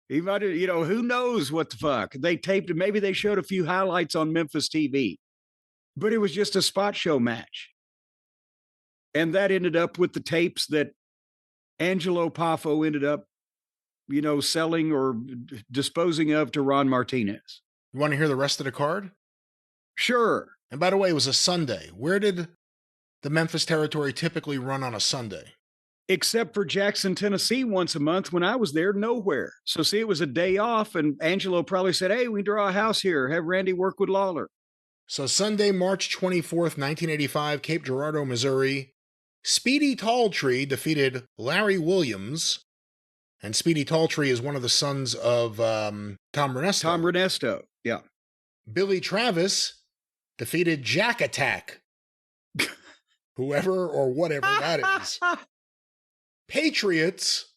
He might have, who knows what the fuck. They taped it. Maybe they showed a few highlights on Memphis TV, but it was just a spot show match. And that ended up with the tapes that Angelo Poffo ended up, selling or disposing of to Ron Martinez. You want to hear the rest of the card? Sure. And by the way, it was a Sunday. Where did the Memphis territory typically run on a Sunday? Except for Jackson, Tennessee, once a month. When I was there, nowhere. So see, it was a day off, and Angelo probably said, hey, we draw a house here. Have Randy work with Lawler. So Sunday, March 24th, 1985, Cape Girardeau, Missouri. Speedy Talltree defeated Larry Williams. And Speedy Talltree is one of the sons of Tom Renesto. Tom Renesto, yeah. Billy Travis defeated Jack Attack. Whoever or whatever that is. Patriots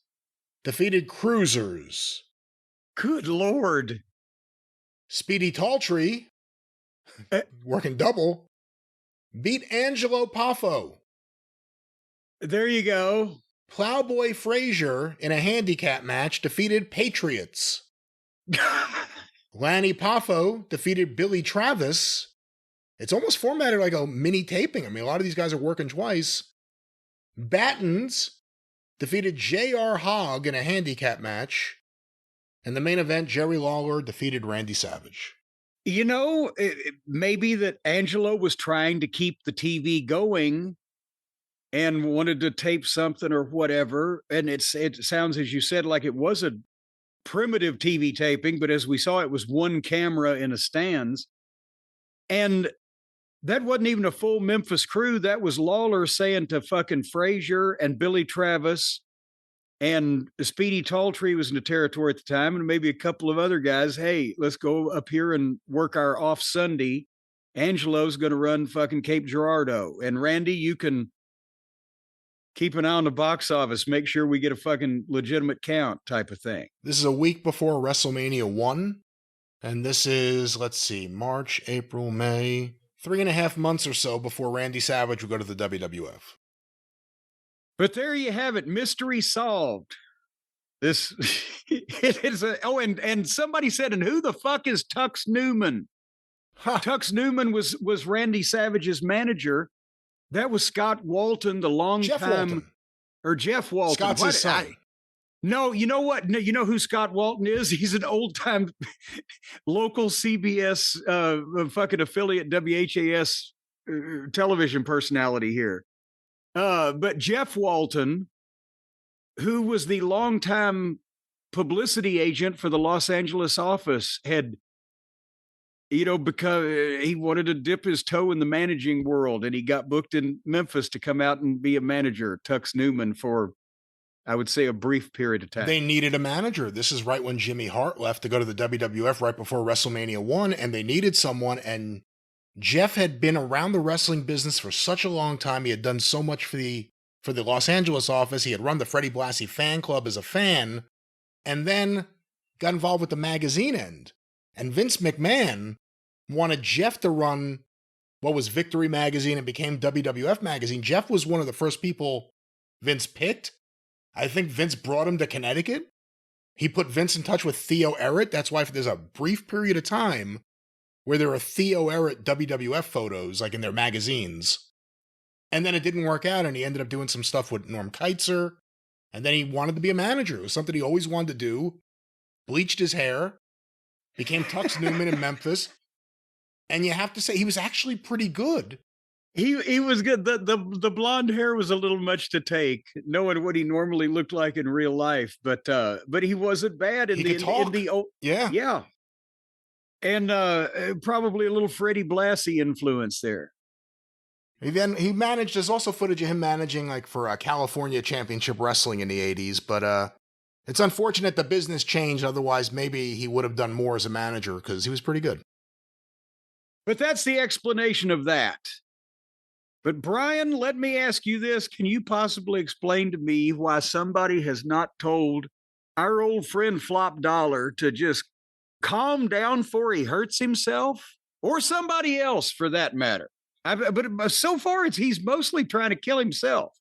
defeated Cruisers. Good Lord. Speedy Talltree, working double, beat Angelo Poffo. There you go. Plowboy Frazier, in a handicap match, defeated Patriots. Lanny Poffo defeated Billy Travis. It's almost formatted like a mini taping. I mean, a lot of these guys are working twice. Battens defeated J.R. Hogg in a handicap match. And the main event, Jerry Lawler defeated Randy Savage. Maybe that Angelo was trying to keep the TV going and wanted to tape something or whatever. And it sounds, as you said, like it was a primitive TV taping, but as we saw, it was one camera in a stands. And that wasn't even a full Memphis crew. That was Lawler saying to fucking Frazier and Billy Travis, and Speedy Talltree was in the territory at the time, and maybe a couple of other guys, hey, let's go up here and work our off Sunday. Angelo's going to run fucking Cape Girardeau. And Randy, you can keep an eye on the box office, make sure we get a fucking legitimate count type of thing. This is a week before WrestleMania 1. And this is, let's see, March, April, May, 3.5 months or so before Randy Savage would go to the WWF. But there you have it. Mystery solved. This it is and somebody said, and who the fuck is Tux Newman? Huh. Tux Newman was Randy Savage's manager. That was Scott Walton, the Jeff Walton. Or Jeff Walton. Scott's his son. No, you know what? No, you know who Scott Walton is? He's an old-time local CBS fucking affiliate WHAS television personality here. But Jeff Walton, who was the longtime publicity agent for the Los Angeles office, had, because he wanted to dip his toe in the managing world, and he got booked in Memphis to come out and be a manager, Tux Newman, for, I would say, a brief period of time. They needed a manager. This is right when Jimmy Hart left to go to the WWF right before WrestleMania 1, and they needed someone, and Jeff had been around the wrestling business for such a long time. He had done so much for the Los Angeles office. He had run the Freddie Blassie fan club as a fan, and then got involved with the magazine end. And Vince McMahon wanted Jeff to run what was Victory magazine and became WWF magazine. Jeff was one of the first people Vince picked. I think Vince brought him to Connecticut. He put Vince in touch with Theo Ehret. That's why there's a brief period of time where there are Theo Ehret WWF photos, like in their magazines. And then it didn't work out, and he ended up doing some stuff with Norm Keitzer. And then he wanted to be a manager. It was something he always wanted to do. Bleached his hair. Became Tux Newman in Memphis. And you have to say, he was actually pretty good. He was good. The blonde hair was a little much to take, knowing what he normally looked like in real life. But he wasn't bad in yeah. And probably a little Freddie Blassie influence there. He managed. There's also footage of him managing like for California Championship Wrestling in the 80s. But it's unfortunate the business changed. Otherwise, maybe he would have done more as a manager because he was pretty good. But that's the explanation of that. But Brian, let me ask you this. Can you possibly explain to me why somebody has not told our old friend Flop Dollar to just calm down before he hurts himself or somebody else for that matter. But so far, he's mostly trying to kill himself.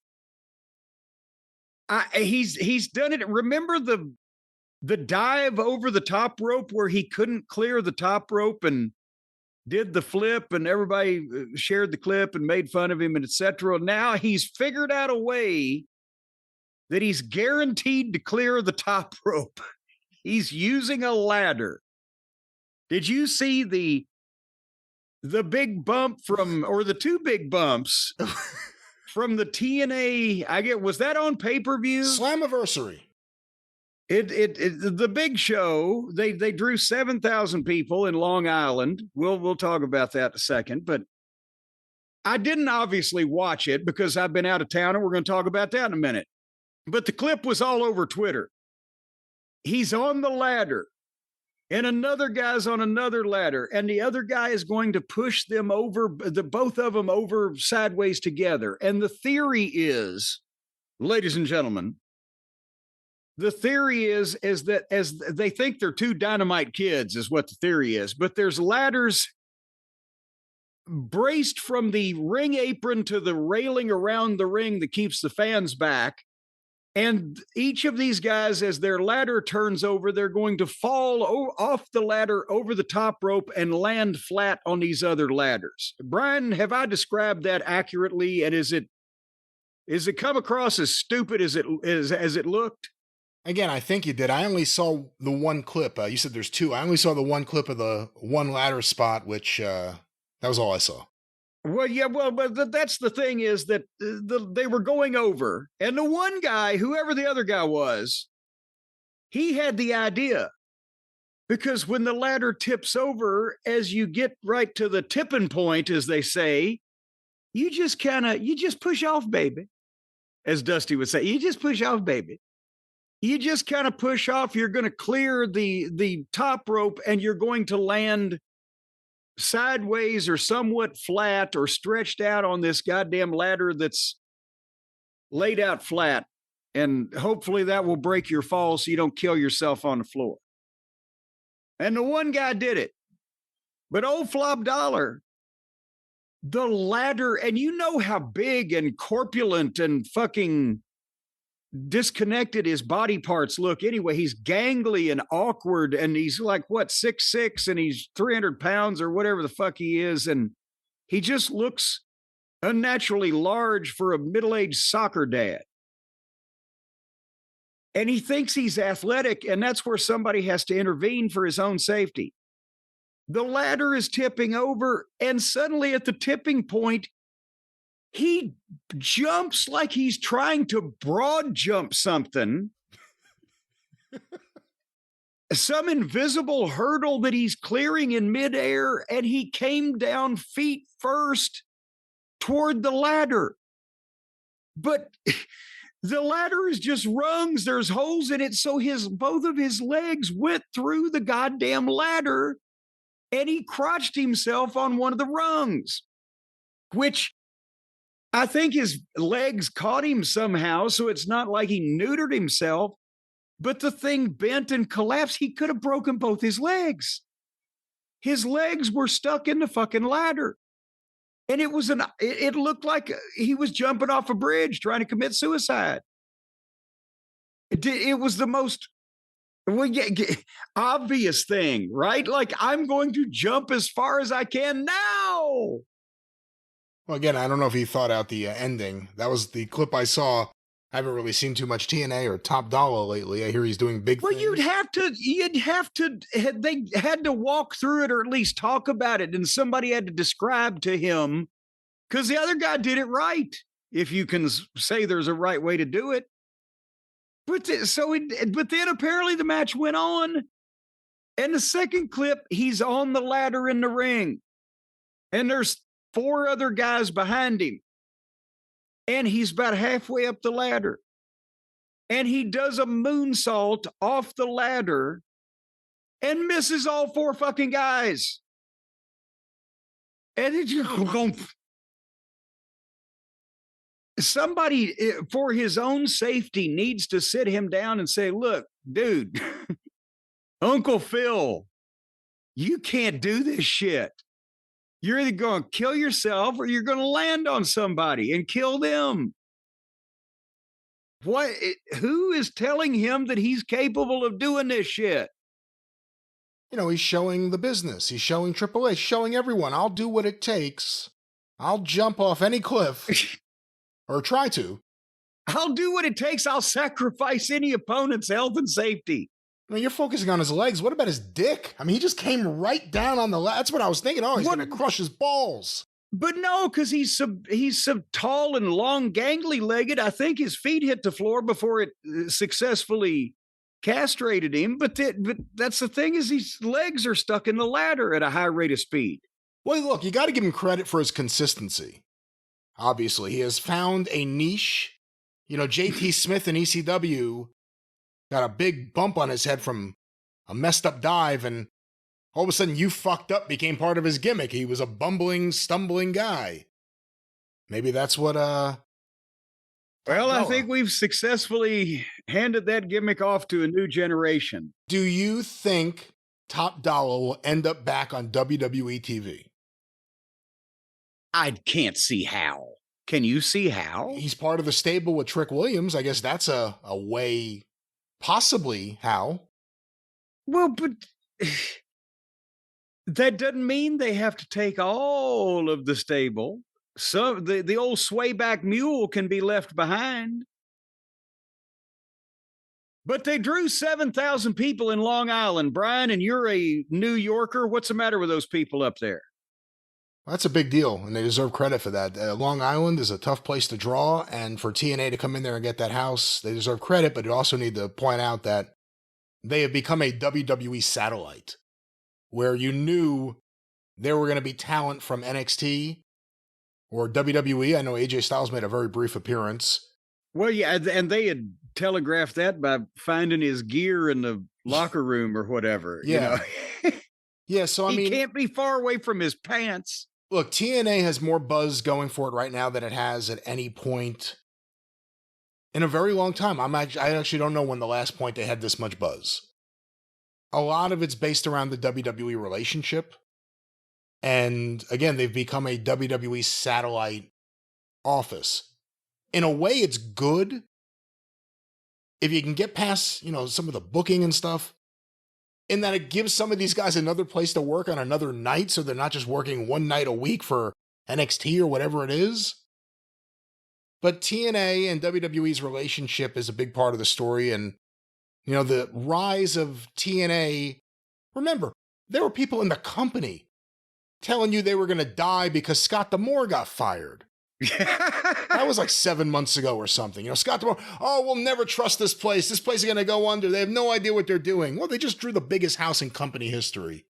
He's done it. Remember the dive over the top rope where he couldn't clear the top rope and did the flip, and everybody shared the clip and made fun of him and etc. Now he's figured out a way that he's guaranteed to clear the top rope. He's using a ladder. Did you see the big bump or the two big bumps from the TNA? Was that on pay-per-view? Slammiversary. The big show, they drew 7,000 people in Long Island. We'll talk about that in a second, but I didn't obviously watch it because I've been out of town, and we're going to talk about that in a minute. But the clip was all over Twitter. He's on the ladder, and another guy's on another ladder, and the other guy is going to push them over, both of them over sideways together. And the theory is, ladies and gentlemen, the theory is that as they think they're two dynamite kids is what the theory is, but there's ladders braced from the ring apron to the railing around the ring that keeps the fans back. And each of these guys, as their ladder turns over, they're going to fall off the ladder over the top rope and land flat on these other ladders. Brian, have I described that accurately? And is it come across as stupid as it looked? Again, I think you did. I only saw the one clip. You said there's two. I only saw the one clip of the one ladder spot, which that was all I saw. Well, yeah, but that's the thing is that they were going over, and the one guy, whoever the other guy was, he had the idea. Because when the ladder tips over, as you get right to the tipping point, as they say, you just push off, baby. As Dusty would say, you just push off, baby. You just kind of push off. You're going to clear the top rope, and you're going to land sideways or somewhat flat or stretched out on this goddamn ladder that's laid out flat. And hopefully that will break your fall so you don't kill yourself on the floor. And the one guy did it. But old Flop Dollar, the ladder, and you know how big and corpulent and fucking disconnected his body parts look. Anyway, he's gangly and awkward, and he's like, 6'6", and he's 300 pounds or whatever the fuck he is. And he just looks unnaturally large for a middle-aged soccer dad. And he thinks he's athletic, and that's where somebody has to intervene for his own safety. The ladder is tipping over, and suddenly at the tipping point, he jumps like he's trying to broad jump something. Some invisible hurdle that he's clearing in midair, and he came down feet first toward the ladder. But the ladder is just rungs. There's holes in it. So both of his legs went through the goddamn ladder, and he crotched himself on one of the rungs, which I think his legs caught him somehow, so it's not like he neutered himself, but the thing bent and collapsed. He could have broken both his legs. His legs were stuck in the fucking ladder. And it looked like he was jumping off a bridge trying to commit suicide. It was the most obvious thing, right? Like, I'm going to jump as far as I can now. Well, again, I don't know if he thought out the ending. That was the clip I saw. I haven't really seen too much TNA or Top Dolla lately. I hear he's doing big things. Well, they had to walk through it or at least talk about it. And somebody had to describe to him, because the other guy did it right. If you can say there's a right way to do it. But then apparently the match went on. And the second clip, he's on the ladder in the ring. And there's 4 other guys behind him. And he's about halfway up the ladder. And he does a moonsault off the ladder and misses all 4 fucking guys. And it's somebody for his own safety needs to sit him down and say, look, dude, Uncle Phil, you can't do this shit. You're either going to kill yourself or you're going to land on somebody and kill them. What? Who is telling him that he's capable of doing this shit? You know, he's showing the business. He's showing Triple H, showing everyone, I'll do what it takes. I'll jump off any cliff or try to. I'll do what it takes. I'll sacrifice any opponent's health and safety. I mean, you're focusing on his legs. What about his dick? I mean, he just came right down on the that's what I was thinking. Oh, he's going to crush his balls. But no, because he's so tall and long, gangly-legged. I think his feet hit the floor before it successfully castrated him. But that's the thing, is his legs are stuck in the ladder at a high rate of speed. Well, look, you got to give him credit for his consistency. Obviously, he has found a niche. You know, JT Smith in ECW got a big bump on his head from a messed up dive, and all of a sudden, You Fucked Up became part of his gimmick. He was a bumbling, stumbling guy. Maybe that's what, Well, I think we've successfully handed that gimmick off to a new generation. Do you think Top Dolla will end up back on WWE TV? I can't see how. Can you see how? He's part of the stable with Trick Williams. I guess that's a way, possibly, how. Well, but that doesn't mean they have to take all of the stable. So the old swayback mule can be left behind. But they drew 7,000 people in Long Island, Brian, and you're a New Yorker. What's the matter with those people up there? That's a big deal, and they deserve credit for that. Long Island is a tough place to draw, and for TNA to come in there and get that house, they deserve credit, but you also need to point out that they have become a WWE satellite, where you knew there were going to be talent from NXT or WWE. I know AJ Styles made a very brief appearance. Well, yeah, and they had telegraphed that by finding his gear in the locker room or whatever. Yeah. You know? Yeah, so I mean, he can't be far away from his pants. Look, TNA has more buzz going for it right now than it has at any point in a very long time. I actually don't know when the last point they had this much buzz. A lot of it's based around the WWE relationship. And again, they've become a WWE satellite office. In a way, it's good. If you can get past, you know, some of the booking and stuff, in that it gives some of these guys another place to work on another night, so they're not just working one night a week for NXT or whatever it is. But TNA and WWE's relationship is a big part of the story, and, you know, the rise of TNA, remember, there were people in the company telling you they were going to die because Scott D'Amore got fired. That was like 7 months ago or something. You know, Scott D'Amore, oh, we'll never trust this place. This place is going to go under. They have no idea what they're doing. Well, they just drew the biggest house in company history.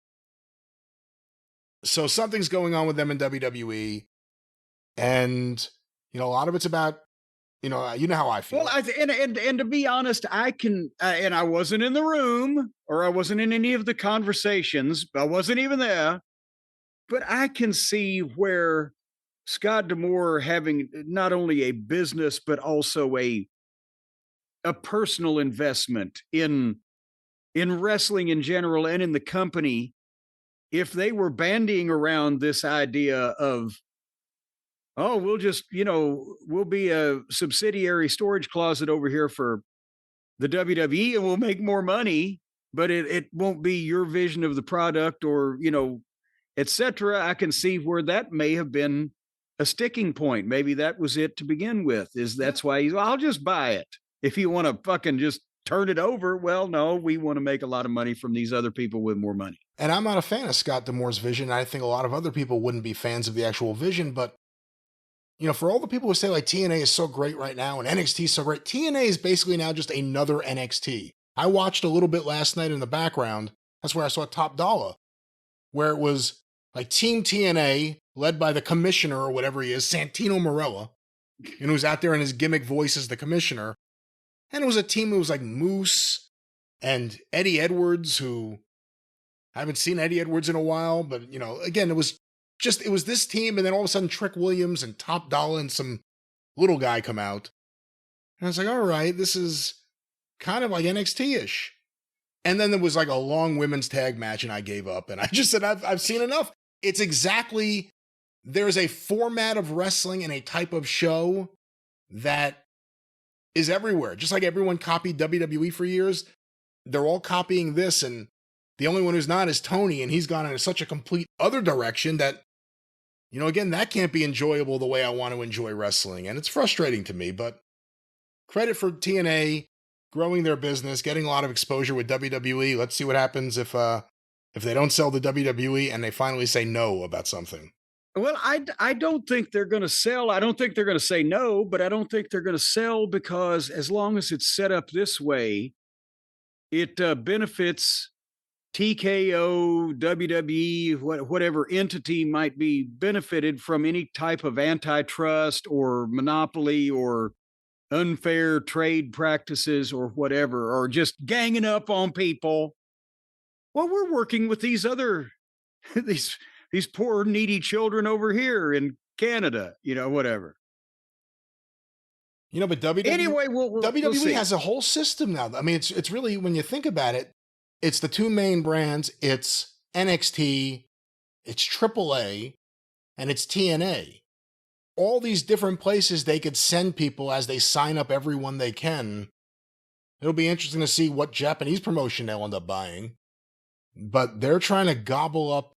So something's going on with them in WWE. And, you know, a lot of it's about, you know how I feel. Well, and to be honest, I can, and I wasn't in the room, or I wasn't in any of the conversations. I wasn't even there. But I can see where Scott D'Amore having not only a business, but also a personal investment in wrestling in general and in the company, if they were bandying around this idea of, oh, we'll just, you know, we'll be a subsidiary storage closet over here for the WWE and we'll make more money, but it won't be your vision of the product or, you know, etc. I can see where that may have been a sticking point. Maybe that was it to begin with, that's why I'll just buy it. If you want to fucking just turn it over, well, no, we want to make a lot of money from these other people with more money. And I'm not a fan of Scott D'Amore's vision. I think a lot of other people wouldn't be fans of the actual vision, but, you know, for all the people who say like TNA is so great right now and NXT is so great, TNA is basically now just another NXT. I watched a little bit last night in the background. That's where I saw Top Dolla, where it was like Team TNA, led by the commissioner or whatever he is, Santino Marella, and who's out there in his gimmick voice as the commissioner. And it was a team that was like Moose and Eddie Edwards, who I haven't seen Eddie Edwards in a while, but, you know, again, it was this team, and then all of a sudden Trick Williams and Top Dolla and some little guy come out. And I was like, all right, this is kind of like NXT-ish. And then there was like a long women's tag match and I gave up. And I just said, I've seen enough. It's exactly, there's a format of wrestling and a type of show that is everywhere. Just like everyone copied WWE for years, they're all copying this. And the only one who's not is Tony. And he's gone in such a complete other direction that, you know, again, that can't be enjoyable the way I want to enjoy wrestling. And it's frustrating to me, but credit for TNA growing their business, getting a lot of exposure with WWE. Let's see what happens if they don't sell the WWE and they finally say no about something. Well, I don't think they're going to sell. I don't think they're going to say no, but I don't think they're going to sell because as long as it's set up this way, it benefits TKO, WWE, whatever entity might be benefited from any type of antitrust or monopoly or unfair trade practices or whatever, or just ganging up on people. Well, we're working with these other, these poor needy children over here in Canada, you know, whatever. You know, but WWE, anyway, WWE has a whole system now. I mean, it's really, when you think about it, it's the two main brands. It's NXT, it's AAA, and it's TNA. All these different places they could send people as they sign up everyone they can. It'll be interesting to see what Japanese promotion they'll end up buying. But they're trying to gobble up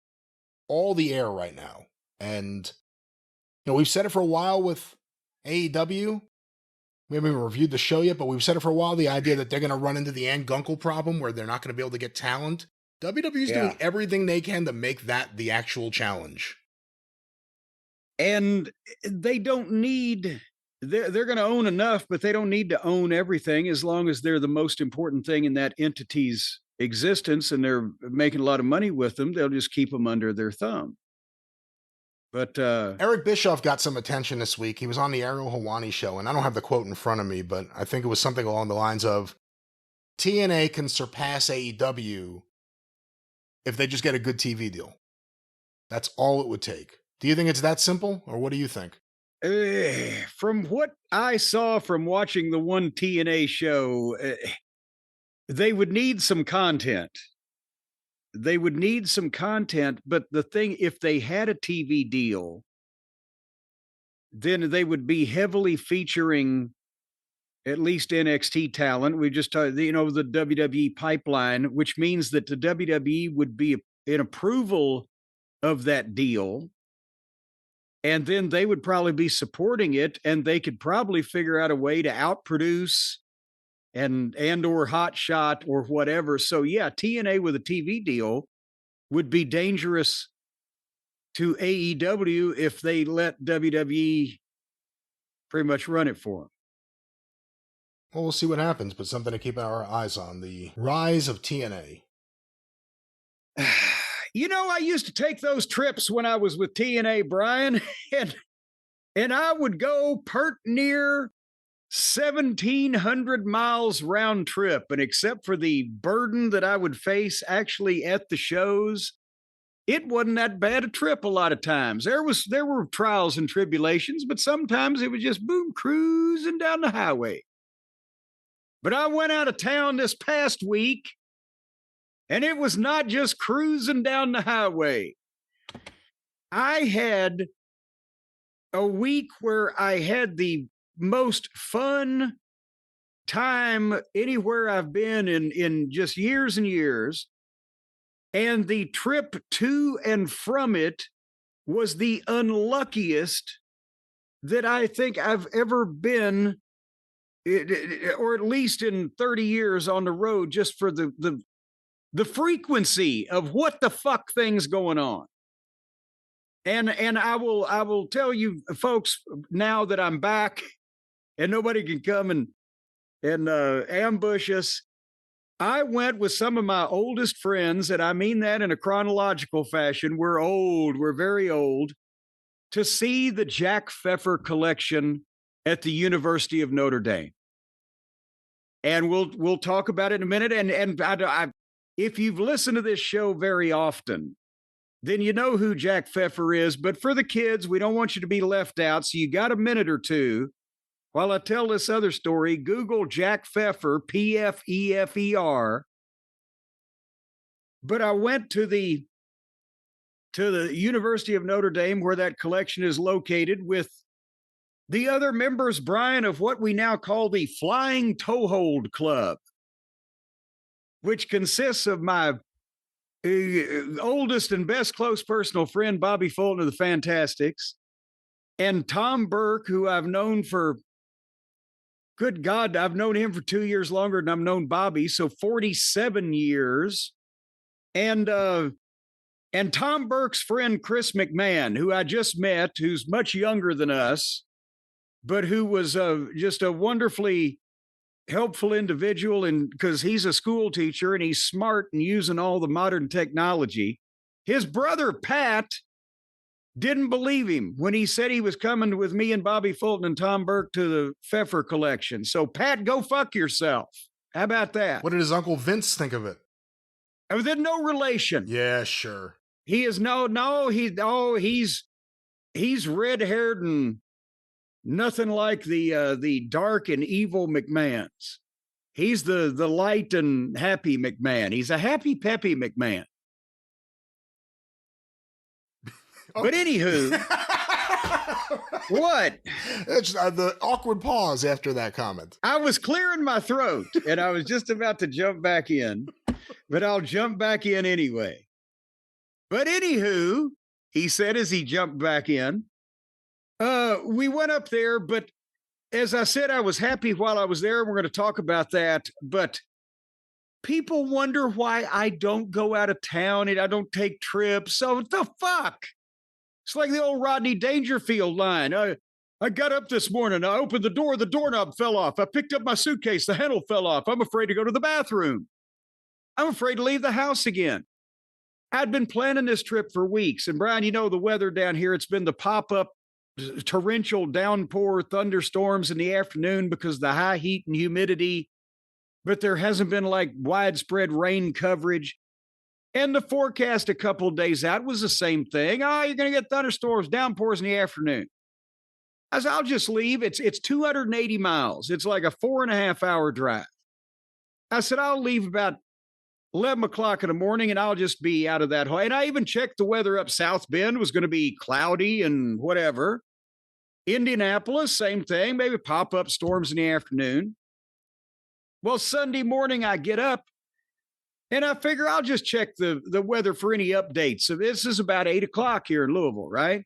all the air right now. And, you know, we've said it for a while with AEW. We haven't even reviewed the show yet, but we've said it for a while, the idea that they're going to run into the Ann Gunkel problem where they're not going to be able to get talent. WWE's doing everything they can to make that the actual challenge. And they don't need, they're going to own enough, but they don't need to own everything as long as they're the most important thing in that entity's existence and they're making a lot of money with them. They'll just keep them under their thumb. But Eric Bischoff got some attention this week. He was on the Ariel Helwani show, and I don't have the quote in front of me, but I think it was something along the lines of, TNA can surpass AEW if they just get a good TV deal. That's all it would take. Do you think it's that simple, or what do you think? From what I saw from watching the one TNA show, they would need some content. They would need some content, but the thing, if they had a TV deal, then they would be heavily featuring at least NXT talent. We just, you know, the WWE pipeline, which means that the WWE would be in approval of that deal. And then they would probably be supporting it, and they could probably figure out a way to outproduce and or hot shot or whatever. So yeah, TNA with a TV deal would be dangerous to AEW if they let WWE pretty much run it for them. Well, we'll see what happens, but something to keep our eyes on, the rise of TNA. You know, I used to take those trips when I was with TNA, Brian, and I would go pert near 1,700 miles round trip. And except for the burden that I would face actually at the shows, it wasn't that bad a trip a lot of times. There were trials and tribulations, but sometimes it was just boom, cruising down the highway. But I went out of town this past week, and it was not just cruising down the highway. I had a week where I had the most fun time anywhere I've been in just years and years. And the trip to and from it was the unluckiest that I think I've ever been, or at least in 30 years on the road, just for the frequency of what the fuck things going on. And I will tell you folks now that I'm back and nobody can come and ambush us. I went with some of my oldest friends, and I mean that in a chronological fashion. We're old, we're very old, to see the Jack Pfefer collection at the University of Notre Dame. And we'll talk about it in a minute. And I if you've listened to this show very often, then you know who Jack Pfefer is. But for the kids, we don't want you to be left out. So you got a minute or two while I tell this other story, Google Jack Pfeffer, Pfeffer. But I went to the University of Notre Dame, where that collection is located, with the other members, Brian, of what we now call the Flying Toehold Club, which consists of my oldest and best close personal friend, Bobby Fulton of the Fantastics, and Tom Burke, who I've known for, good God, I've known him for 2 years longer than I've known Bobby, so 47 years. And Tom Burke's friend, Chris McMahon, who I just met, who's much younger than us, but who was just a wonderfully helpful individual, and because he's a school teacher and he's smart and using all the modern technology. His brother, Pat, didn't believe him when he said he was coming with me and Bobby Fulton and Tom Burke to the Feffer collection. So, Pat, go fuck yourself. How about that? What did his Uncle Vince think of it? There's no relation. Yeah, sure. He is he's red-haired and nothing like the dark and evil McMahons. He's the light and happy McMahon. He's a happy, peppy McMahon. But anywho, what? It's the awkward pause after that comment. I was clearing my throat and I was just about to jump back in, but I'll jump back in anyway. But anywho, he said as he jumped back in, we went up there, but as I said, I was happy while I was there. We're going to talk about that. But people wonder why I don't go out of town and I don't take trips. So what the fuck? It's like the old Rodney Dangerfield line. I got up this morning. I opened the door. The doorknob fell off. I picked up my suitcase. The handle fell off. I'm afraid to go to the bathroom. I'm afraid to leave the house again. I'd been planning this trip for weeks. And Brian, you know the weather down here, it's been the pop-up torrential downpour thunderstorms in the afternoon because of the high heat and humidity. But there hasn't been like widespread rain coverage. And the forecast a couple of days out was the same thing. Oh, you're going to get thunderstorms, downpours in the afternoon. I said, I'll just leave. It's 280 miles. It's like a 4.5 hour drive. I said, I'll leave about 11 o'clock in the morning and I'll just be out of that hole. And I even checked the weather up South Bend. It was going to be cloudy and whatever. Indianapolis, same thing, maybe pop-up storms in the afternoon. Well, Sunday morning I get up and I figure I'll just check the weather for any updates. So this is about 8 o'clock here in Louisville, right?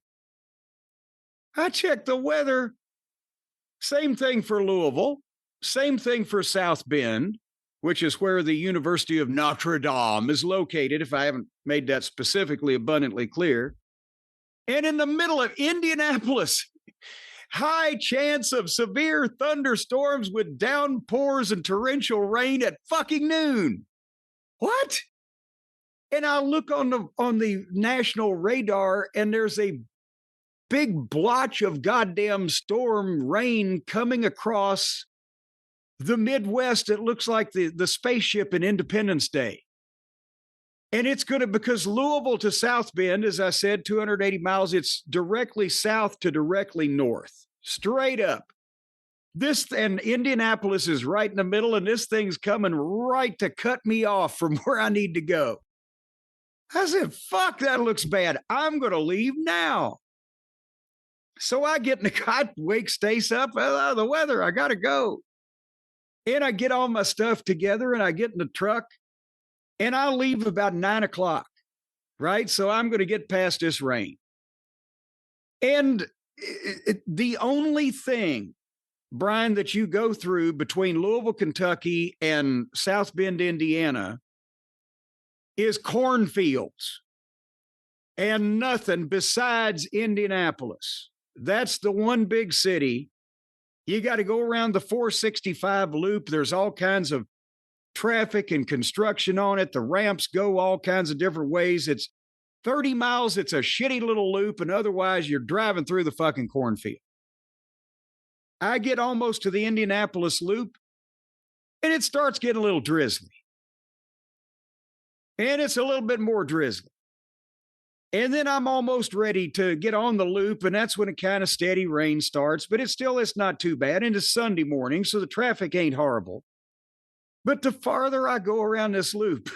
I checked the weather. Same thing for Louisville. Same thing for South Bend, which is where the University of Notre Dame is located, if I haven't made that specifically abundantly clear. And in the middle of Indianapolis, high chance of severe thunderstorms with downpours and torrential rain at fucking noon. What? And I look on the national radar and there's a big blotch of goddamn storm rain coming across the Midwest. It looks like the spaceship in Independence Day. And it's going to, because Louisville to South Bend, as I said, 280 miles, it's directly south to directly north, straight up. This, and Indianapolis is right in the middle, and this thing's coming right to cut me off from where I need to go. I said, fuck, that looks bad. I'm going to leave now. So I get in the car, wake Stace up, the weather, I got to go. And I get all my stuff together and I get in the truck and I'll leave about 9 o'clock, right? So I'm going to get past this rain. And the only thing, Brian, that you go through between Louisville, Kentucky and South Bend, Indiana is cornfields and nothing besides Indianapolis. That's the one big city. You got to go around the 465 loop. There's all kinds of traffic and construction on it. The ramps go all kinds of different ways. It's 30 miles. It's a shitty little loop. And otherwise, you're driving through the fucking cornfield. I get almost to the Indianapolis loop and it starts getting a little drizzly. And it's a little bit more drizzly. And then I'm almost ready to get on the loop, and that's when a kind of steady rain starts, but it's not too bad. And it's Sunday morning, so the traffic ain't horrible. But the farther I go around this loop,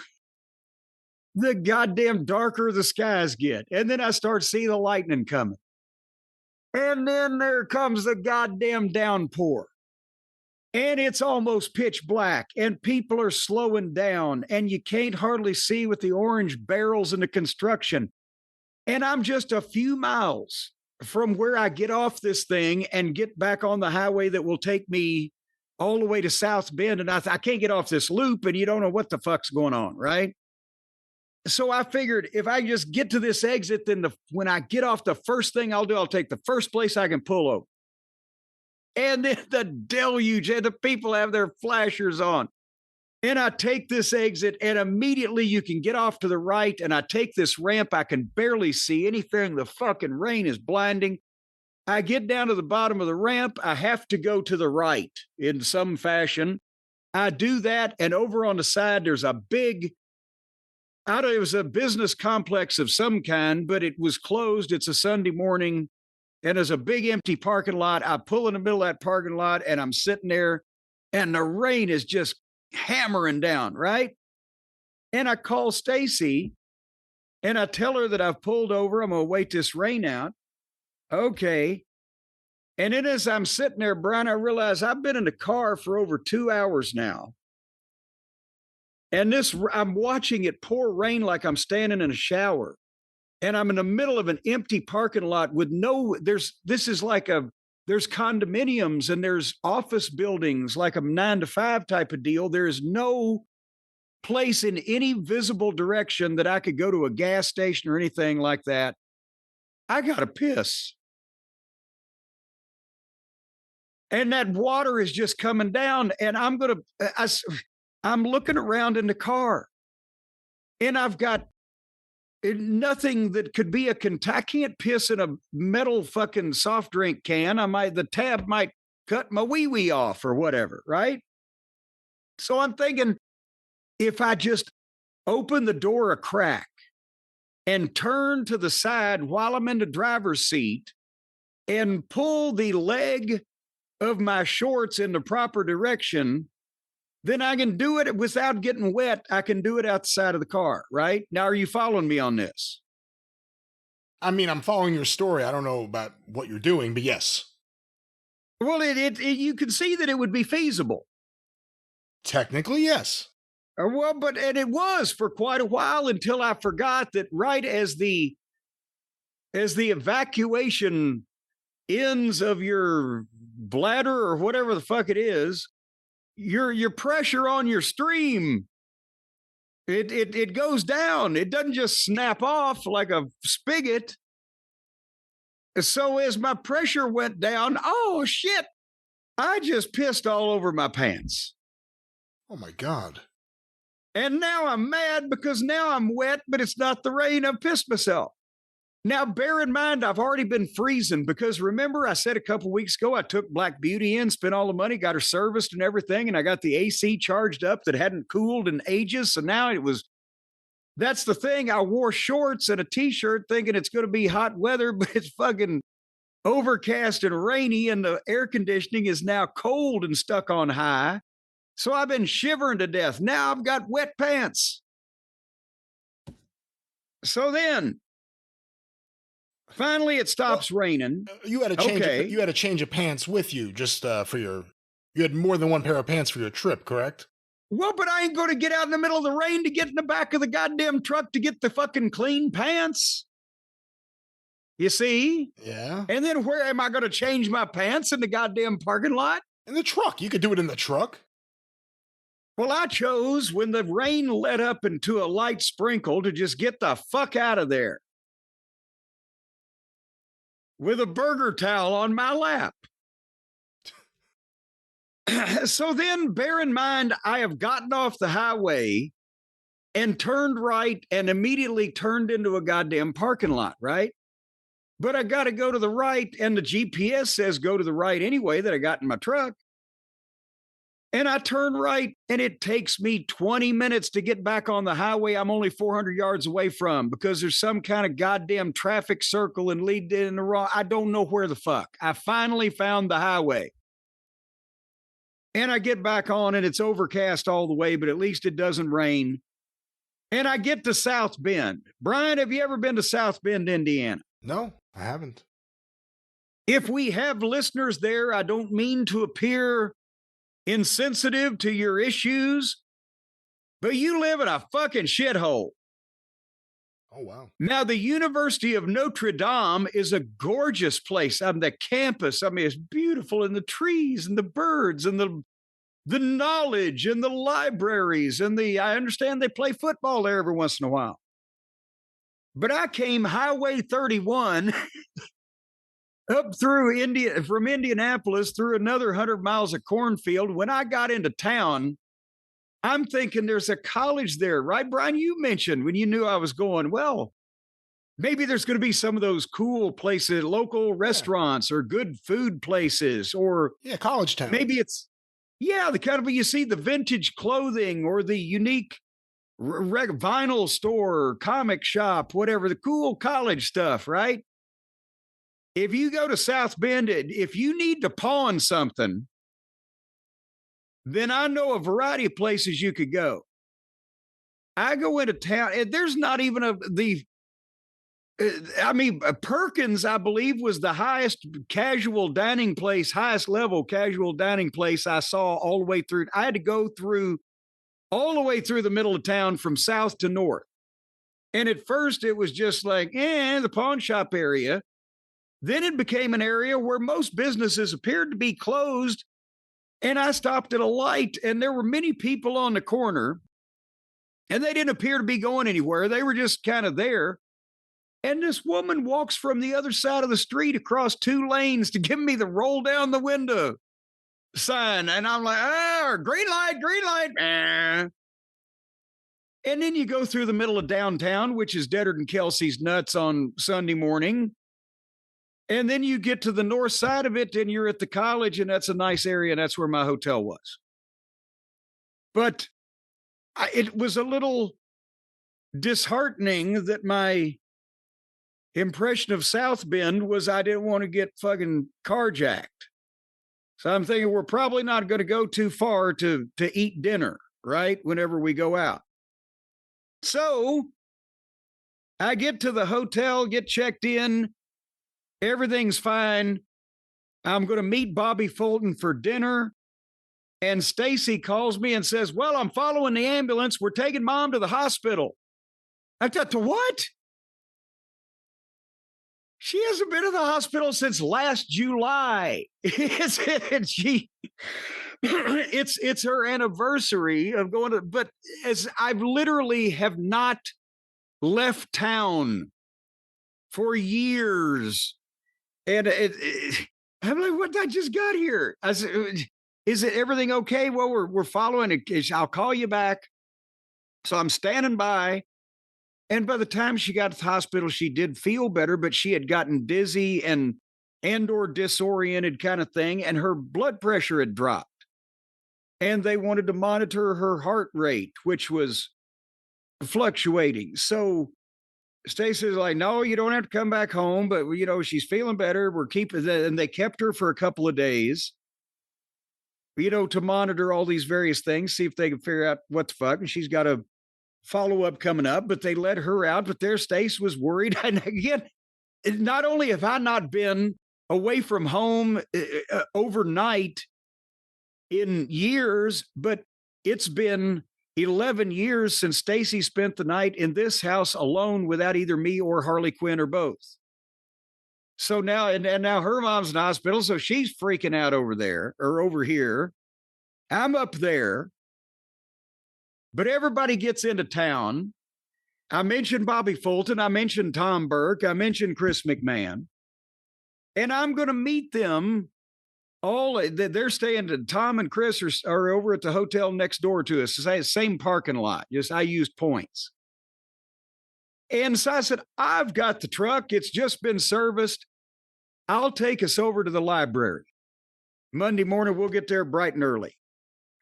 the goddamn darker the skies get. And then I start seeing the lightning coming. And then there comes the goddamn downpour. And it's almost pitch black, and people are slowing down, and you can't hardly see with the orange barrels in the construction. And I'm just a few miles from where I get off this thing and get back on the highway that will take me all the way to South Bend. And I can't get off this loop, and you don't know what the fuck's going on, right? So I figured if I just get to this exit, then when I get off, the first thing I'll do, I'll take the first place I can pull over. And then the deluge, and the people have their flashers on. And I take this exit, and immediately you can get off to the right, and I take this ramp. I can barely see anything. The fucking rain is blinding. I get down to the bottom of the ramp. I have to go to the right in some fashion. I do that, and over on the side, there's a big, it was a business complex of some kind, but it was closed. It's a Sunday morning, and there's a big empty parking lot. I pull in the middle of that parking lot, and I'm sitting there, and the rain is just hammering down, right? And I call Stacy, and I tell her that I've pulled over. I'm going to wait this rain out. Okay. And then as I'm sitting there, Brian, I realize I've been in the car for over 2 hours now. And I'm watching it pour rain like I'm standing in a shower. And I'm in the middle of an empty parking lot with there's condominiums and there's office buildings, like a 9-to-5 type of deal. There is no place in any visible direction that I could go to a gas station or anything like that. I got to piss. And that water is just coming down, and I'm looking around in the car, and I've got nothing that could be I can't piss in a metal fucking soft drink can. The tab might cut my wee-wee off or whatever, right? So I'm thinking, if I just open the door a crack and turn to the side while I'm in the driver's seat and pull the leg of my shorts in the proper direction, then I can do it without getting wet. I can do it outside of the car, right? Now, are you following me on this? I mean, I'm following your story. I don't know about what you're doing, but yes. Well, you can see that it would be feasible. Technically, yes. And it was for quite a while until I forgot that right as the evacuation ends of your bladder or whatever the fuck it is, your pressure on your stream, it goes down. It doesn't just snap off like a spigot. So as my pressure went down, oh shit, I just pissed all over my pants. Oh my God. And now I'm mad because now I'm wet, but it's not the rain. I've pissed myself. Now, bear in mind, I've already been freezing because remember I said a couple weeks ago, I took Black Beauty in, spent all the money, got her serviced and everything. And I got the AC charged up that hadn't cooled in ages. So now that's the thing. I wore shorts and a t-shirt thinking it's going to be hot weather, but it's fucking overcast and rainy. And the air conditioning is now cold and stuck on high. So I've been shivering to death. Now I've got wet pants. So then, finally, it stops raining. You had a change of pants with you just you had more than one pair of pants for your trip, correct? Well, but I ain't going to get out in the middle of the rain to get in the back of the goddamn truck to get the fucking clean pants. You see? Yeah. And then where am I going to change my pants? In the goddamn parking lot? In the truck. You could do it in the truck. Well, I chose when the rain let up into a light sprinkle to just get the fuck out of there with a burger towel on my lap. So then, bear in mind, I have gotten off the highway and turned right and immediately turned into a goddamn parking lot, right? But I got to go to the right, and the GPS says go to the right anyway that I got in my truck. And I turn right, and it takes me 20 minutes to get back on the highway I'm only 400 yards away from because there's some kind of goddamn traffic circle and lead in the wrong. I don't know where the fuck. I finally found the highway. And I get back on, and it's overcast all the way, but at least it doesn't rain. And I get to South Bend. Brian, have you ever been to South Bend, Indiana? No, I haven't. If we have listeners there, I don't mean to appear insensitive to your issues, but you live in a fucking shithole. Oh, wow. Now, the University of Notre Dame is a gorgeous place. The campus, it's beautiful, and the trees and the birds and the knowledge and the libraries and I understand they play football there every once in a while. But I came Highway 31 up through from Indianapolis through another 100 miles of cornfield. When I got into town, I'm thinking there's a college there, right, Brian? You mentioned when you knew I was going, well, maybe there's going to be some of those cool places, local restaurants or good food places, or college town. Maybe it's, the kind of, you see the vintage clothing or the unique vinyl store, comic shop, whatever, the cool college stuff, right? If you go to South Bend, if you need to pawn something, then I know a variety of places you could go. I go into town, and there's not even Perkins, I believe, was the highest level casual dining place I saw all the way through. I had to go through all the way through the middle of town from south to north. And at first it was just like, the pawn shop area. Then it became an area where most businesses appeared to be closed. And I stopped at a light, and there were many people on the corner, and they didn't appear to be going anywhere. They were just kind of there. And this woman walks from the other side of the street across 2 lanes to give me the roll down the window sign. And I'm like, green light. And then you go through the middle of downtown, which is deader than Kelsey's nuts on Sunday morning. And then you get to the north side of it, and you're at the college, and that's a nice area, and that's where my hotel was. But it was a little disheartening that my impression of South Bend was I didn't want to get fucking carjacked. So I'm thinking we're probably not going to go too far to eat dinner, right? Whenever we go out. So I get to the hotel, get checked in. Everything's fine. I'm going to meet Bobby Fulton for dinner. And Stacy calls me and says, well, I'm following the ambulance. We're taking Mom to the hospital. I thought, to what? She hasn't been to the hospital since last July. It's her anniversary of going to, but as I've literally have not left town for years. And I'm like, what? I just got here. I said, is it everything okay? Well, we're following it. I'll call you back. So I'm standing by. And by the time she got to the hospital, she did feel better, but she had gotten dizzy and or disoriented kind of thing. And her blood pressure had dropped. And they wanted to monitor her heart rate, which was fluctuating. So Stacey's like, no, you don't have to come back home, but she's feeling better. We're keeping that. And they kept her for a couple of days, to monitor all these various things, see if they can figure out what the fuck. And she's got a follow-up coming up, but they let her out. But there, Stace was worried. And again, not only have I not been away from home overnight in years, but it's been 11 years since Stacy spent the night in this house alone without either me or Harley Quinn or both. So now, and now her mom's in the hospital, so she's freaking out over there or over here. I'm up there, but everybody gets into town. I mentioned Bobby Fulton. I mentioned Tom Burke. I mentioned Chris McMahon. And I'm going to meet them all. They're staying, Tom and Chris are over at the hotel next door to us. Same parking lot. Just I used points. And so I said, I've got the truck. It's just been serviced. I'll take us over to the library. Monday morning, we'll get there bright and early.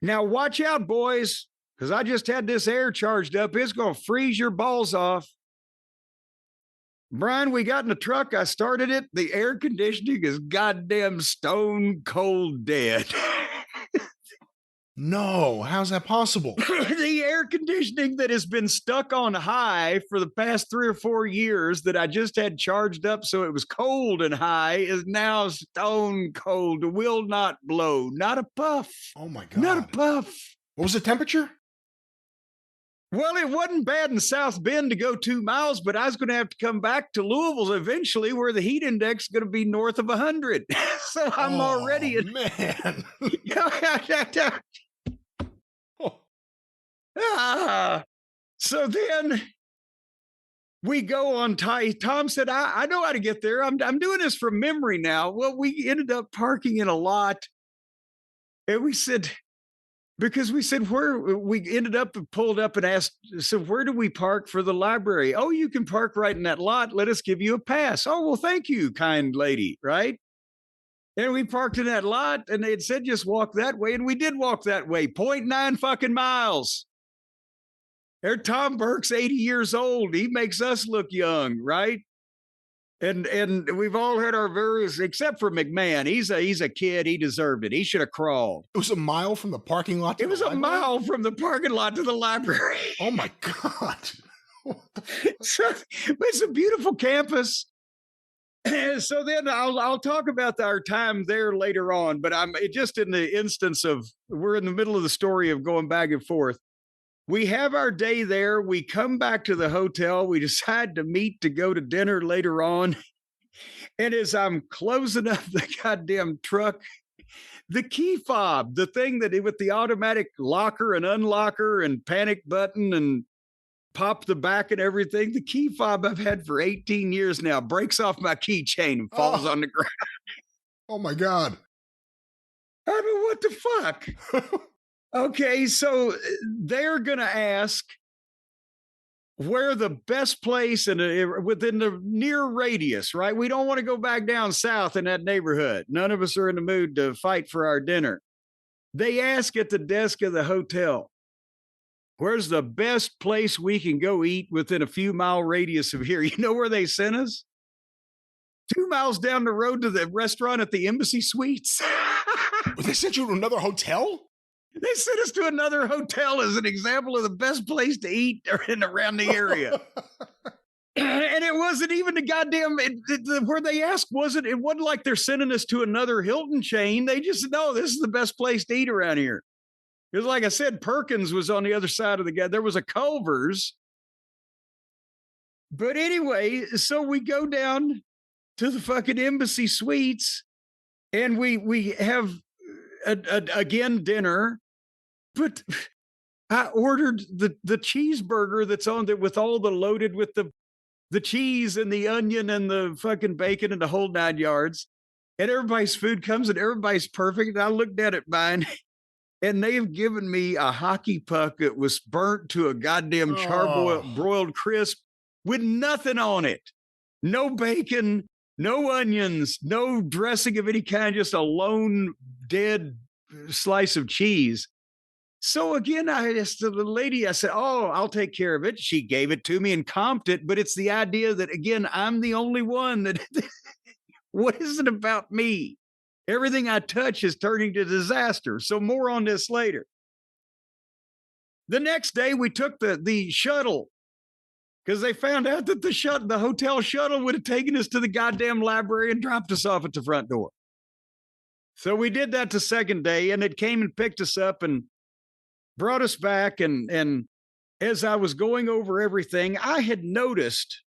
Now, watch out, boys, because I just had this air charged up. It's going to freeze your balls off. Brian, we got in the truck. I started it. The air conditioning is goddamn stone cold dead. No, how's that possible? The air conditioning that has been stuck on high for the past 3 or 4 years that I just had charged up so it was cold and high is now stone cold, will not blow, not a puff. Oh my God. Not a puff. What was the temperature? Well, it wasn't bad in South Bend to go 2 miles, but I was going to have to come back to Louisville eventually where the heat index is going to be north of 100. So I'm already... man. So then we go on. Tom said, I know how to get there. I'm doing this from memory now. Well, we ended up parking in a lot. And we said, because we said where we ended up and pulled up and asked, so where do we park for the library? Oh, you can park right in that lot. Let us give you a pass. Oh, well, thank you, kind lady. Right. And we parked in that lot and they had said, just walk that way. And we did walk that way, 0.9 fucking miles. There, Tom Burke's 80 years old. He makes us look young, right? And we've all had our various, except for McMahon. He's a kid. He deserved it. He should have crawled. It was a mile from the parking lot to It was a mile from the parking lot to the library. Oh my God. So, it's a beautiful campus. So then I'll talk about our time there later on, but I'm just in the instance of we're in the middle of the story of going back and forth. We have our day there. We come back to the hotel. We decide to meet to go to dinner later on. And as I'm closing up the goddamn truck, the key fob, the thing that with the automatic locker and unlocker and panic button and pop the back and everything, the key fob I've had for 18 years now breaks off my keychain and falls on the ground. Oh my God. I mean, what the fuck? Okay, so they're going to ask where the best place within the near radius, right? We don't want to go back down south in that neighborhood. None of us are in the mood to fight for our dinner. They ask at the desk of the hotel, where's the best place we can go eat within a few mile radius of here? You know where they sent us? 2 miles down the road to the restaurant at the Embassy Suites. They sent you to another hotel? They sent us to another hotel as an example of the best place to eat around the area. And it wasn't even the goddamn, where they asked, it wasn't like they're sending us to another Hilton chain. They just said, no, this is the best place to eat around here. Because like I said, Perkins was on the other side of the guy. There was a Culver's. But anyway, so we go down to the fucking Embassy Suites and we have again dinner. But I ordered the cheeseburger that's on there with all the loaded with the cheese and the onion and the fucking bacon and the whole 9 yards. And everybody's food comes and everybody's perfect. And I looked at it, mine, and they've given me a hockey puck that was burnt to a goddamn broiled crisp with nothing on it. No bacon, no onions, no dressing of any kind, just a lone dead slice of cheese. So again, I asked the lady, I said, oh, I'll take care of it. She gave it to me and comped it. But it's the idea that, again, I'm the only one that, what is it about me? Everything I touch is turning to disaster. So more on this later. The next day we took the shuttle because they found out that the hotel shuttle would have taken us to the goddamn library and dropped us off at the front door. So we did that the second day and it came and picked us up and brought us back. And as I was going over everything, I had noticed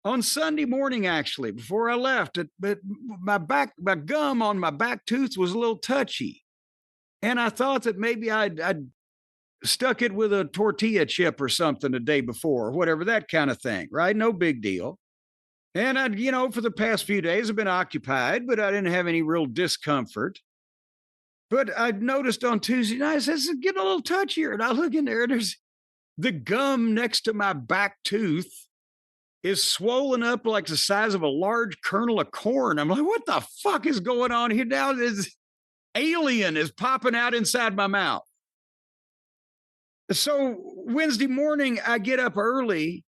on Sunday morning, actually, before I left, but my gum on my back tooth was a little touchy. And I thought that maybe I'd stuck it with a tortilla chip or something the day before, or whatever, that kind of thing, right? No big deal. And for the past few days I've been occupied, but I didn't have any real discomfort. But I noticed on Tuesday night, it's getting a little touchier. And I look in there, and there's the gum next to my back tooth is swollen up like the size of a large kernel of corn. I'm like, what the fuck is going on here now? alien is popping out inside my mouth. So Wednesday morning, I get up early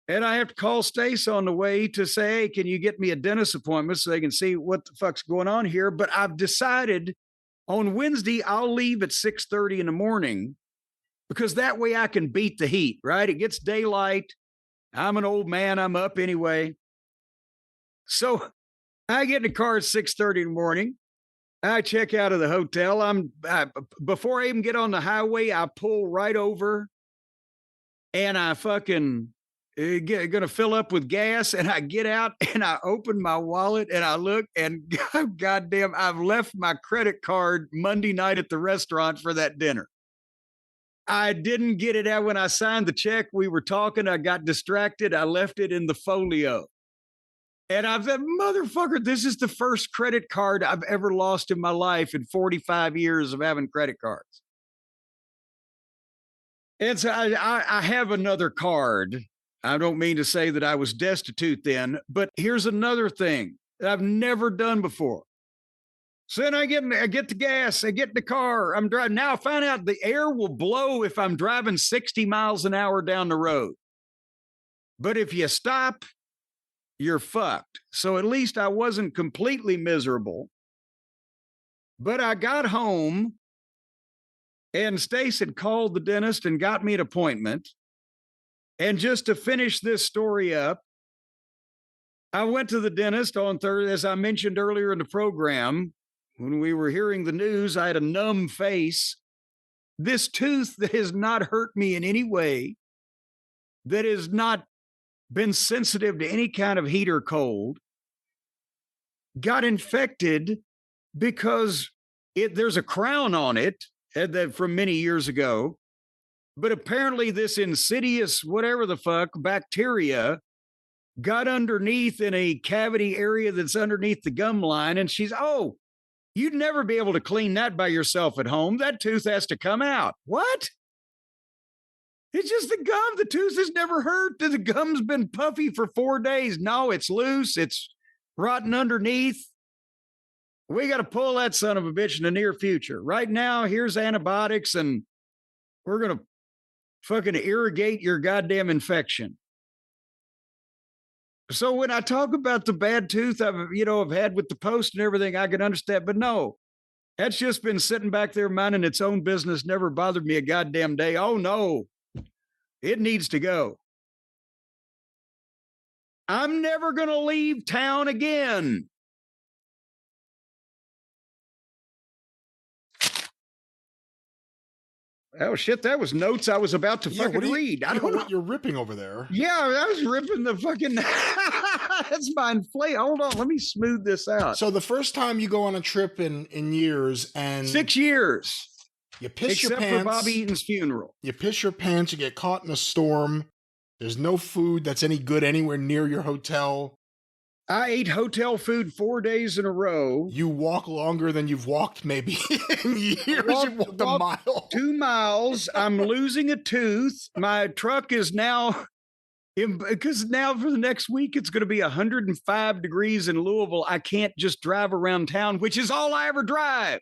and I have to call Stace on the way to say, hey, can you get me a dentist appointment so they can see what the fuck's going on here? But I've decided on Wednesday, I'll leave at 6:30 in the morning because that way I can beat the heat, right? It gets daylight. I'm an old man. I'm up anyway. So I get in the car at 6:30 in the morning. I check out of the hotel. Before I even get on the highway, I pull right over and I fucking gonna fill up with gas, and I get out and I open my wallet and I look, and goddamn, I've left my credit card Monday night at the restaurant for that dinner. I didn't get it out when I signed the check. We were talking. I got distracted. I left it in the folio. And I've said, motherfucker, this is the first credit card I've ever lost in my life in 45 years of having credit cards. And so I have another card. I don't mean to say that I was destitute then, but here's another thing that I've never done before. So then I get the gas, I get in the car, I'm driving. Now I find out the air will blow if I'm driving 60 miles an hour down the road. But if you stop, you're fucked. So at least I wasn't completely miserable. But I got home and Stace had called the dentist and got me an appointment. And just to finish this story up, I went to the dentist on Thursday, as I mentioned earlier in the program. When we were hearing the news, I had a numb face. This tooth that has not hurt me in any way, that has not been sensitive to any kind of heat or cold, got infected because there's a crown on it from many years ago. But apparently this insidious, whatever the fuck, bacteria got underneath in a cavity area that's underneath the gum line. And she's, oh, you'd never be able to clean that by yourself at home. That tooth has to come out. What? It's just the gum. The tooth has never hurt. The gum's been puffy for 4 days. No, it's loose. It's rotten underneath. We got to pull that son of a bitch in the near future. Right now, here's antibiotics, and we're going to fucking irrigate your goddamn infection. So when I talk about the bad tooth I've had with the post and everything, I can understand. But no, that's just been sitting back there minding its own business. Never bothered me a goddamn day. Oh no, it needs to go. I'm never going to leave town again. Oh shit, that was notes I was about to fucking read. I don't know what you're ripping over there. Yeah, I was ripping the fucking that's my inflate. Hold on, let me smooth this out. So the first time you go on a trip in years, and 6 years. You piss your pants. Except for Bobby Eaton's funeral. You piss your pants, you get caught in a storm. There's no food that's any good anywhere near your hotel. I ate hotel food 4 days in a row. You walk longer than you've walked maybe in years. You walked a mile. 2 miles. I'm losing a tooth. My truck is now, because now for the next week, it's going to be 105 degrees in Louisville. I can't just drive around town, which is all I ever drive.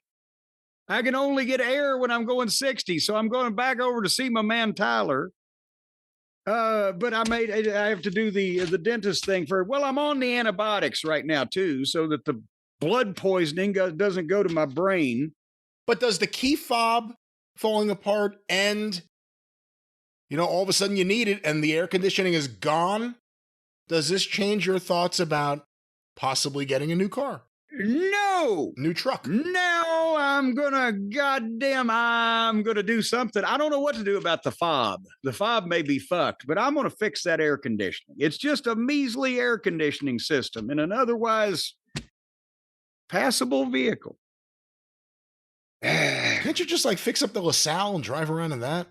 I can only get air when I'm going 60. So I'm going back over to see my man, Tyler. But I have to do the dentist thing I'm on the antibiotics right now too, so that the blood poisoning doesn't go to my brain. But does the key fob falling apart end, all of a sudden you need it and the air conditioning is gone? Does this change your thoughts about possibly getting a new car? No. New truck? No, I'm gonna do something. I don't know what to do about the fob. The fob may be fucked, but I'm gonna fix that air conditioning. It's just a measly air conditioning system in an otherwise passable vehicle. Can't you just fix up the LaSalle and drive around in that?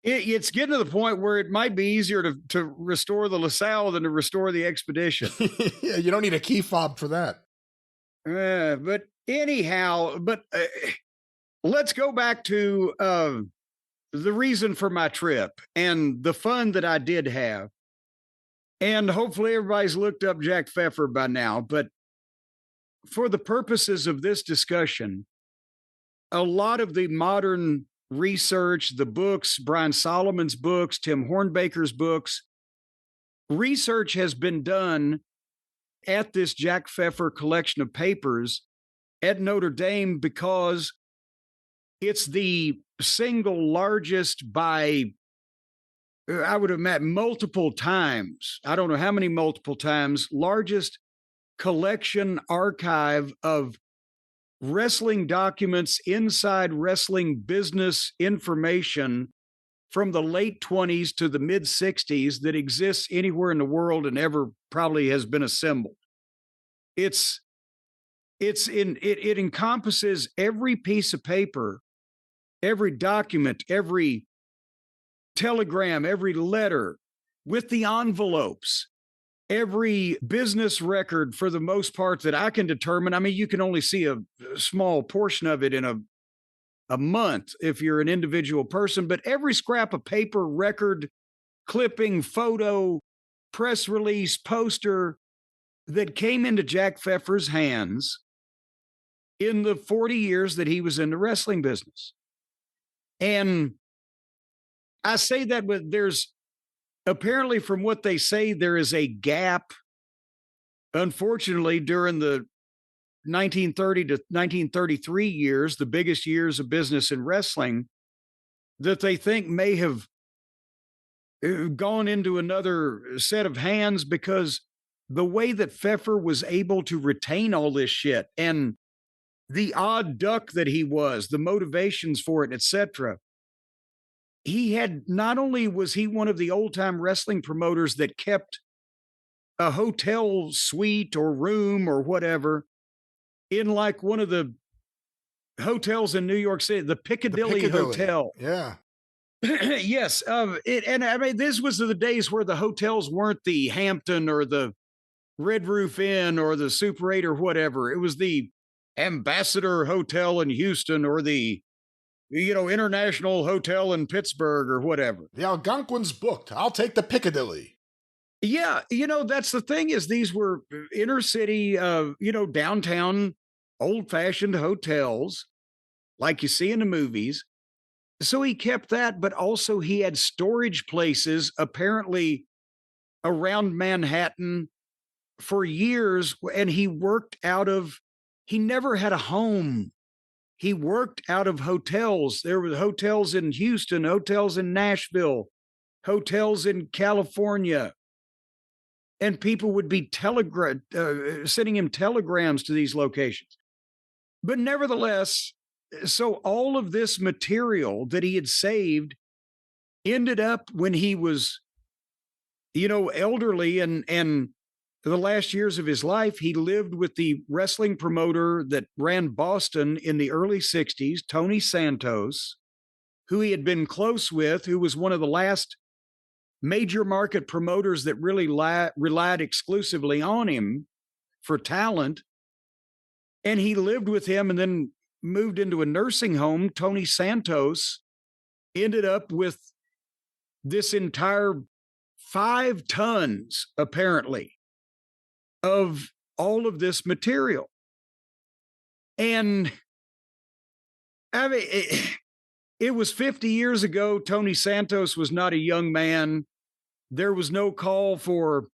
It's getting to the point where it might be easier to restore the LaSalle than to restore the Expedition. Yeah, you don't need a key fob for that. But anyhow, let's go back to the reason for my trip and the fun that I did have. And hopefully everybody's looked up Jack Pfefer by now. But for the purposes of this discussion, a lot of the modern research, the books, Brian Solomon's books, Tim Hornbaker's books, research has been done at this Jack Pfefer collection of papers at Notre Dame because it's the single largest by, I would imagine, multiple times, I don't know how many multiple times, largest collection archive of wrestling documents, inside wrestling business information from the late 20s to the mid 60s that exists anywhere in the world and ever probably has been assembled. It encompasses every piece of paper, every document, every telegram, every letter with the envelopes, every business record for the most part that I can determine. I mean, you can only see a small portion of it in a month if you're an individual person, but every scrap of paper, record, clipping, photo, press release, poster that came into Jack Pfeffer's hands in the 40 years that he was in the wrestling business. And I say that, but there's apparently, from what they say, there is a gap, unfortunately, during the 1930 to 1933 years, the biggest years of business in wrestling, that they think may have gone into another set of hands because the way that Feffer was able to retain all this shit and the odd duck that he was, the motivations for it, etc. He had, not only was he one of the old time wrestling promoters that kept a hotel suite or room or whatever in like one of the hotels in New York City, the Piccadilly Hotel. Yeah. Yes. And I mean, this was the days where the hotels weren't the Hampton or the Red Roof Inn or the Super 8 or whatever. It was the Ambassador Hotel in Houston or the, International Hotel in Pittsburgh or whatever. The Algonquin's booked. I'll take the Piccadilly. Yeah. That's the thing, is these were inner city, downtown, old fashioned hotels like you see in the movies. So he kept that, but also he had storage places apparently around Manhattan for years. And he never had a home. He worked out of hotels. There were hotels in Houston, hotels in Nashville, hotels in California. And people would be sending him telegrams to these locations. But nevertheless, so all of this material that he had saved ended up when he was, elderly and for the last years of his life, he lived with the wrestling promoter that ran Boston in the early 60s, Tony Santos, who he had been close with, who was one of the last major market promoters that really relied exclusively on him for talent. And he lived with him and then moved into a nursing home. Tony Santos ended up with this entire 5 tons, apparently, of all of this material. And I mean, it was 50 years ago. Tony Santos was not a young man. There was no call for,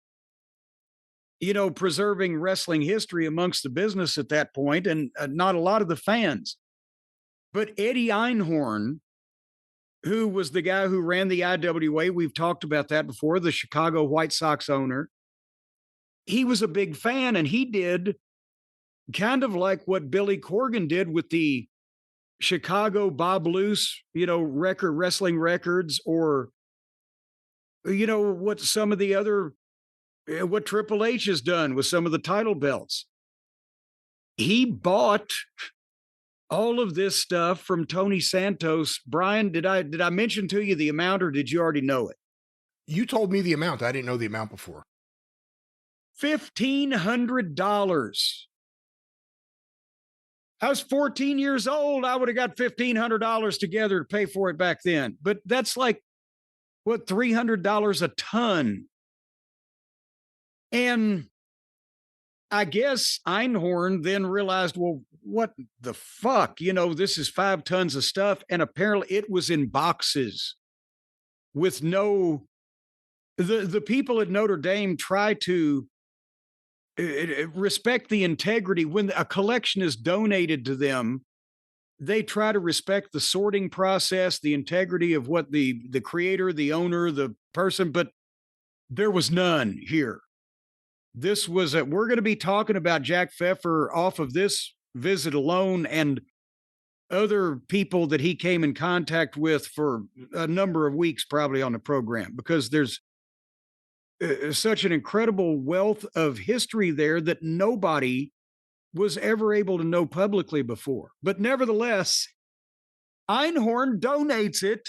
preserving wrestling history amongst the business at that point, and not a lot of the fans. But Eddie Einhorn, who was the guy who ran the IWA, we've talked about that before, the Chicago White Sox owner, he was a big fan, and he did kind of like what Billy Corgan did with the Chicago Bob Luce, wrestling records, or, what some of the other, what Triple H has done with some of the title belts. He bought all of this stuff from Tony Santos. Brian, did I mention to you the amount, or did you already know it? You told me the amount. I didn't know the amount before. $1,500. I was 14 years old. I would have got $1,500 together to pay for it back then. But that's like, what, $300 a ton. And I guess Einhorn then realized, well, what the fuck? You know, this is 5 tons of stuff. And apparently it was in boxes with no, the people at Notre Dame try to respect the integrity. When a collection is donated to them, they try to respect the sorting process, the integrity of what the creator, the owner, the person, but there was none here. This was we're going to be talking about Jack Pfefer off of this visit alone and other people that he came in contact with for a number of weeks, probably on the program, because there's such an incredible wealth of history there that nobody was ever able to know publicly before. But nevertheless, Einhorn donates it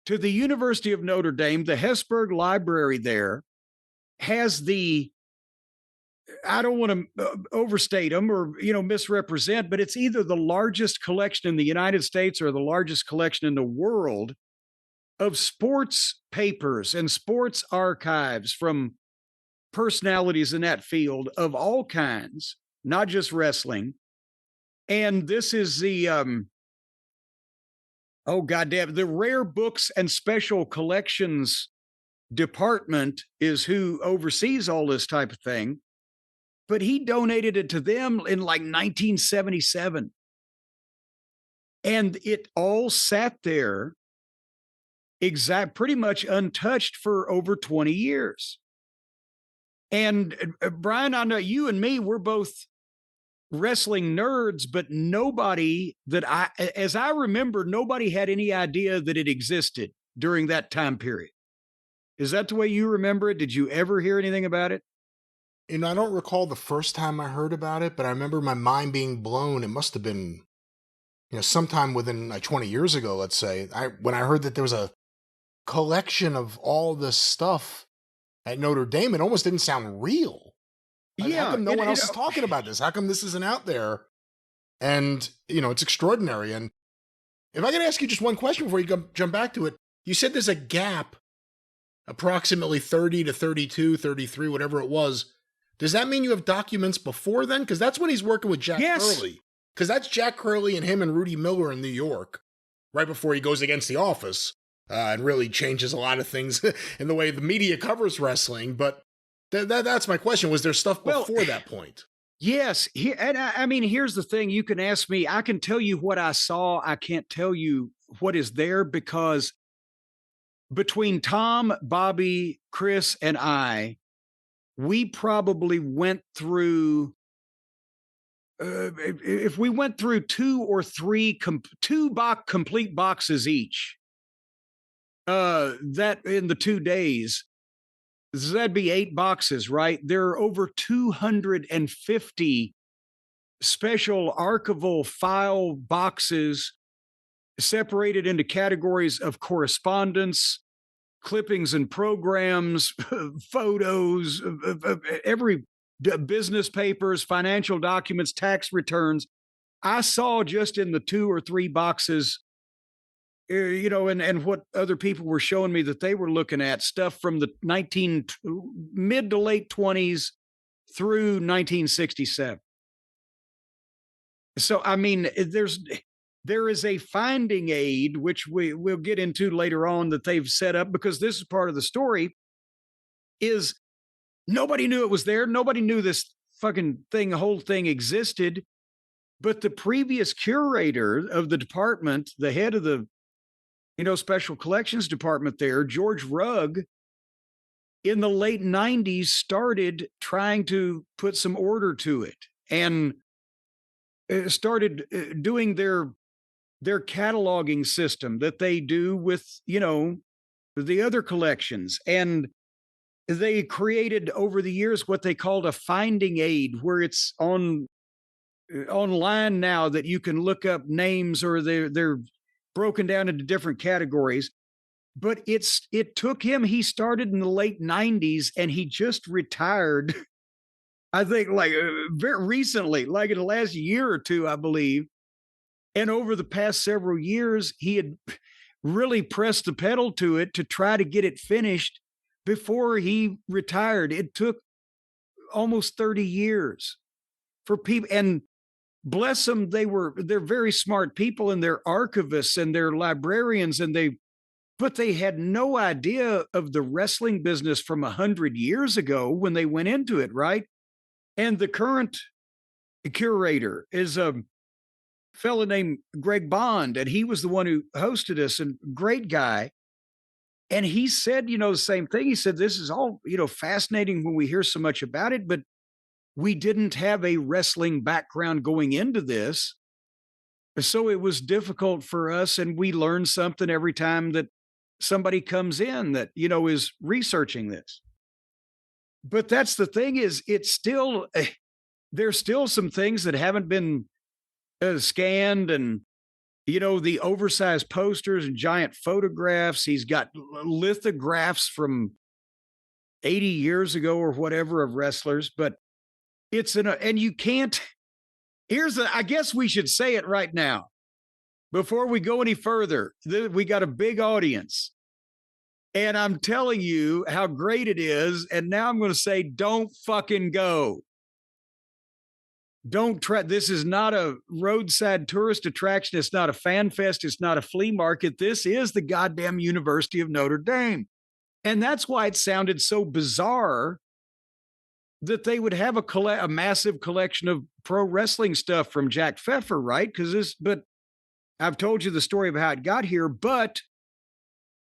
to the University of Notre Dame. The Hesburgh Library there has I don't want to overstate them or, misrepresent, but it's either the largest collection in the United States or the largest collection in the world of sports papers and sports archives from personalities in that field of all kinds, not just wrestling. And this is the, the rare books and special collections department is who oversees all this type of thing. But he donated it to them in like 1977. And it all sat there pretty much untouched for over 20 years. And Brian, I know you and me, we're both wrestling nerds, but nobody as I remember, nobody had any idea that it existed during that time period. Is that the way you remember it? Did you ever hear anything about it? I don't recall the first time I heard about it, but I remember my mind being blown. It must have been, sometime within 20 years ago, let's say, when I heard that there was a collection of all this stuff at Notre Dame. It almost didn't sound real. How come no one else is talking about this? How come this isn't out there? And, it's extraordinary. And if I could ask you just one question before you jump back to it, you said there's a gap, approximately 30 to 32, 33, whatever it was. Does that mean you have documents before then? Because that's when he's working with Jack Curley. Because that's Jack Curley and him and Rudy Miller in New York, right before he goes against The Office, and really changes a lot of things in the way the media covers wrestling. But that's my question. Was there stuff before that point? Yes. Here's the thing. You can ask me. I can tell you what I saw. I can't tell you what is there because between Tom, Bobby, Chris, and I, we probably went through, if we went through 2 or 3 complete boxes each, that in the 2 days, that'd be 8 boxes, right? There are over 250 special archival file boxes separated into categories of correspondence, clippings and programs, photos, of every business papers, financial documents, tax returns. I saw just in the 2 or 3 boxes, and what other people were showing me that they were looking at stuff from the mid to late 20s through 1967. So, there is a finding aid, which we'll get into later on, that they've set up because this is part of the story, is nobody knew it was there. Nobody knew this fucking thing, the whole thing existed. But the previous curator of the department, the head of the, special collections department there, George Rugg, in the late 90s started trying to put some order to it and started doing their cataloging system that they do with, the other collections. And they created over the years what they called a finding aid, where it's online now that you can look up names, or they're broken down into different categories. But it took him, he started in the late 90s and he just retired, I think very recently, like in the last year or two, I believe. And over the past several years, he had really pressed the pedal to it to try to get it finished before he retired. It took almost 30 years for people. And bless them, they're very smart people, and they're archivists and they're librarians, but they had no idea of the wrestling business from 100 years ago when they went into it, right? And the current curator is a fellow named Greg Bond, and he was the one who hosted us, and great guy. And he said, the same thing. He said, this is all, fascinating when we hear so much about it, but we didn't have a wrestling background going into this. So it was difficult for us, and we learn something every time that somebody comes in that, is researching this. But that's the thing, is it's still, there's still some things that haven't been scanned, and, the oversized posters and giant photographs. He's got lithographs from 80 years ago or whatever of wrestlers, but and you can't, I guess we should say it right now. Before we go any further, we got a big audience, and I'm telling you how great it is. And now I'm going to say, don't fucking go. Don't try. This is not a roadside tourist attraction. It's not a fan fest. It's not a flea market. This is the goddamn University of Notre Dame. And that's why it sounded so bizarre that they would have a massive collection of pro wrestling stuff from Jack Pfefer, right? But I've told you the story of how it got here, but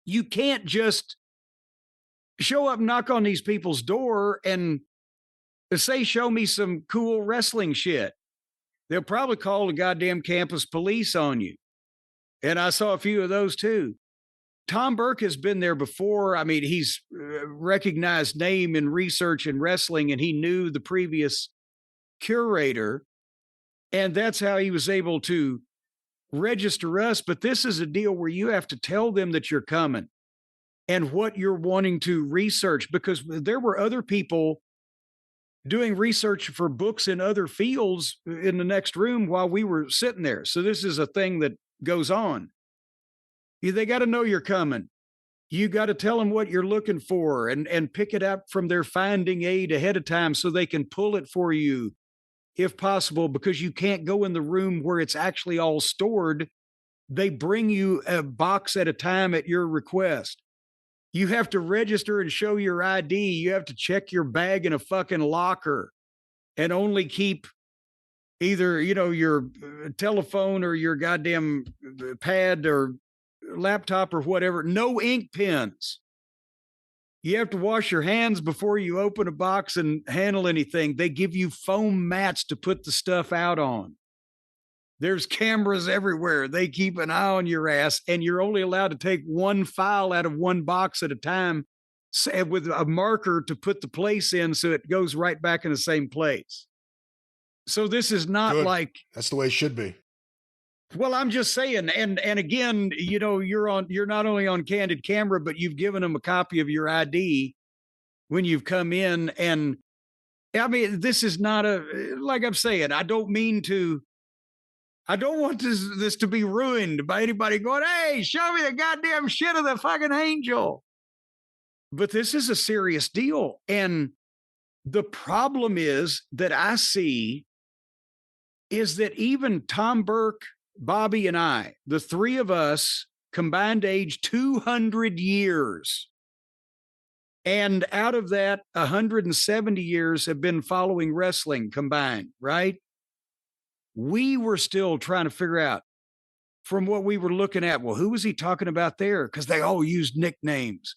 you can't just show up, knock on these people's door and say, show me some cool wrestling shit. They'll probably call the goddamn campus police on you. And I saw a few of those too. Tom Burke has been there before. I mean, he's a recognized name in research and wrestling, and he knew the previous curator. And that's how he was able to register us. But this is a deal where you have to tell them that you're coming and what you're wanting to research, because there were other people doing research for books in other fields in the next room while we were sitting there. So this is a thing that goes on. They got to know you're coming. You got to tell them what you're looking for and pick it up from their finding aid ahead of time so they can pull it for you if possible, because you can't go in the room where it's actually all stored. They bring you a box at a time at your request. You have to register and show your ID. You have to check your bag in a fucking locker and only keep either, your telephone or your goddamn pad or laptop or whatever. No ink pens. You have to wash your hands before you open a box and handle anything. They give you foam mats to put the stuff out on. There's cameras everywhere. They keep an eye on your ass, and you're only allowed to take one file out of one box at a time with a marker to put the place in so it goes right back in the same place. So this is not Good. like... That's the way it should be. Well, I'm just saying, and again, you're not only on candid camera, but you've given them a copy of your ID when you've come in. And I mean, this is not like I'm saying, I don't want this to be ruined by anybody going, hey, show me the goddamn shit of the fucking angel. But this is a serious deal. And the problem is that I see is that even Tom Burke, Bobby, and I, the three of us, combined age 200 years. And out of that, 170 years have been following wrestling combined, right? We were still trying to figure out from what we were looking at, well, who was he talking about there? Because they all used nicknames.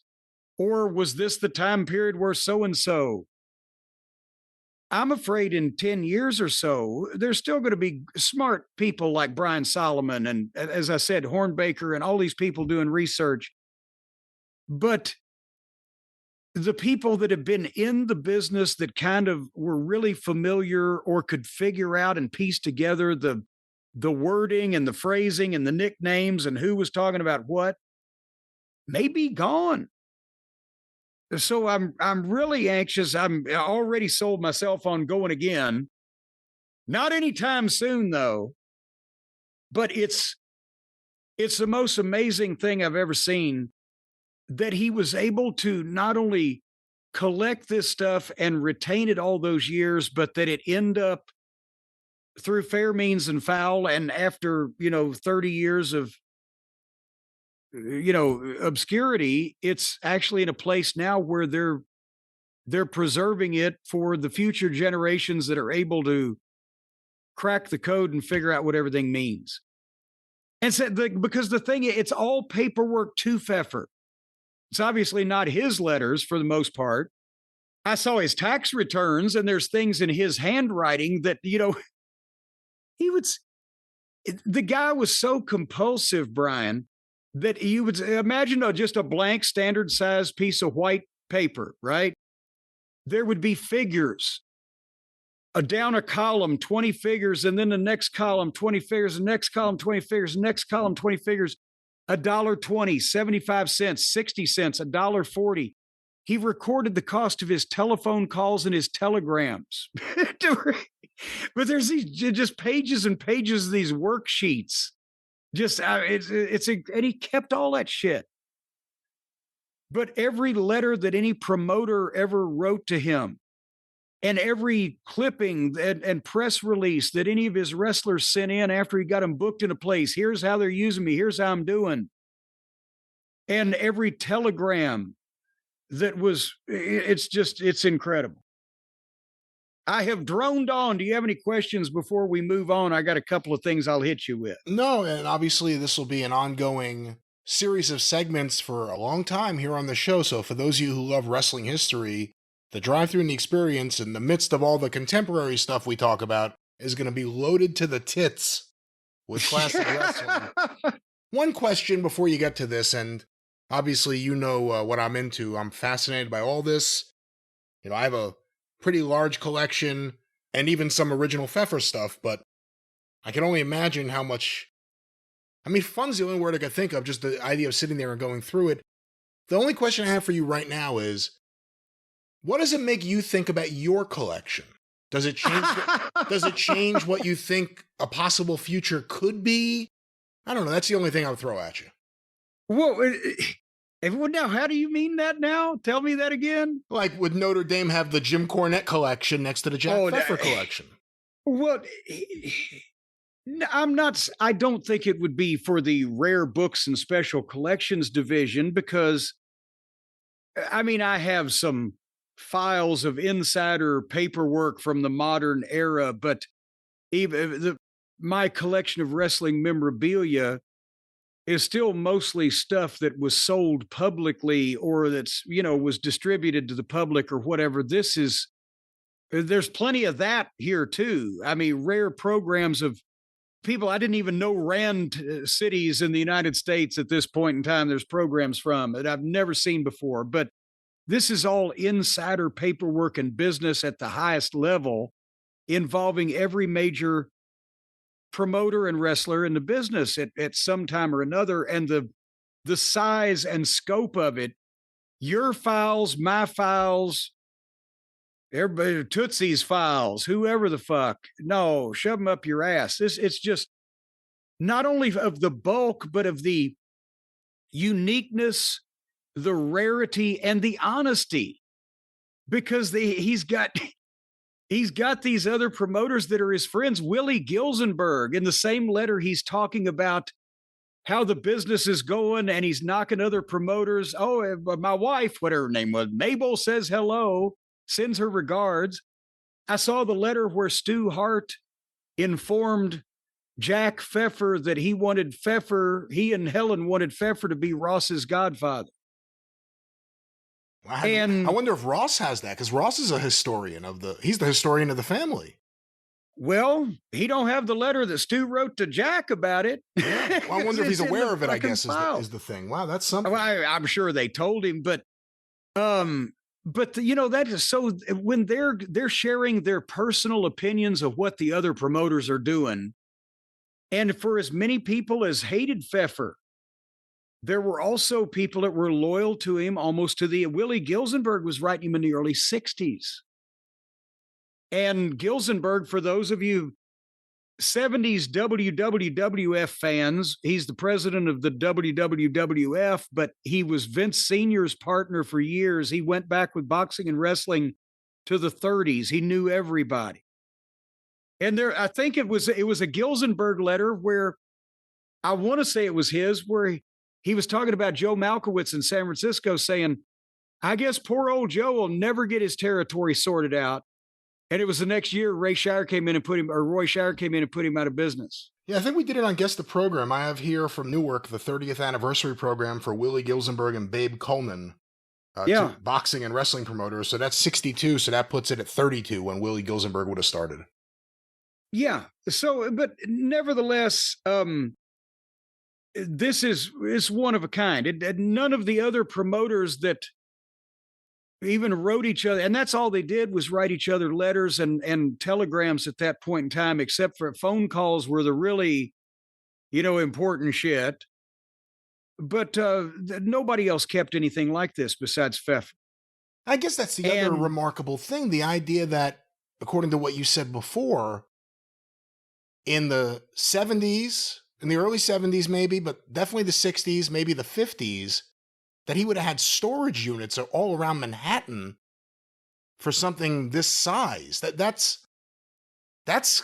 Or was this the time period where so-and-so? I'm afraid in 10 years or so, there's still going to be smart people like Brian Solomon and, as I said, Hornbaker and all these people doing research. But the people that have been in the business that kind of were really familiar or could figure out and piece together the wording and the phrasing and the nicknames and who was talking about what may be gone. So I'm really anxious. I'm already sold myself on going again. Not anytime soon, though. But it's the most amazing thing I've ever seen, that he was able to not only collect this stuff and retain it all those years, but that it end up through fair means and foul, and after 30 years of obscurity, it's actually in a place now where they're preserving it for the future generations that are able to crack the code and figure out what everything means. And so because the thing, it's all paperwork to Feffer. It's obviously not his letters for the most part. I saw his tax returns, and there's things in his handwriting that, he would, the guy was so compulsive, Brian, that you would imagine just a blank standard size piece of white paper, right? There would be figures, down a column, 20 figures, and then the next column, 20 figures, the next column, 20 figures, the next column, 20 figures, $1.20, 75 cents, 60 cents, $1.40. He recorded the cost of his telephone calls and his telegrams. But there's these just pages and pages of these worksheets. And he kept all that shit. But every letter that any promoter ever wrote to him, and every clipping and press release that any of his wrestlers sent in after he got them booked in a place, here's how they're using me, here's how I'm doing. And every telegram that was, it's incredible. I have droned on. Do you have any questions before we move on? I got a couple of things I'll hit you with. No, and obviously this will be an ongoing series of segments for a long time here on the show. So for those of you who love wrestling history, the drive-thru and the experience in the midst of all the contemporary stuff we talk about is going to be loaded to the tits with classic wrestling. One question before you get to this, and obviously you know what I'm into. I'm fascinated by all this. I have a pretty large collection and even some original Pfefer stuff, but I can only imagine how much... fun's the only word I could think of, just the idea of sitting there and going through it. The only question I have for you right now is, what does it make you think about your collection? Does it change? Does it change what you think a possible future could be? I don't know. That's the only thing I'll throw at you. Whoa! Now, how do you mean that now? Tell me that again. Like, would Notre Dame have the Jim Cornette collection next to the Jack Pfefer collection? Well, I don't think it would be for the rare books and special collections division, because I have some files of insider paperwork from the modern era, but even my collection of wrestling memorabilia is still mostly stuff that was sold publicly, or that's, was distributed to the public or whatever. There's plenty of that here too. Rare programs of people I didn't even know ran cities in the United States at this point in time. There's programs from that I've never seen before, but this is all insider paperwork and business at the highest level, involving every major promoter and wrestler in the business at some time or another. And the size and scope of it, your files, my files, everybody, Tootsie's files, whoever the fuck, no, shove them up your ass. It's just not only of the bulk, but of the uniqueness, the rarity, and the honesty, because he's got these other promoters that are his friends. Willie Gilzenberg, in the same letter, he's talking about how the business is going, and he's knocking other promoters. Oh, my wife, whatever her name was, Mabel, says hello, sends her regards. I saw the letter where Stu Hart informed Jack Pfefer that he and Helen wanted Pfefer to be Ross's godfather. I wonder if Ross has that, because Ross is a historian he's the historian of the family. Well, he don't have the letter that Stu wrote to Jack about it. Yeah. Well, I wonder if he's aware of it, I guess, is the thing. Wow, that's something. Well, I'm sure they told him, but that is so, when they're sharing their personal opinions of what the other promoters are doing. And for as many people as hated Pfefer, there were also people that were loyal to him, almost to the... Willie Gilzenberg was writing him in the early 60s. And Gilzenberg, for those of you 70s WWF fans. He's the president of the WWF, but he was Vince Sr.'s partner for years. He went back with boxing and wrestling to the 30s. He knew everybody. And I think it was a Gilzenberg letter where I want to say it was his, where he was talking about Joe Malkowitz in San Francisco saying, I guess poor old Joe will never get his territory sorted out. And it was the next year Roy Shire came in and put him out of business. Yeah, I think we did it on Guest the Program. I have here from Newark the 30th anniversary program for Willie Gilzenberg and Babe Coleman. Two boxing and wrestling promoters. So that's 62. So that puts it at 32 when Willie Gilzenberg would have started. Yeah. So, but nevertheless, this is one of a kind. None of the other promoters that even wrote each other, and that's all they did was write each other letters and telegrams at that point in time, except for phone calls were the really, important shit. But nobody else kept anything like this besides Feffer. I guess that's the other remarkable thing, the idea that, according to what you said before, in the 70s, in the early 70s maybe, but definitely the 60s, maybe the 50s, that he would have had storage units all around Manhattan for something this size. That's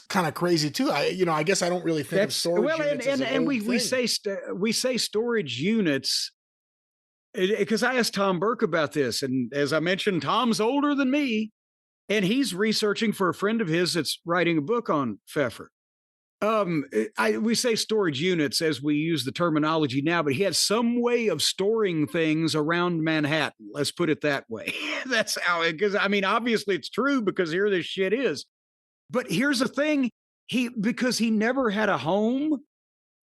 kind of crazy too. I guess I don't really think of storage units as an old thing. We say storage units because I asked Tom Burke about this, and as I mentioned, Tom's older than me, and he's researching for a friend of his that's writing a book on Pfefer. We say storage units as we use the terminology now, but he had some way of storing things around Manhattan. Let's put it that way. That's how, because obviously it's true because here this shit is. But here's the thing. Because he never had a home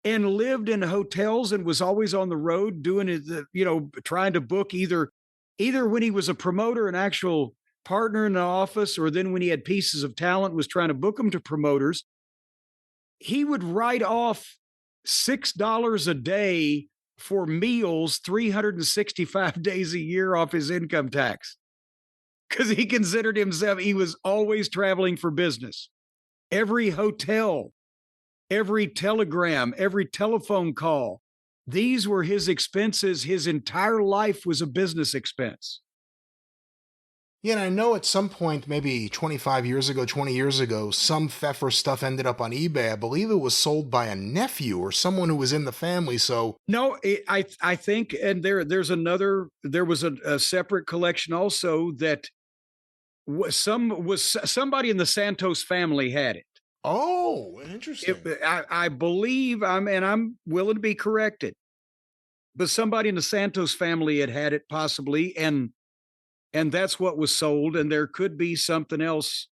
and lived in hotels and was always on the road doing it, trying to book either when he was a promoter, an actual partner in the office, or then when he had pieces of talent, was trying to book them to promoters. He would write off $6 a day for meals 365 days a year off his income tax because he considered himself, he was always traveling for business. Every hotel, every telegram, every telephone call, these were his expenses. His entire life was a business expense. Yeah, and I know at some point, maybe 25 years ago, 20 years ago, some Pfeffer stuff ended up on eBay. I believe it was sold by a nephew or someone who was in the family. So no, I think, and there was a separate collection also that somebody in the Santos family had it. Oh, interesting. I believe, I'm willing to be corrected, but somebody in the Santos family had it possibly, and that's what was sold. And there could be something else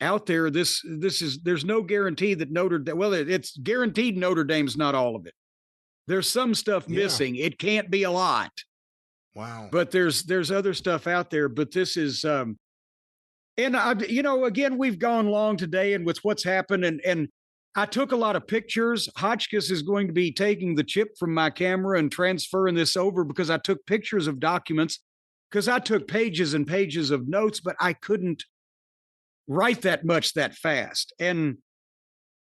out there. There's no guarantee that it's guaranteed Notre Dame's not all of it. There's some stuff missing. It can't be a lot. Wow. But there's other stuff out there, but this is, and again, we've gone long today and with what's happened, and I took a lot of pictures. Hotchkiss is going to be taking the chip from my camera and transferring this over because I took pictures of documents. Because I took pages and pages of notes, but I couldn't write that much that fast. And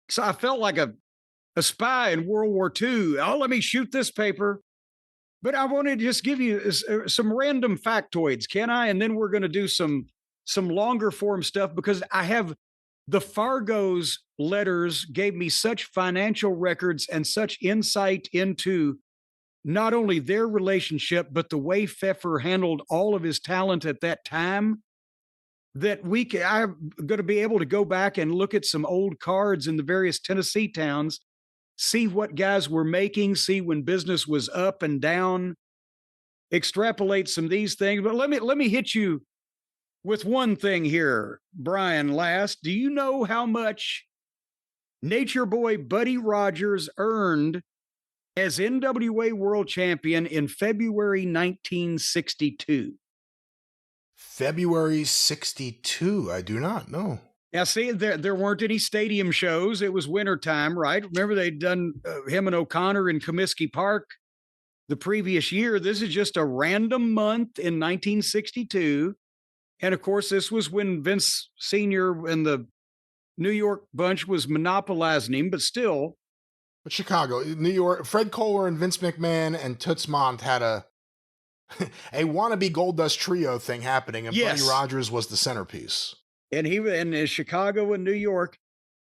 so I felt like a spy in World War II. Oh, let me shoot this paper. But I want to just give you some random factoids, can I? And then we're going to do some longer form stuff because I have the Fargo's letters gave me such financial records and such insight into not only their relationship, but the way Pfeffer handled all of his talent at that time, that I'm going to be able to go back and look at some old cards in the various Tennessee towns, see what guys were making, see when business was up and down, extrapolate some of these things. But let me hit you with one thing here, Brian, last. Do you know how much Nature Boy Buddy Rogers earned as NWA World Champion in February 1962? February 62. I do not know. Now, see, there weren't any stadium shows. It was wintertime, right? Remember, they'd done him and O'Connor in Comiskey Park the previous year. This is just a random month in 1962. And, of course, this was when Vince Sr. and the New York bunch was monopolizing him, but still. But Chicago, New York, Fred Kohler and Vince McMahon and Toots Mondt had a wannabe Goldust trio thing happening, and Yes. Buddy Rogers was the centerpiece. And he in Chicago and New York,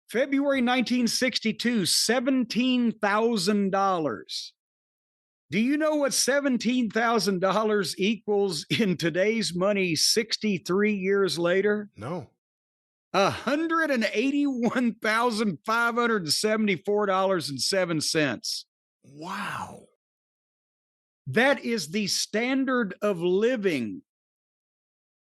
February 1962, $17,000. Do you know what $17,000 equals in today's money 63 years later? No. $181,574.07. Wow. That is the standard of living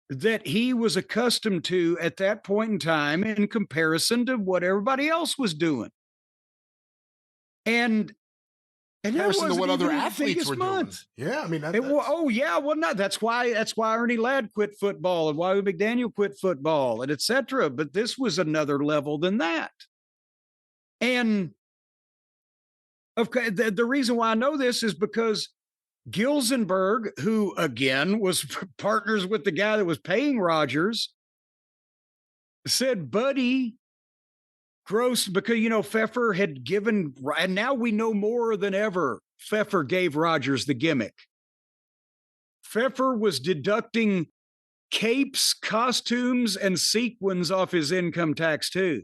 that he was accustomed to at that point in time in comparison to what everybody else was doing. And comparison to what other athletes were doing. Yeah, I mean, that's why Ernie Ladd quit football and why McDaniel quit football and etc. But this was another level than that. And the reason why I know this is because Gilzenberg, who again was partners with the guy that was paying Rogers, said Buddy gross because, Pfefer had given, and now we know more than ever, Pfefer gave Rogers the gimmick. Pfefer was deducting capes, costumes, and sequins off his income tax too.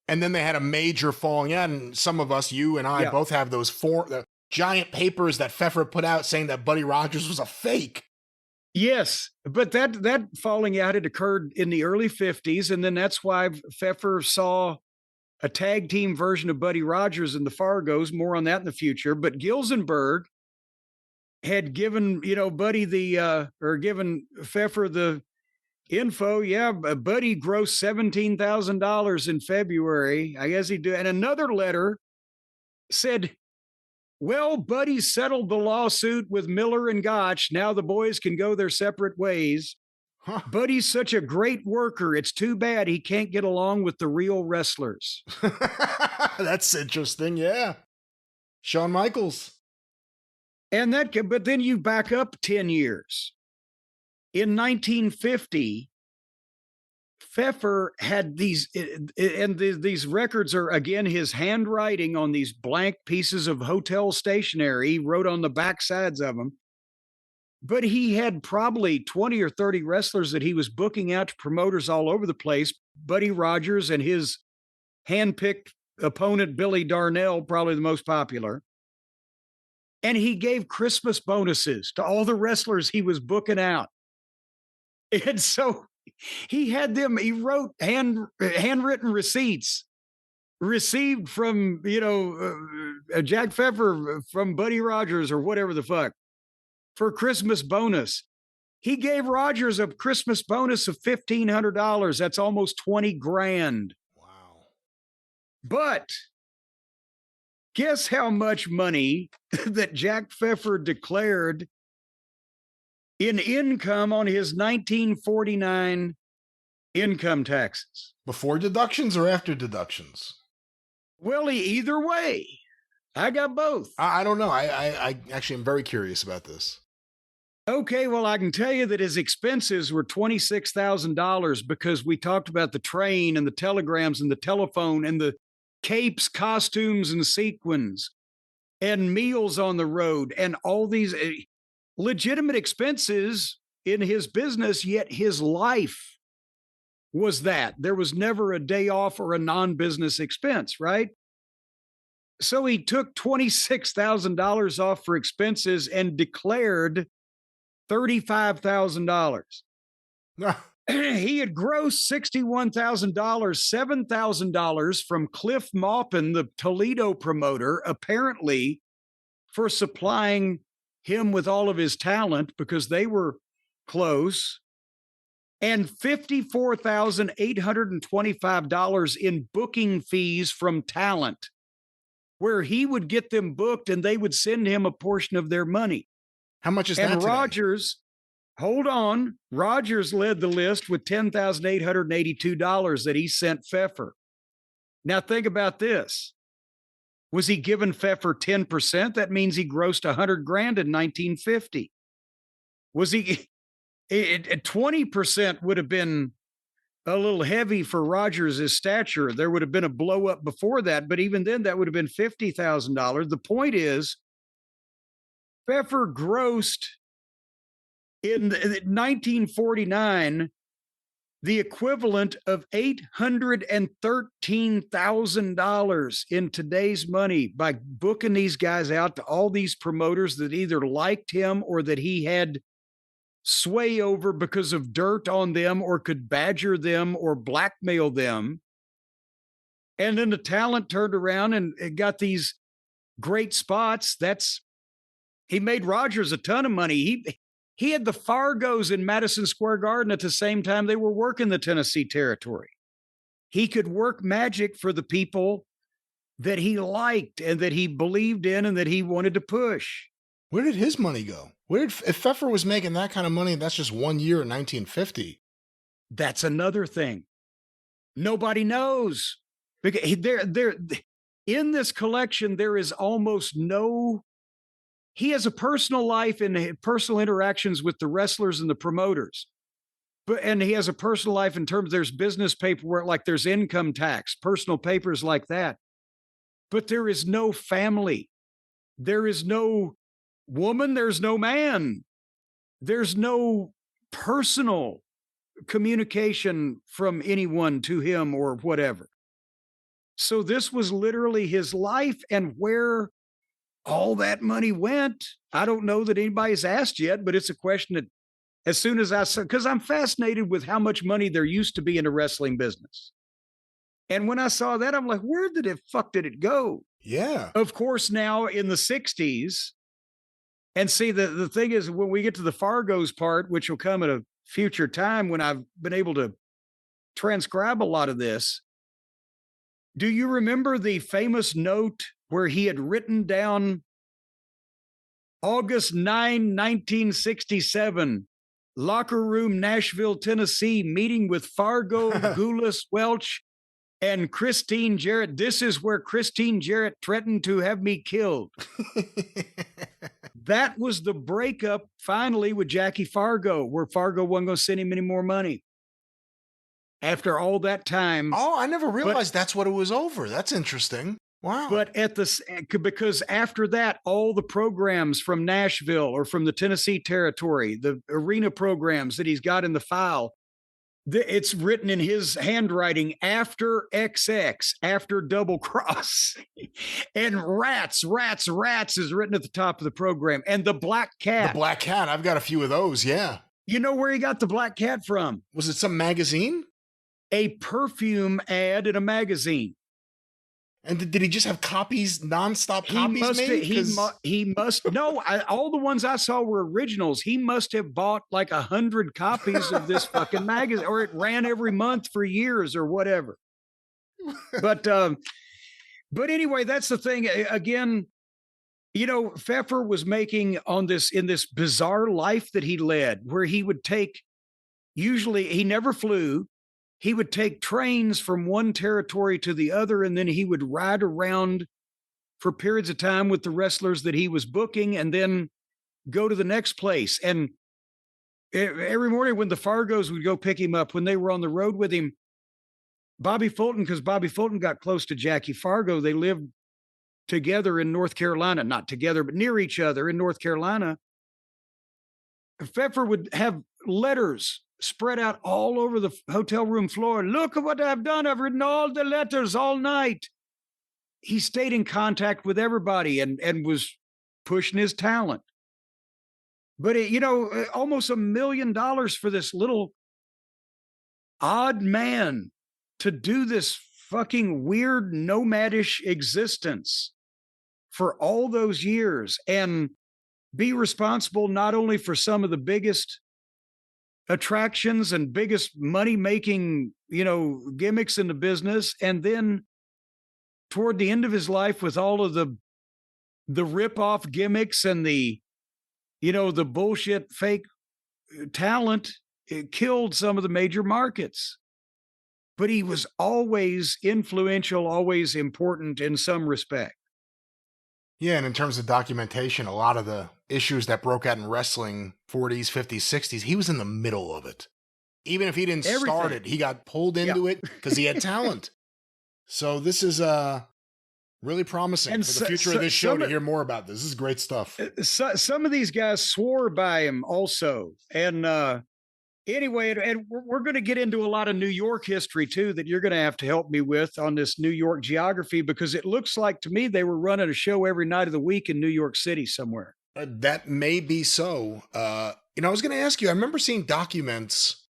And then they had a major falling out, and some of us, you and I, both have those the giant papers that Pfefer put out saying that Buddy Rogers was a fake. Yes, but that falling out had occurred in the early 50s, and then that's why Pfefer saw a tag team version of Buddy Rogers in the Fargos. More on that in the future. But Gilzenberg had given, Buddy given Pfefer the info. Yeah, Buddy grossed $17,000 in February. I guess he did. And another letter said, well, Buddy settled the lawsuit with Miller and Gotch. Now the boys can go their separate ways. Huh. Buddy's such a great worker. It's too bad he can't get along with the real wrestlers. That's interesting. Yeah. Shawn Michaels. But then you back up 10 years. In 1950, Pfefer had these, and these records are, again, his handwriting on these blank pieces of hotel stationery. He wrote on the back sides of them. But he had probably 20 or 30 wrestlers that he was booking out to promoters all over the place. Buddy Rogers and his handpicked opponent, Billy Darnell, probably the most popular. And he gave Christmas bonuses to all the wrestlers he was booking out. And so he had them, he wrote handwritten receipts received from, Jack Pfefer from Buddy Rogers or whatever the fuck for Christmas bonus. He gave Rogers a Christmas bonus of $1,500. That's almost 20 grand. Wow. But guess how much money that Jack Pfefer declared in income on his 1949 income taxes? Before deductions or after deductions? Well, either way. I got both. I don't know. I actually am very curious about this. Okay, well, I can tell you that his expenses were $26,000 because we talked about the train and the telegrams and the telephone and the capes, costumes, and sequins and meals on the road and all these legitimate expenses in his business, yet his life was that. There was never a day off or a non-business expense, right? So he took $26,000 off for expenses and declared $35,000. He had grossed $61,000, $7,000 from Cliff Maupin, the Toledo promoter, apparently for supplying him with all of his talent because they were close, and $54,825 in booking fees from talent, where he would get them booked and they would send him a portion of their money. How much is that today? Rogers, hold on, Rogers led the list with $10,882 that he sent Pfefer. Now think about this. Was he giving Pfefer 10%? That means he grossed $100,000 in 1950. Was he 20% would have been a little heavy for Rogers' stature. There would have been a blow up before that, but even then, that would have been $50,000. The point is, Pfefer grossed in 1949 the equivalent of $813,000 in today's money by booking these guys out to all these promoters that either liked him or that he had sway over because of dirt on them or could badger them or blackmail them. And then the talent turned around and got these great spots. He made Rogers a ton of money. He had the Fargos in Madison Square Garden at the same time they were working the Tennessee territory. He could work magic for the people that he liked and that he believed in and that he wanted to push. Where did his money go? If Pfefer was making that kind of money, that's just 1 year in 1950. That's another thing. Nobody knows. Because in this collection, there is almost no. He has a personal life and personal interactions with the wrestlers and the promoters. And he has a personal life in terms there's business paperwork, like there's income tax, personal papers like that. But there is no family. There is no woman. There's no man. There's no personal communication from anyone to him or whatever. So this was literally his life, and where all that money went, I don't know that anybody's asked yet, but it's a question that as soon as I saw, because I'm fascinated with how much money there used to be in the wrestling business. And when I saw that, I'm like, where did it go? Yeah. Of course, now in the 60s, and see, the thing is, when we get to the Fargos part, which will come at a future time when I've been able to transcribe a lot of this, do you remember the famous note where he had written down August 9, 1967, locker room, Nashville, Tennessee, meeting with Fargo, Goulas, Welch, and Christine Jarrett. This is where Christine Jarrett threatened to have me killed. That was the breakup finally with Jackie Fargo, where Fargo wasn't going to send him any more money. After all that time. Oh, I never realized that's what it was over. That's interesting. Wow. But because after that, all the programs from Nashville or from the Tennessee territory, the arena programs that he's got in the file, it's written in his handwriting after XX, after Double Cross. And Rats is written at the top of the program. And the Black Cat. The Black Cat. I've got a few of those. Yeah. You know where he got the Black Cat from? Was it some magazine? A perfume ad in a magazine. And did he just have copies, nonstop copies made? He must. No, all the ones I saw were originals. He must have bought like 100 copies of this fucking magazine, or it ran every month for years or whatever. But anyway, that's the thing. Again, you know, Feffer was making in this bizarre life that he led, where he would take, usually he never flew. He would take trains from one territory to the other, and then he would ride around for periods of time with the wrestlers that he was booking and then go to the next place. And every morning when the Fargos would go pick him up, when they were on the road with him, Bobby Fulton, because Bobby Fulton got close to Jackie Fargo, they lived together in North Carolina, not together, but near each other in North Carolina. Pfefer would have letters spread out all over the hotel room floor. Look at what I've done. I've written all the letters all night. He stayed in contact with everybody and was pushing his talent. But, almost $1 million for this little odd man to do this fucking weird nomadish existence for all those years and be responsible not only for some of the biggest attractions and biggest money-making, gimmicks in the business. And then toward the end of his life, with all of the rip-off gimmicks and the bullshit fake talent, it killed some of the major markets. But he was always influential, always important in some respect. Yeah, and in terms of documentation, a lot of the issues that broke out in wrestling, 40s, 50s, 60s, he was in the middle of it. Even if he didn't start it, he got pulled into it because he had talent. So this is really promising for the future of this show to hear more about this. This is great stuff. Some of these guys swore by him also. And anyway, and we're going to get into a lot of New York history too that you're going to have to help me with on this New York geography, because it looks like to me they were running a show every night of the week in New York City somewhere. That may be so. I was going to ask you, I remember seeing documents,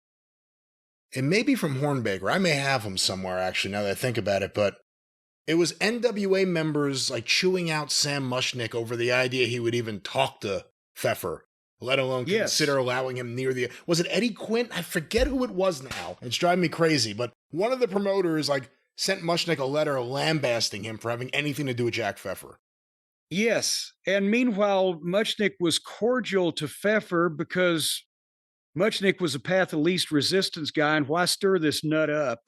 it may be from Hornbaker. I may have them somewhere, actually, now that I think about it, but it was NWA members like chewing out Sam Mushnick over the idea he would even talk to Feffer, let alone consider allowing him near the... Was it Eddie Quint? I forget who it was now. It's driving me crazy, but one of the promoters like sent Mushnick a letter lambasting him for having anything to do with Jack Feffer. Yes, and meanwhile, Mushnick was cordial to Feffer because Mushnick was a path of least resistance guy, and why stir this nut up?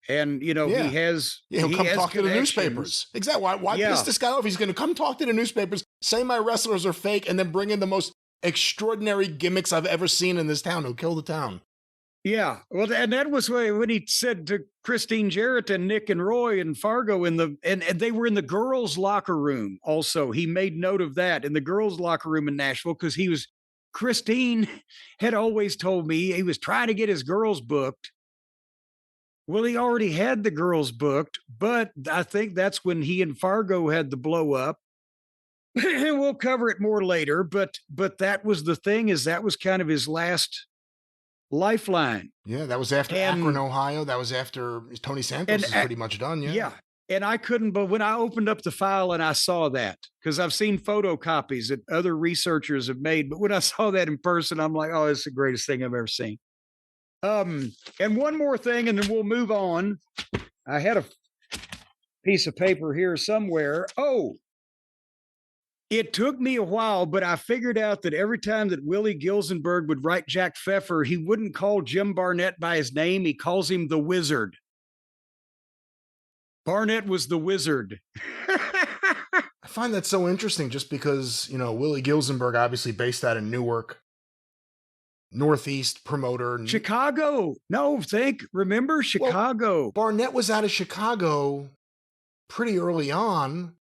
And, he has... he'll come talk to the newspapers. Exactly. Why piss this guy off? He's going to come talk to the newspapers, say my wrestlers are fake, and then bring in the most extraordinary gimmicks I've ever seen in this town. He'll kill the town. Yeah. Well, and that was when he said to Christine Jarrett and Nick and Roy and Fargo and they were in the girls' locker room also. He made note of that in the girls' locker room in Nashville because Christine had always told me he was trying to get his girls booked. Well, he already had the girls booked, but I think that's when he and Fargo had the blow up. And we'll cover it more later, but that was the thing, is that was kind of his last lifeline. Yeah, that was after Akron, Ohio. That was after Tony Santos is pretty much done. Yeah. And I couldn't, but when I opened up the file and I saw that, because I've seen photocopies that other researchers have made, but when I saw that in person, I'm like, oh, it's the greatest thing I've ever seen. And one more thing, and then we'll move on. I had a piece of paper here somewhere. Oh, it took me a while, but I figured out that every time that Willie Gilzenberg would write Jack Feffer, he wouldn't call Jim Barnett by his name. He calls him the Wizard. Barnett was the Wizard. I find that so interesting just because, Willie Gilzenberg, obviously based out of Newark, Northeast promoter. Chicago. Remember Chicago. Well, Barnett was out of Chicago pretty early on.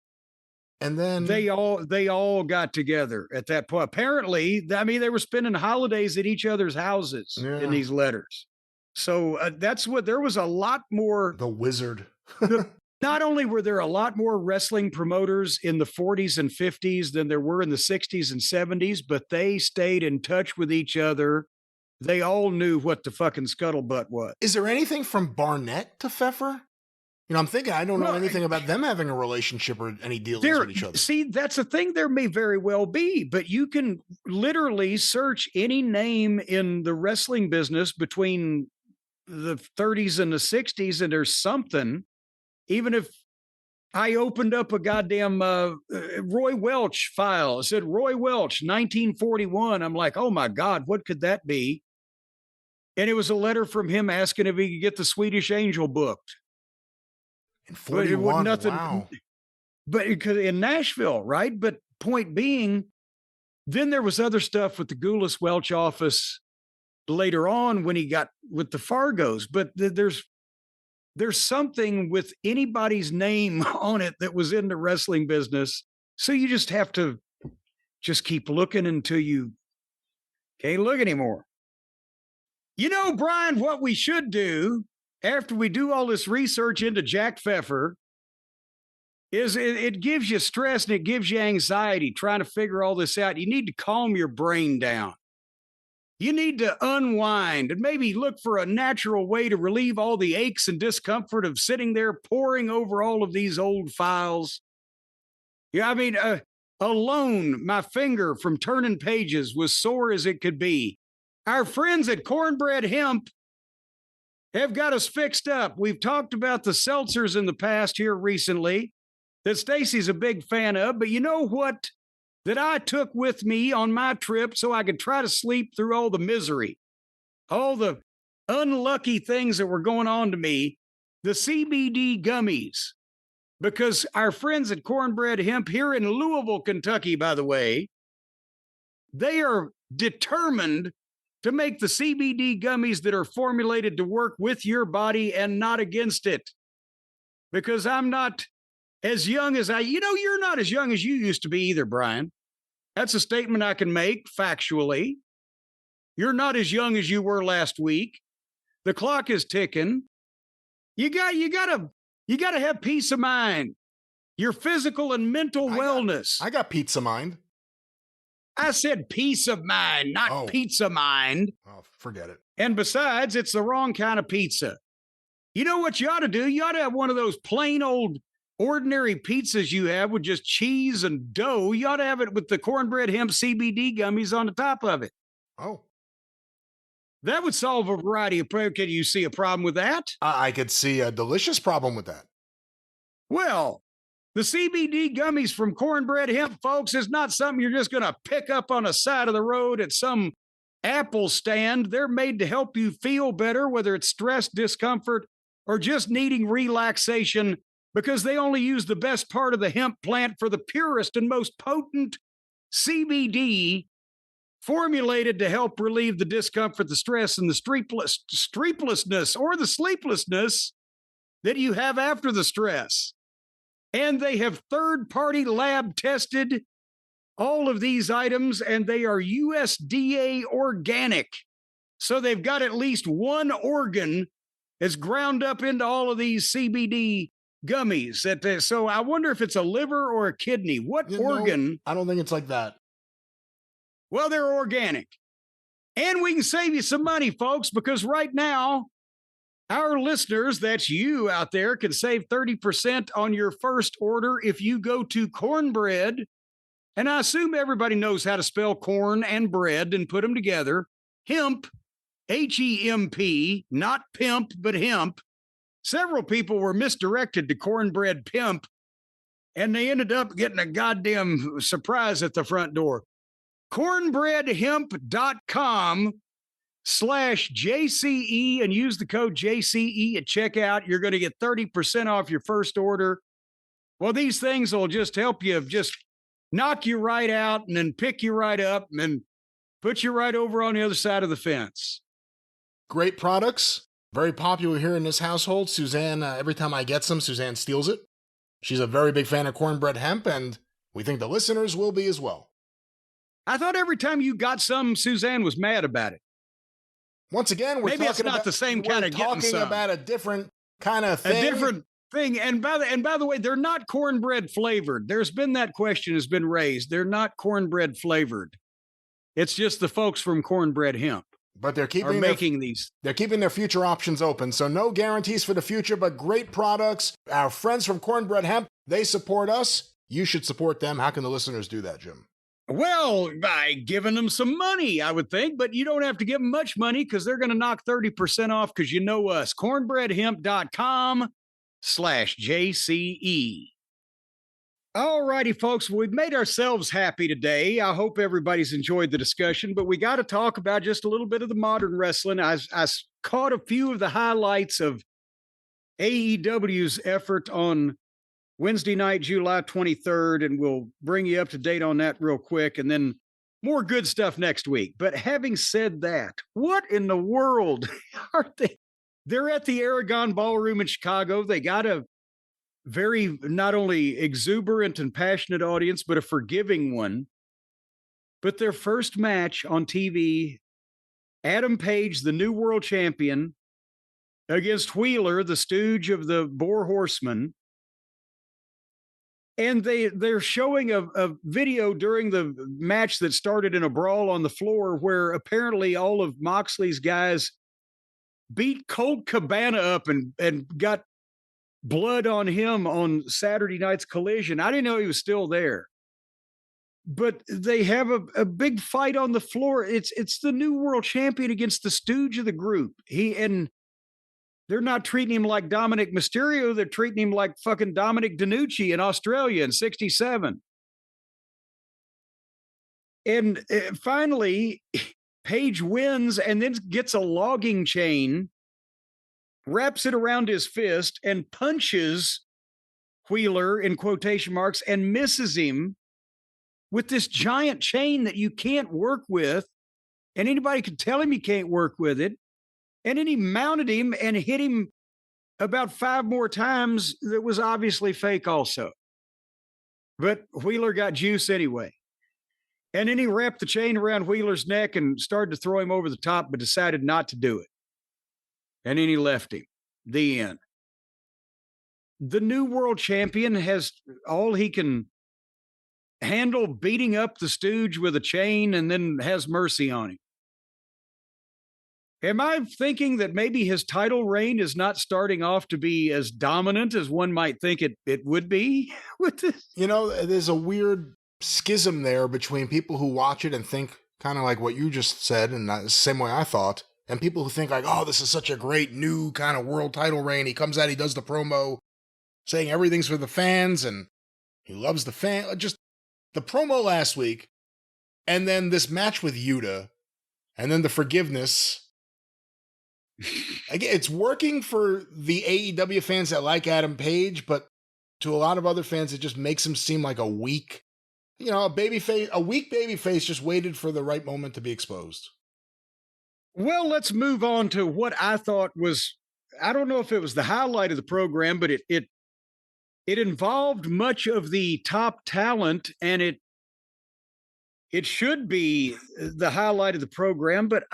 And then they all got together at that point. Apparently, they were spending holidays at each other's houses in these letters. So there was a lot more. The Wizard. Not only were there a lot more wrestling promoters in the 40s and 50s than there were in the 60s and 70s, but they stayed in touch with each other. They all knew what the fucking scuttlebutt was. Is there anything from Barnett to Feffer? I'm thinking I don't know anything about them having a relationship or any dealings with each other. See, that's the thing. There may very well be, but you can literally search any name in the wrestling business between the 30s and the 60s, and there's something. Even if I opened up a goddamn Roy Welch file, it said Roy Welch, 1941. I'm like, oh my God, what could that be? And it was a letter from him asking if he could get the Swedish Angel booked. In 41, wow. But in Nashville, right? But point being, then there was other stuff with the Goulas Welch office later on when he got with the Fargos. But there's something with anybody's name on it that was in the wrestling business. So you just have to just keep looking until you can't look anymore. Brian, what we should do after we do all this research into Jack Feffer is it gives you stress and it gives you anxiety trying to figure all this out. You need to calm your brain down. You need to unwind and maybe look for a natural way to relieve all the aches and discomfort of sitting there poring over all of these old files. Yeah, alone, my finger from turning pages was sore as it could be. Our friends at Cornbread Hemp have got us fixed up. We've talked about the seltzers in the past here recently that Stacy's a big fan of, but you know what? That I took with me on my trip so I could try to sleep through all the misery, all the unlucky things that were going on to me, the CBD gummies. Because our friends at Cornbread Hemp here in Louisville, Kentucky, by the way, they are determined to make the CBD gummies that are formulated to work with your body and not against it. Because I'm not as young as you're not as young as you used to be either, Brian. That's a statement I can make factually. You're not as young as you were last week. The clock is ticking. You gotta have peace of mind. Your physical and mental wellness. I got pizza mind. I said peace of mind, not pizza mind. Oh, forget it. And besides, it's the wrong kind of pizza. You know what you ought to do? You ought to have one of those plain old ordinary pizzas you have with just cheese and dough. You ought to have it with the cornbread hemp CBD gummies on the top of it. Oh. That would solve a variety of problems. Can you see a problem with that? I could see a delicious problem with that. Well, the CBD gummies from cornbread hemp, folks, is not something you're just going to pick up on the side of the road at some Apple stand. They're made to help you feel better, whether it's stress, discomfort, or just needing relaxation, because they only use the best part of the hemp plant for the purest and most potent CBD, formulated to help relieve the discomfort, the stress, and the sleeplessness or the sleeplessness that you have after the stress. And they have third-party lab tested all of these items, and they are USDA organic. So they've got at least one organ that's ground up into all of these CBD gummies. So I wonder if it's a liver or a kidney. What organ? I don't think it's like that. Well, they're organic. And we can save you some money, folks, because right now, our listeners, that's you out there, can save 30% on your first order if you go to Cornbread. And I assume everybody knows how to spell corn and bread and put them together. Hemp, H-E-M-P, not pimp, but hemp. Several people were misdirected to Cornbread Pimp, and they ended up getting a goddamn surprise at the front door. cornbreadhemp.com/JCE and use the code JCE at checkout. You're going to get 30% off your first order. Well, these things will just help you, just knock you right out and then pick you right up and put you right over on the other side of the fence. Great products. Very popular here in this household. Suzanne, every time I get some, Suzanne steals it. She's a very big fan of cornbread hemp, and we think the listeners will be as well. I thought every time you got some, Suzanne was mad about it. Once again, we're maybe it's not the same kind of getting some. Talking about a different kind of thing. A different thing. And by the way, they're not cornbread flavored. There's been that question has been raised. They're not cornbread flavored. It's just the folks from Cornbread Hemp. But they're keeping They're keeping their future options open. So no guarantees for the future, but great products. Our friends from Cornbread Hemp, they support us. You should support them. How can the listeners do that, Jim? Well, by giving them some money, I would think, but you don't have to give them much money because they're going to knock 30% off because you know us. cornbreadhemp.com/JCE. All righty, folks. We've made ourselves happy today. I hope everybody's enjoyed the discussion, but we got to talk about just a little bit of the modern wrestling. I caught a few of the highlights of AEW's effort on Wednesday night, July 23rd, and we'll bring you up to date on that real quick, and then more good stuff next week. But having said that, what in the world are they? They're at the Aragon Ballroom in Chicago. They got a very not only exuberant and passionate audience, but a forgiving one. But their first match on TV, Adam Page, the new world champion, against Wheeler, the stooge of the Boar Horsemen. And they're showing a video during the match that started in a brawl on the floor where apparently all of Moxley's guys beat Colt Cabana up and got blood on him on Saturday night's Collision. I didn't know he was still there. But they have a big fight on the floor. It's the new world champion against the stooge of the group. They're not treating him like Dominic Mysterio. They're treating him like fucking Dominic DeNucci in Australia in 67. And finally, Page wins and then gets a logging chain, wraps it around his fist, and punches Wheeler, in quotation marks, and misses him with this giant chain that you can't work with. and anybody could tell him he can't work with it. And then he mounted him and hit him about 5 more times that was obviously fake also. But Wheeler got juice anyway. And then he wrapped the chain around Wheeler's neck and started to throw him over the top, but decided not to do it. And then he left him. The end. The new world champion has all he can handle, beating up the stooge with a chain, and then has mercy on him. Am I thinking that maybe his title reign is not starting off to be as dominant as one might think it would be with this? You know, there's a weird schism there between people who watch it and think kind of like what you just said, and the same way I thought, and people who think like, oh, this is such a great new kind of world title reign. He comes out, he does the promo saying everything's for the fans and he loves the fan. Just the promo last week, and then this match with Yuta, and then the forgiveness. Again, it's working for the AEW fans that like Adam Page, but to a lot of other fans, it just makes him seem like a weak, a weak babyface just waited for the right moment to be exposed. Well, let's move on to what I thought was, I don't know if it was the highlight of the program, but it involved much of the top talent, and it should be the highlight of the program, but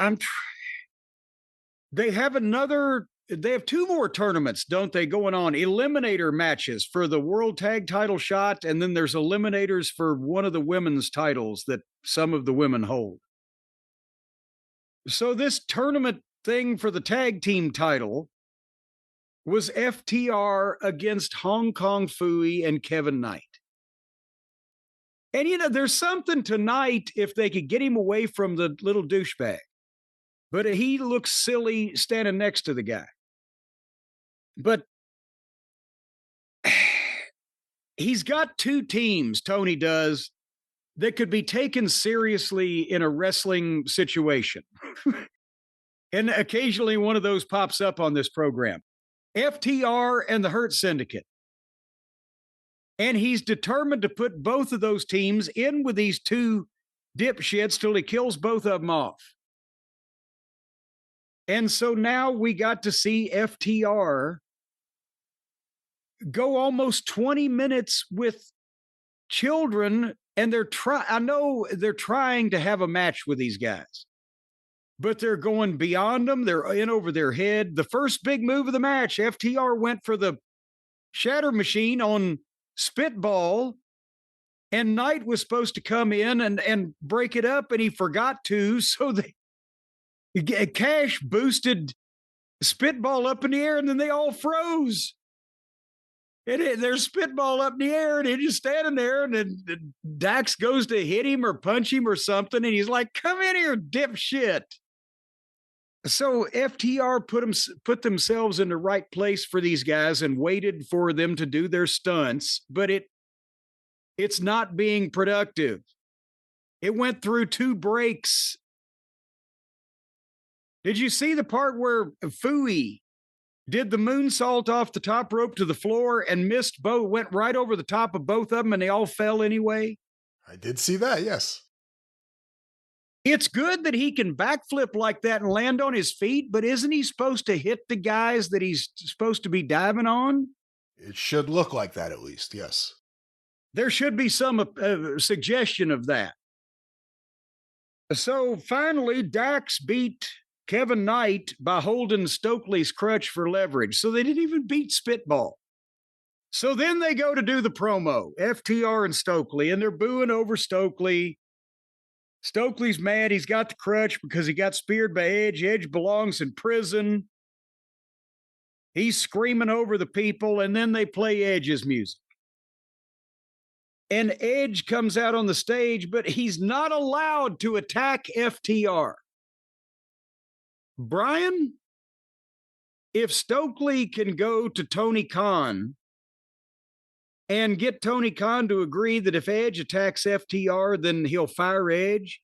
they have 2 more tournaments, don't they, going on? Eliminator matches for the world tag title shot, and then there's eliminators for one of the women's titles that some of the women hold. So this tournament thing for the tag team title was FTR against Hong Kong Phooey and Kevin Knight. And, there's something tonight if they could get him away from the little douchebag. But he looks silly standing next to the guy. But he's got 2 teams, Tony does, that could be taken seriously in a wrestling situation. And occasionally one of those pops up on this program. FTR and the Hurt Syndicate. And he's determined to put both of those teams in with these 2 dipshits till he kills both of them off. And so now we got to see FTR go almost 20 minutes with children, and I know they're trying to have a match with these guys, but they're going beyond them. They're in over their head. The first big move of the match, FTR went for the shatter machine on Spitball, and Knight was supposed to come in and break it up, and he forgot to, so Cash boosted Spitball up in the air, and then they all froze. And there's Spitball up in the air, and he's just standing there, and then Dax goes to hit him or punch him or something, and he's like, come in here, dipshit. So FTR put themselves in the right place for these guys and waited for them to do their stunts, but it's not being productive. It went through 2 breaks. Did you see the part where Phooey did the moonsault off the top rope to the floor and missed both, went right over the top of both of them, and they all fell anyway? I did see that, yes. It's good that he can backflip like that and land on his feet, but isn't he supposed to hit the guys that he's supposed to be diving on? It should look like that at least, yes. There should be some suggestion of that. So finally, Dax beat Kevin Knight by holding Stokely's crutch for leverage. So they didn't even beat Spitball. So then they go to do the promo, FTR and Stokely, and they're booing over Stokely. Stokely's mad. He's got the crutch because he got speared by Edge. Edge belongs in prison. He's screaming over the people, and then they play Edge's music. And Edge comes out on the stage, but he's not allowed to attack FTR. Brian, if Stokely can go to Tony Khan and get Tony Khan to agree that if Edge attacks FTR, then he'll fire Edge,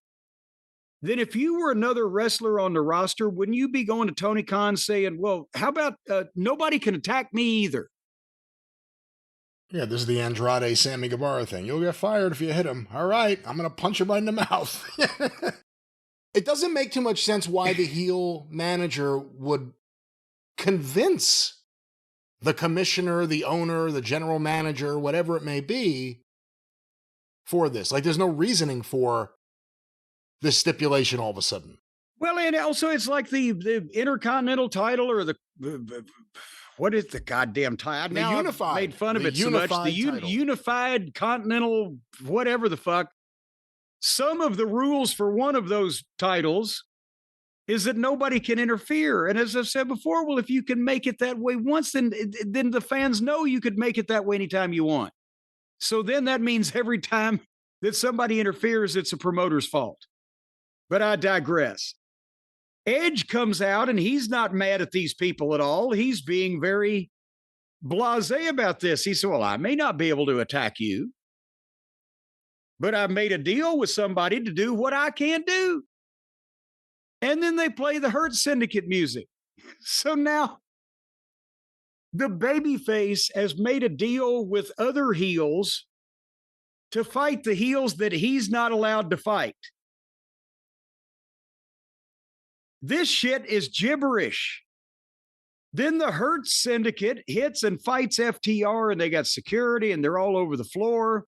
then if you were another wrestler on the roster, wouldn't you be going to Tony Khan saying, well, how about nobody can attack me either? Yeah, this is the Andrade Sammy Guevara thing. You'll get fired if you hit him. All right, I'm going to punch him right in the mouth. It doesn't make too much sense why the heel manager would convince the commissioner, the owner, the general manager, whatever it may be, for this. Like, there's no reasoning for this stipulation all of a sudden. Well, and also it's like the Intercontinental title or the what is the goddamn title? Now Unified. I've made fun of it so much. The Unified Continental, whatever the fuck. Some of the rules for one of those titles is that nobody can interfere. And as I've said before, well, if you can make it that way once, then the fans know you could make it that way anytime you want. So then that means every time that somebody interferes, it's a promoter's fault. But I digress. Edge comes out and he's not mad at these people at all. He's being very blasé about this. He said, well, I may not be able to attack you, but I made a deal with somebody to do what I can't do. And then they play the Hurt Syndicate music. So now the babyface has made a deal with other heels to fight the heels that he's not allowed to fight. This shit is gibberish. Then the Hurt Syndicate hits and fights FTR, and they got security, and they're all over the floor.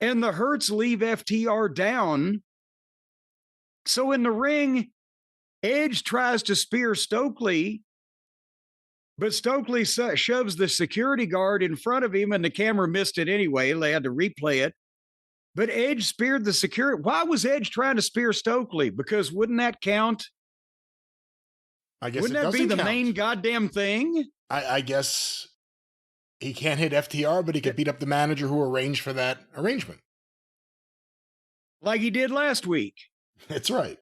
And the Hurts leave FTR down. So in the ring, Edge tries to spear Stokely, but Stokely shoves the security guard in front of him, and the camera missed it anyway. They had to replay it. But Edge speared the security. Why was Edge trying to spear Stokely? Because wouldn't that count? I guess wouldn't that be the main goddamn thing? I guess he can't hit FTR, but he could beat up the manager who arranged for that arrangement. Like he did last week. That's right.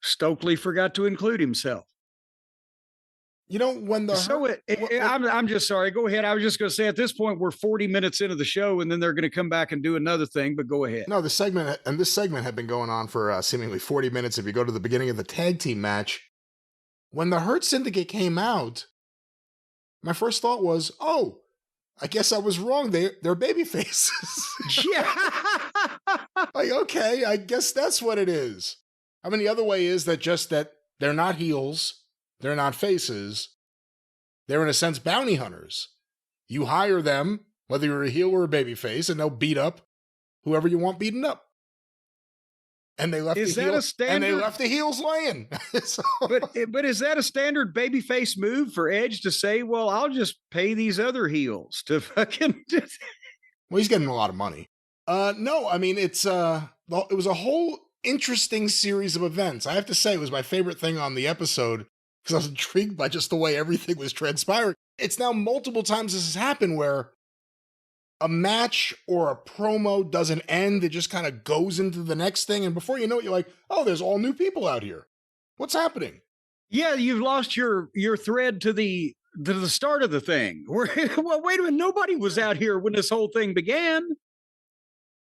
Stokely forgot to include himself. You know, when the... I'm just sorry. Go ahead. I was just going to say at this point, we're 40 minutes into the show, and then they're going to come back and do another thing, but go ahead. No, this segment had been going on for seemingly 40 minutes. If you go to the beginning of the tag team match, when the Hurt Syndicate came out, my first thought was, oh, I guess I was wrong. They're baby faces. Yeah. Like, okay, I guess that's what it is. I mean, the other way is that they're not heels. They're not faces. They're, in a sense, bounty hunters. You hire them, whether you're a heel or a baby face, and they'll beat up whoever you want beaten up. And they left the heels laying. So, but is that a standard babyface move for Edge to say, well, I'll just pay these other heels to fucking... Well, he's getting a lot of money. No, I mean, it was a whole interesting series of events. I have to say, it was my favorite thing on the episode, because I was intrigued by just the way everything was transpiring. It's now multiple times this has happened where a match or a promo doesn't end. It just kind of goes into the next thing. And before you know it, you're like, oh, there's all new people out here. What's happening? Yeah, you've lost your thread to the start of the thing. Well, wait a minute. Nobody was out here when this whole thing began.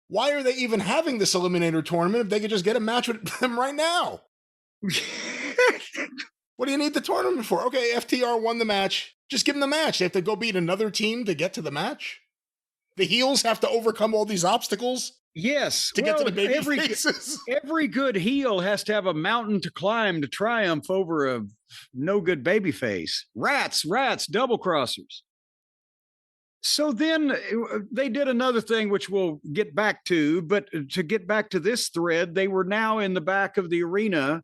Why are they even having this Eliminator tournament if they could just get a match with them right now? What do you need the tournament for? Okay, FTR won the match. Just give them the match. They have to go beat another team to get to the match? The heels have to overcome all these obstacles? Yes. To get to the baby faces? Every good heel has to have a mountain to climb to triumph over a no good baby face. Rats, double crossers. So then they did another thing, which we'll get back to, but to get back to this thread, they were now in the back of the arena.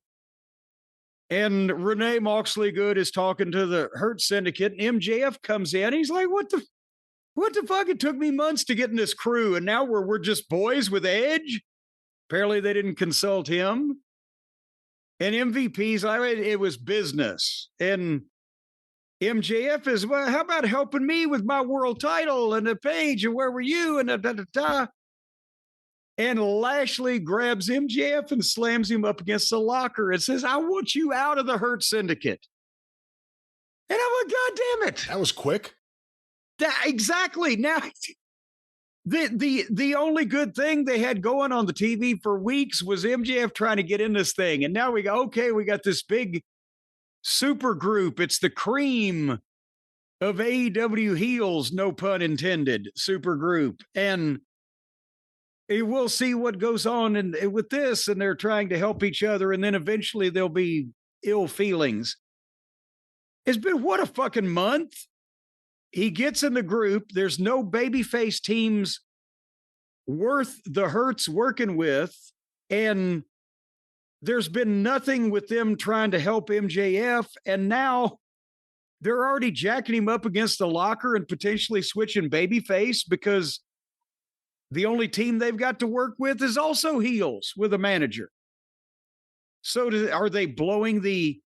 And Renee Moxley Good is talking to the Hurt Syndicate, and MJF comes in. He's like, what the fuck? It took me months to get in this crew, and now we're just boys with Edge? Apparently they didn't consult him. And MVP's like, it was business. And MJF is, well, how about helping me with my world title and the page, and where were you? And da-da-da-da. And Lashley grabs MJF and slams him up against the locker and says, I want you out of the Hurt Syndicate. And I'm like, God damn it. That was quick. Exactly. Now, the only good thing they had going on the TV for weeks was MJF trying to get in this thing. And now we go, okay, we got this big super group. It's the cream of AEW heels, no pun intended, super group. And we'll see what goes on with this, and they're trying to help each other, and then eventually there'll be ill feelings. It's been what a fucking month. He gets in the group. There's no babyface teams worth the hurts working with, and there's been nothing with them trying to help MJF, and now they're already jacking him up against the locker and potentially switching babyface because the only team they've got to work with is also heels with a manager. So are they blowing the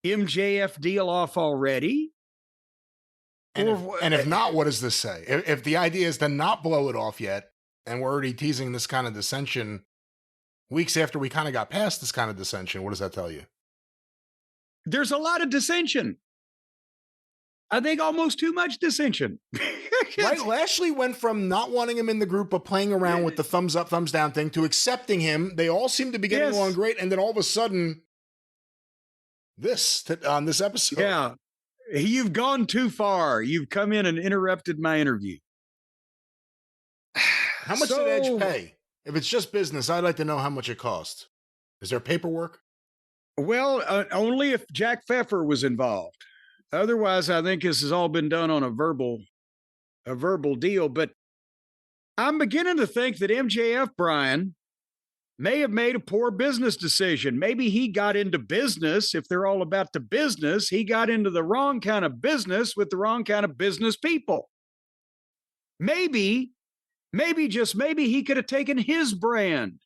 MJF deal off already? And if not, what does this say? If the idea is to not blow it off yet, and we're already teasing this kind of dissension weeks after we kind of got past this kind of dissension, what does that tell you? There's a lot of dissension. I think almost too much dissension. Right? Lashley went from not wanting him in the group, but playing around with the thumbs up, thumbs down thing, to accepting him. They all seem to be getting along great. And then all of a sudden, on this episode. Yeah. You've gone too far. You've come in and interrupted my interview. How much did Edge pay? If it's just business, I'd like to know how much it cost. Is there paperwork? Well, only if Jack Pfefer was involved. Otherwise, I think this has all been done on a verbal deal. But I'm beginning to think that MJF, Brian, may have made a poor business decision. Maybe he got into business. If they're all about the business, he got into the wrong kind of business with the wrong kind of business people. Maybe just maybe he could have taken his brand,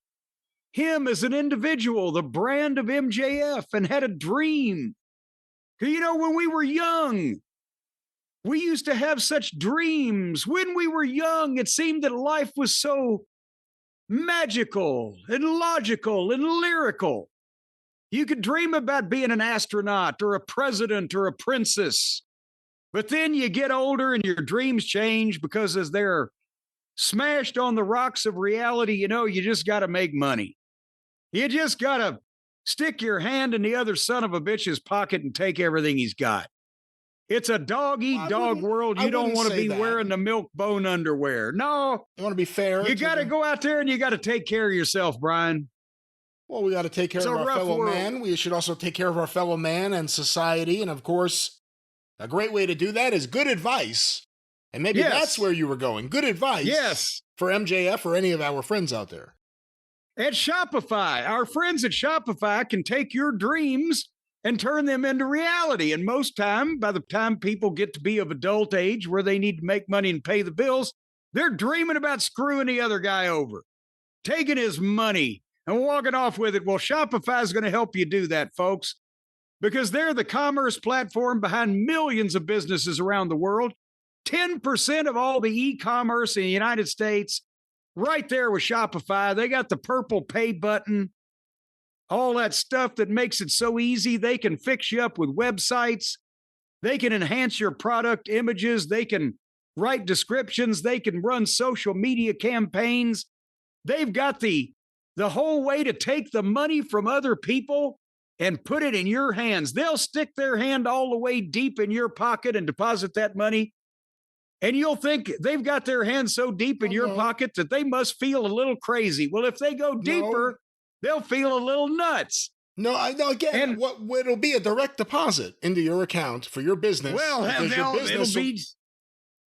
him as an individual, the brand of MJF, and had a dream. You know, when we were young, we used to have such dreams. When we were young, it seemed that life was so magical and logical and lyrical. You could dream about being an astronaut or a president or a princess. But then you get older and your dreams change because as they're smashed on the rocks of reality, you know, you just got to make money. You just got to stick your hand in the other son of a bitch's pocket and take everything he's got. It's a dog-eat-dog world. You don't want to be wearing the milk bone underwear. No. You want to be fair. You got to go out there and you got to take care of yourself, Brian. Well, we got to take care of our fellow man. We should also take care of our fellow man and society. And, of course, a great way to do that is good advice. And maybe that's where you were going. Good advice for MJF or any of our friends out there. At Shopify, our friends at Shopify can take your dreams and turn them into reality. And most time, by the time people get to be of adult age where they need to make money and pay the bills, they're dreaming about screwing the other guy over, taking his money and walking off with it. Well, Shopify is going to help you do that, folks, because they're the commerce platform behind millions of businesses around the world. 10% of all the e-commerce in the United States, right there with Shopify. They got the purple pay button, all that stuff that makes it so easy. They can fix you up with websites. They can enhance your product images. They can write descriptions. They can run social media campaigns. They've got the whole way to take the money from other people and put it in your hands. They'll stick their hand all the way deep in your pocket and deposit that money. And you'll think they've got their hands so deep in your pocket that they must feel a little crazy. Well, if they go deeper, they'll feel a little nuts. Again, it'll be a direct deposit into your account for your business. Well,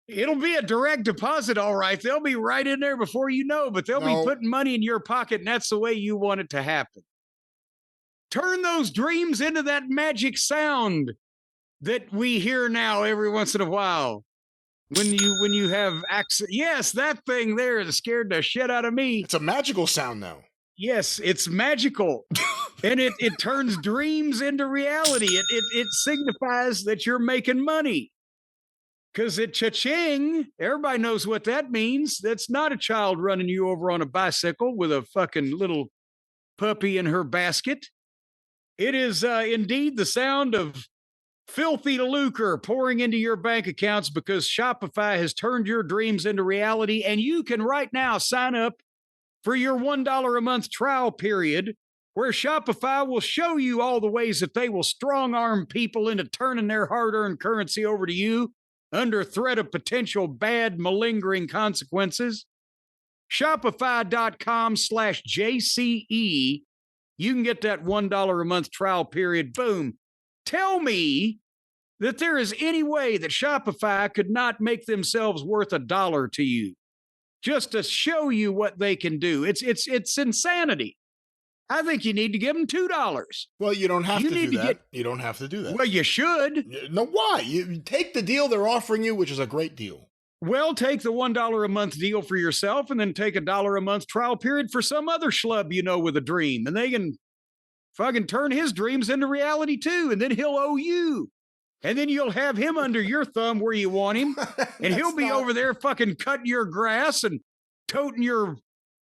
it'll be a direct deposit, all right. They'll be right in there before you know, but they'll be putting money in your pocket, and that's the way you want it to happen. Turn those dreams into that magic sound that we hear now every once in a while. When you have access, yes, that thing there that scared the shit out of me. It's a magical sound now. Yes, it's magical. And it turns dreams into reality. It signifies that you're making money. Because it cha-ching, everybody knows what that means. That's not a child running you over on a bicycle with a fucking little puppy in her basket. It is indeed the sound of filthy lucre pouring into your bank accounts because Shopify has turned your dreams into reality. And you can right now sign up for your $1 a month trial period where Shopify will show you all the ways that they will strong arm people into turning their hard-earned currency over to you under threat of potential bad malingering consequences. Shopify.com/JCE. You can get that $1 a month trial period. Boom. Tell me that there is any way that Shopify could not make themselves worth $1 to you just to show you what they can do. It's insanity. I think you need to give them $2. Well, you don't have to do that. You don't have to do that. Well, you should. No, why? You take the deal they're offering you, which is a great deal. Well, take the $1 a month deal for yourself and then take $1 a month trial period for some other schlub you know with a dream. And they can fucking turn his dreams into reality too. And then he'll owe you. And then you'll have him under your thumb where you want him. And he'll be over there fucking cutting your grass and toting your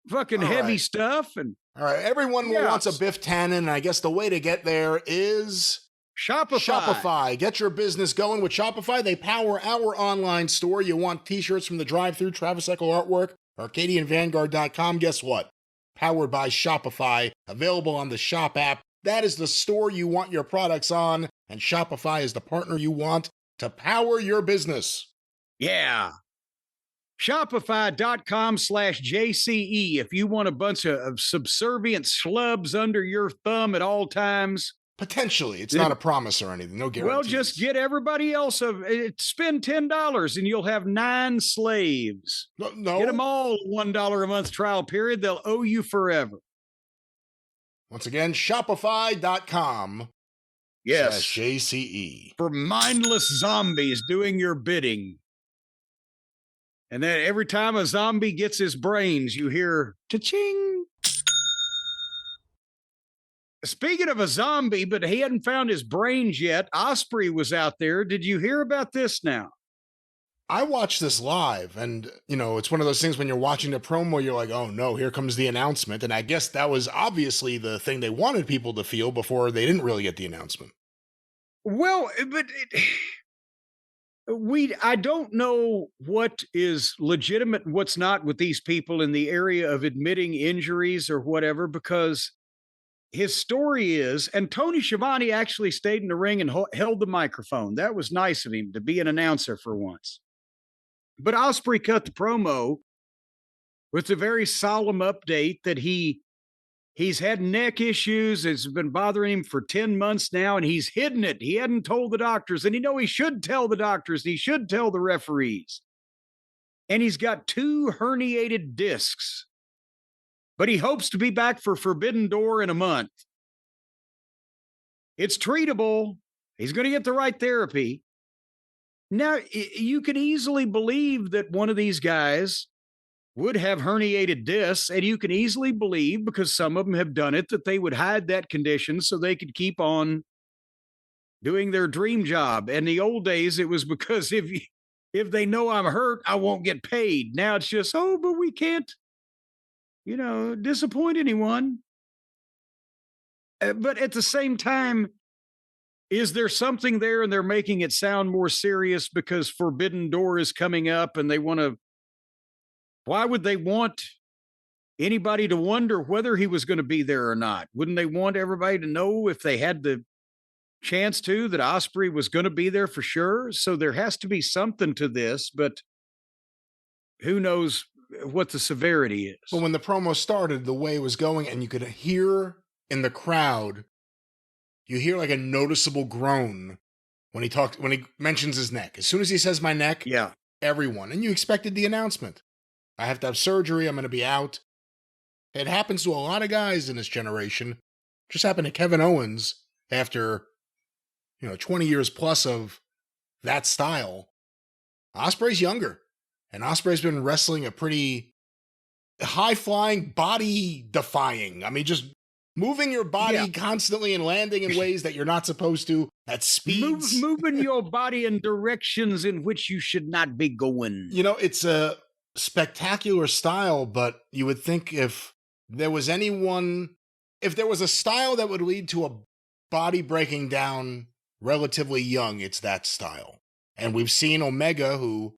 fucking heavy stuff. And all right, everyone wants a Biff Tannen, and I guess the way to get there is Shopify. Get your business going with Shopify. They power our online store. You want t-shirts from the drive-thru, Travis Heckel artwork, ArcadianVanguard.com. Guess what? Powered by Shopify. Available on the Shop app. That is the store you want your products on, and Shopify is the partner you want to power your business. Yeah. Shopify.com/JCE. If you want a bunch of subservient schlubs under your thumb at all times. Potentially. It's not a promise or anything. No guarantees. Well, just get everybody else. Spend $10 and you'll have 9 slaves. No. Get them all $1 a month trial period. They'll owe you forever. Once again, Shopify.com. Yes. JCE. For mindless zombies doing your bidding. And then every time a zombie gets his brains, you hear cha-ching. Speaking of a zombie, but he hadn't found his brains yet, Osprey was out there. Did you hear about this now? I watched this live, and, it's one of those things when you're watching the promo, you're like, oh no, here comes the announcement. And I guess that was obviously the thing they wanted people to feel before they didn't really get the announcement. Well, but I don't know what is legitimate and what's not with these people in the area of admitting injuries or whatever, because his story is, and Tony Schiavone actually stayed in the ring and held the microphone. That was nice of him to be an announcer for once. But Osprey cut the promo with a very solemn update that he's had neck issues. It's been bothering him for 10 months now, and he's hidden it. He hadn't told the doctors, and he should tell the doctors. He should tell the referees. And he's got 2 herniated discs. But he hopes to be back for Forbidden Door in a month. It's treatable. He's going to get the right therapy. Now, you could easily believe that one of these guys would have herniated discs, and you can easily believe, because some of them have done it, that they would hide that condition so they could keep on doing their dream job. In the old days, it was because if they know I'm hurt, I won't get paid. Now it's just, but we can't, disappoint anyone. But at the same time, is there something there and they're making it sound more serious because Forbidden Door is coming up and they want to? Why would they want anybody to wonder whether he was going to be there or not? Wouldn't they want everybody to know, if they had the chance to, that Osprey was going to be there for sure? So there has to be something to this, but who knows what the severity is. But when the promo started, the way it was going, and you could hear in the crowd, you hear like a noticeable groan when he mentions his neck. As soon as he says my neck, everyone. And you expected the announcement. I have to have surgery. I'm going to be out. It happens to a lot of guys in this generation. Just happened to Kevin Owens after, 20 years plus of that style. Osprey's younger. And Osprey's been wrestling a pretty high-flying, body-defying. I mean, just moving your body constantly and landing in ways that you're not supposed to at speeds. Moving your body in directions in which you should not be going. It's a spectacular style, but you would think if there was a style that would lead to a body breaking down relatively young, it's that style. And we've seen Omega, who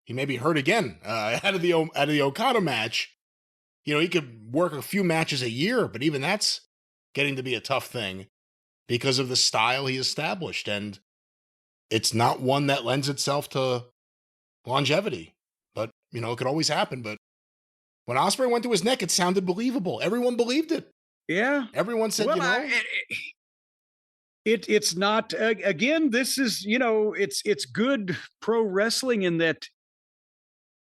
he may be hurt again out of the Okada match. He could work a few matches a year, but even that's getting to be a tough thing because of the style he established. And it's not one that lends itself to longevity. But, it could always happen. But When Ospreay went to his neck, it sounded believable. Everyone believed it. Yeah. Everyone said, Well, it's not, again, this is, it's good pro wrestling in that,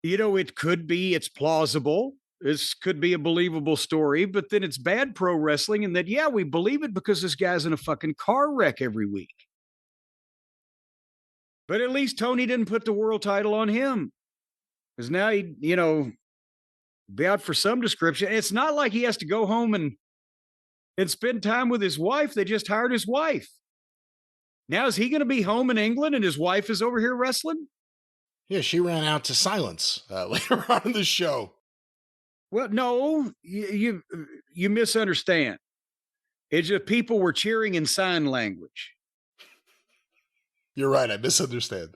it's plausible. This could be a believable story, but then it's bad pro wrestling in that, yeah, we believe it because this guy's in a fucking car wreck every week. But at least Tony didn't put the world title on him. Because now he, be out for some description. It's not like he has to go home and spend time with his wife. They just hired his wife. Now, is he going to be home in England and his wife is over here wrestling? Yeah, she ran out to silence later on in the show. Well, no, you misunderstand. It's just people were cheering in sign language. You're right. I misunderstand.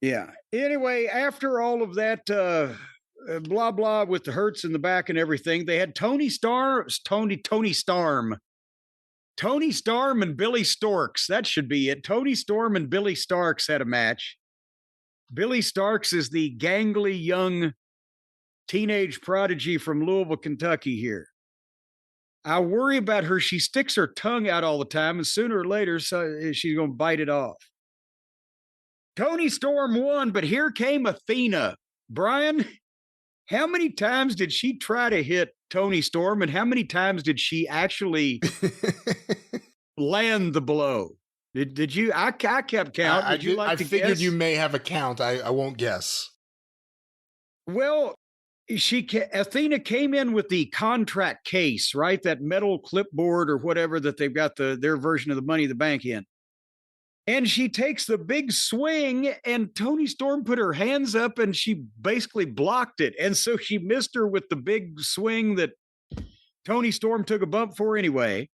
Yeah. Anyway, after all of that, blah, blah, with the hurts in the back and everything, they had Tony Starm and Billy Starks. That should be it. Tony Storm and Billy Starks had a match. Billy Starks is the gangly young teenage prodigy from Louisville, Kentucky here. I worry about her. She sticks her tongue out all the time, and sooner or later, she's going to bite it off. Tony Storm won, but here came Athena. Brian, how many times did she try to hit Tony Storm, and how many times did she actually land the blow? Did you? I kept count. I figured you may have a count. I won't guess. Well, Athena came in with the contract case, right? That metal clipboard or whatever that they've got their version of the Money in the Bank in. And she takes the big swing, and Tony Storm put her hands up and she basically blocked it. And so she missed her with the big swing that Tony Storm took a bump for anyway.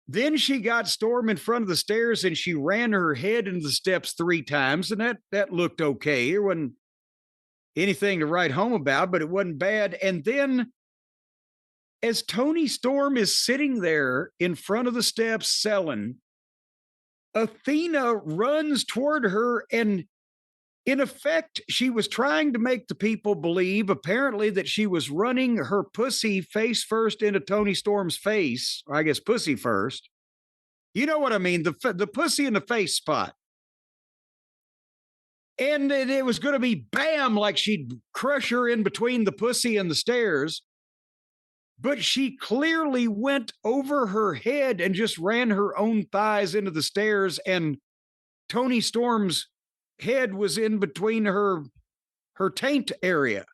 Then she got Storm in front of the stairs and she ran her head into the steps 3 times. And that looked okay. It wasn't anything to write home about, but it wasn't bad. And then as Tony Storm is sitting there in front of the steps selling, Athena runs toward her, and in effect, she was trying to make the people believe, apparently, that she was running her pussy face first into Tony Storm's face, or I guess pussy first. You know what I mean? The pussy in the face spot. And it was going to be bam, like she'd crush her in between the pussy and the stairs. But she clearly went over her head and just ran her own thighs into the stairs, and Tony Storm's head was in between her taint area.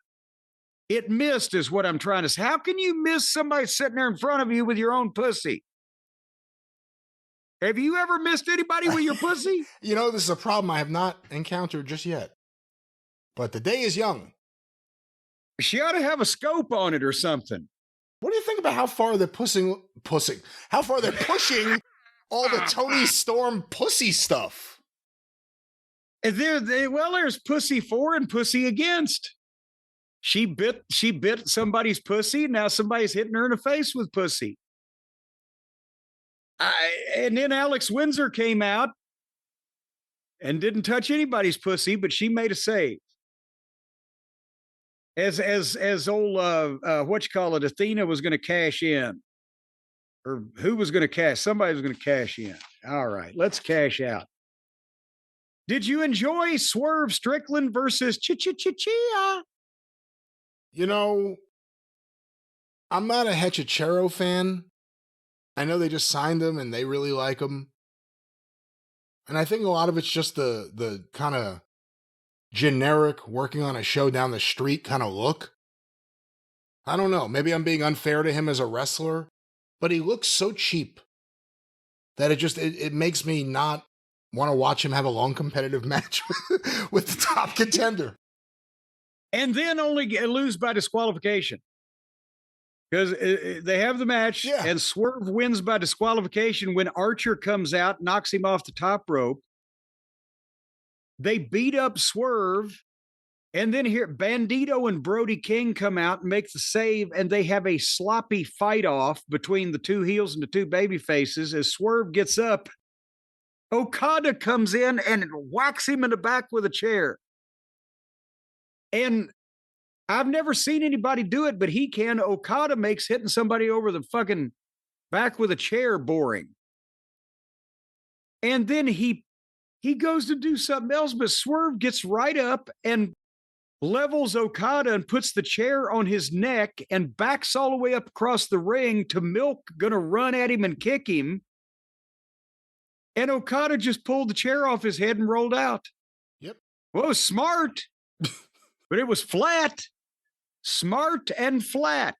It missed, is what I'm trying to say. How can you miss somebody sitting there in front of you with your own pussy? Have you ever missed anybody with your pussy? This is a problem I have not encountered just yet. But the day is young. She ought to have a scope on it or something. What do you think about how far they're pushing all the Tony Storm pussy stuff? There's pussy for and pussy against. She bit somebody's pussy. Now somebody's hitting her in the face with pussy. And then Alex Windsor came out and didn't touch anybody's pussy, but she made a save. As old Athena was going to cash in, or who was going to cash? Somebody was going to cash in. All right, let's cash out. Did you enjoy Swerve Strickland versus Chia? I'm not a Hechicero fan. I know they just signed him and they really like him. And I think a lot of it's just the kind of generic working on a show down the street kind of look. I don't know. Maybe I'm being unfair to him as a wrestler, but he looks so cheap that it makes me not want to watch him have a long competitive match with the top contender. And then only lose by disqualification. Because they have the match, yeah, and Swerve wins by disqualification when Archer comes out, knocks him off the top rope. They beat up Swerve, and then here Bandito and Brody King come out and make the save, and they have a sloppy fight-off between the two heels and the two baby faces. As Swerve gets up, Okada comes in and whacks him in the back with a chair. And I've never seen anybody do it, but he can. Okada makes hitting somebody over the fucking back with a chair boring. And then he goes to do something else, but Swerve gets right up and levels Okada and puts the chair on his neck and backs all the way up across the ring to Milk, gonna run at him and kick him. And Okada just pulled the chair off his head and rolled out. Yep. Well, it was smart, but it was flat. Smart and flat.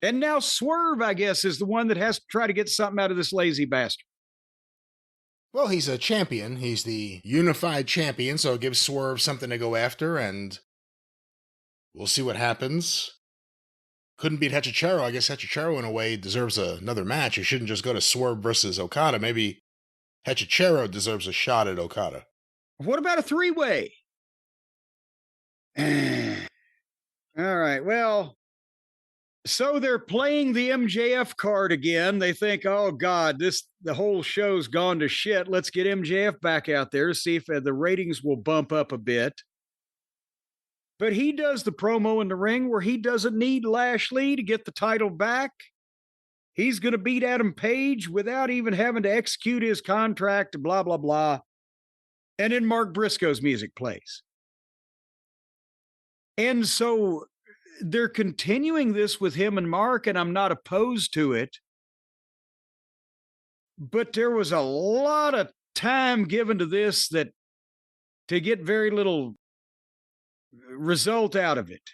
And now Swerve, I guess, is the one that has to try to get something out of this lazy bastard. Well, he's a champion. He's the unified champion, so it gives Swerve something to go after, and we'll see what happens. Couldn't beat Hechicero. I guess Hechicero, in a way, deserves another match. He shouldn't just go to Swerve versus Okada. Maybe Hechicero deserves a shot at Okada. What about a three-way? All right, well, so they're playing the MJF card again. They think, oh, God, the whole show's gone to shit. Let's get MJF back out there to see if the ratings will bump up a bit. But he does the promo in the ring where he doesn't need Lashley to get the title back. He's going to beat Adam Page without even having to execute his contract, blah, blah, blah. And then Mark Briscoe's music plays. And so they're continuing this with him and Mark, and I'm not opposed to it. But there was a lot of time given to this that to get very little result out of it.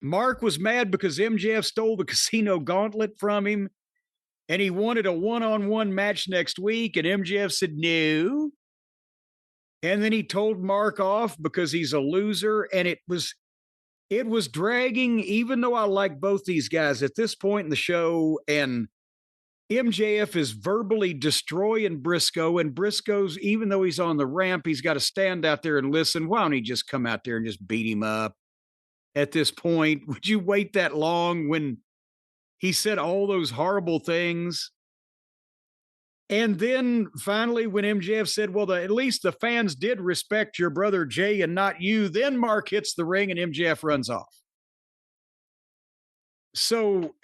Mark was mad because MJF stole the casino gauntlet from him, and he wanted a one-on-one match next week, and MJF said no. And then he told Mark off because he's a loser, and it was dragging, even though I like both these guys at this point in the show, and MJF is verbally destroying Briscoe, and Briscoe's, even though he's on the ramp, he's got to stand out there and listen. Why don't he just come out there and just beat him up at this point? Would you wait that long when he said all those horrible things? And then finally, when MJF said, well, at least the fans did respect your brother Jay and not you, then Mark hits the ring and MJF runs off. So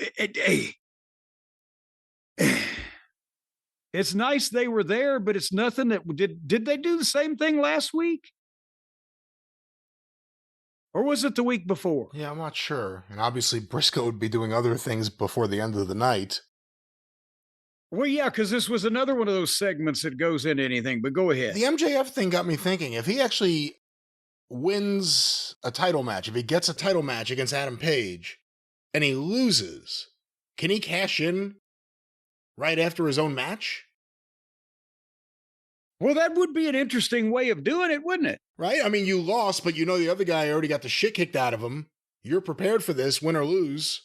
it's nice they were there, but it's nothing that did they do the same thing last week? Or was it the week before? Yeah, I'm not sure. And obviously Briscoe would be doing other things before the end of the night. Well, yeah, because this was another one of those segments that goes into anything, but go ahead. The MJF thing got me thinking, if he actually wins a title match, if he gets a title match against Adam Page, and he loses, can he cash in right after his own match? Well, that would be an interesting way of doing it, wouldn't it? Right? I mean, you lost, but you know the other guy already got the shit kicked out of him. You're prepared for this, win or lose.